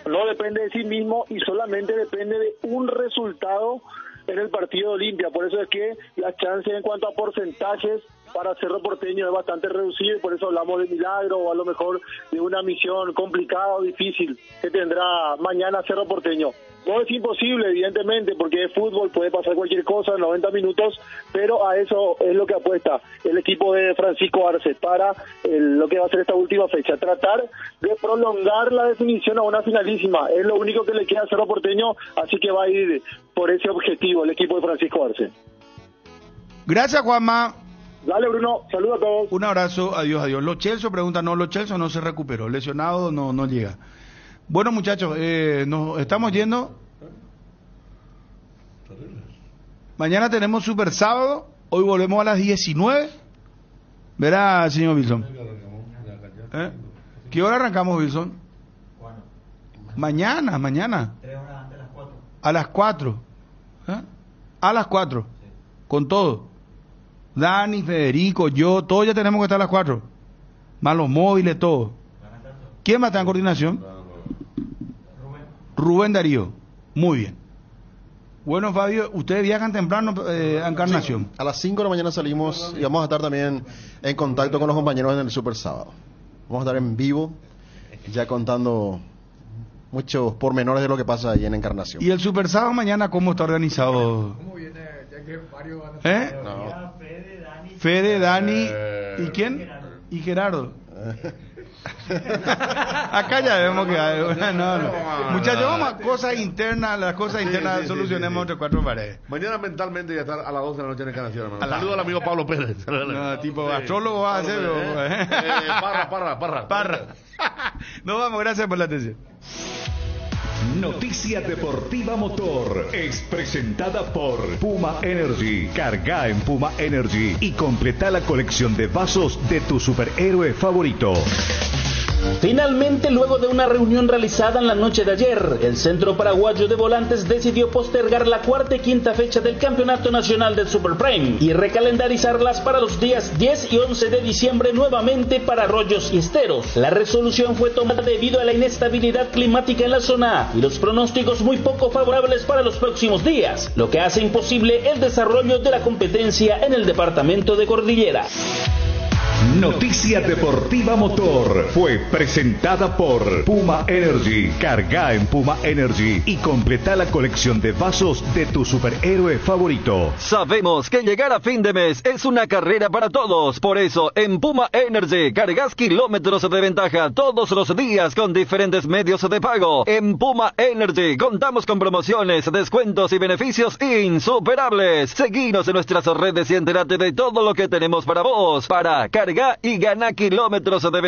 no depende de sí mismo y solamente depende de un resultado en el partido de Olimpia. Por eso es que las chances en cuanto a porcentajes para Cerro Porteño es bastante reducido, y por eso hablamos de milagro o a lo mejor de una misión complicada o difícil que tendrá mañana Cerro Porteño. No es imposible, evidentemente, porque es fútbol, puede pasar cualquier cosa en 90 minutos, pero a eso es lo que apuesta el equipo de Francisco Arce para lo que va a ser esta última fecha, tratar de prolongar la definición a una finalísima. Es lo único que le queda a Cerro Porteño, así que va a ir por ese objetivo el equipo de Francisco Arce. Gracias, Juanma. Dale, Bruno, saludos a todos. Un abrazo, adiós, adiós. Lo Chelsea pregunta, no, Lo Chelsea no se recuperó, lesionado no llega. Bueno, muchachos, nos estamos yendo. Mañana tenemos Super Sábado, hoy volvemos a las 19. Verá, señor Wilson. ¿Qué hora arrancamos, Wilson? Mañana. 3 horas antes de las 4. A las 4. A las 4. Con todo. Dani, Federico, yo, todos ya tenemos que estar a las 4. Más los móviles, todo. ¿Quién va a estar en coordinación? Rubén Darío. Muy bien. Bueno, Fabio, ustedes viajan temprano a Encarnación. Sí, a las 5 de la mañana salimos y vamos a estar también en contacto con los compañeros en el Super Sábado. Vamos a estar en vivo, ya contando muchos pormenores de lo que pasa ahí en Encarnación. ¿Y el Super Sábado mañana cómo está organizado? ¿Cómo viene? Ya que varios van a estar. No. Fede, Dani, ¿y quién? Y Gerardo. Acá ya vemos que hay no. Muchachos, vamos a cosas internas, las cosas internas solucionemos entre cuatro paredes. Mañana mentalmente ya estar a las 12 de la noche en Encarnación, hermano. Saludo al amigo Pablo Pérez. No, tipo astrólogo va a hacer. Parra. Nos vamos, gracias por la atención. Noticia Deportiva Motor es presentada por Puma Energy. Carga en Puma Energy y completa la colección de vasos de tu superhéroe favorito. Finalmente, luego de una reunión realizada en la noche de ayer, el Centro Paraguayo de Volantes decidió postergar la cuarta y quinta fecha del Campeonato Nacional del Super Frame y recalendarizarlas para los días 10 y 11 de diciembre nuevamente para Arroyos y Esteros. La resolución fue tomada debido a la inestabilidad climática en la zona y los pronósticos muy poco favorables para los próximos días, lo que hace imposible el desarrollo de la competencia en el departamento de Cordillera. Noticia Deportiva Motor fue presentada por Puma Energy. Carga en Puma Energy y completa la colección de vasos de tu superhéroe favorito. Sabemos que llegar a fin de mes es una carrera para todos. Por eso, en Puma Energy cargas kilómetros de ventaja todos los días con diferentes medios de pago. En Puma Energy contamos con promociones, descuentos y beneficios insuperables. Seguinos en nuestras redes y entérate de todo lo que tenemos para vos. Para cargar y gana kilómetros de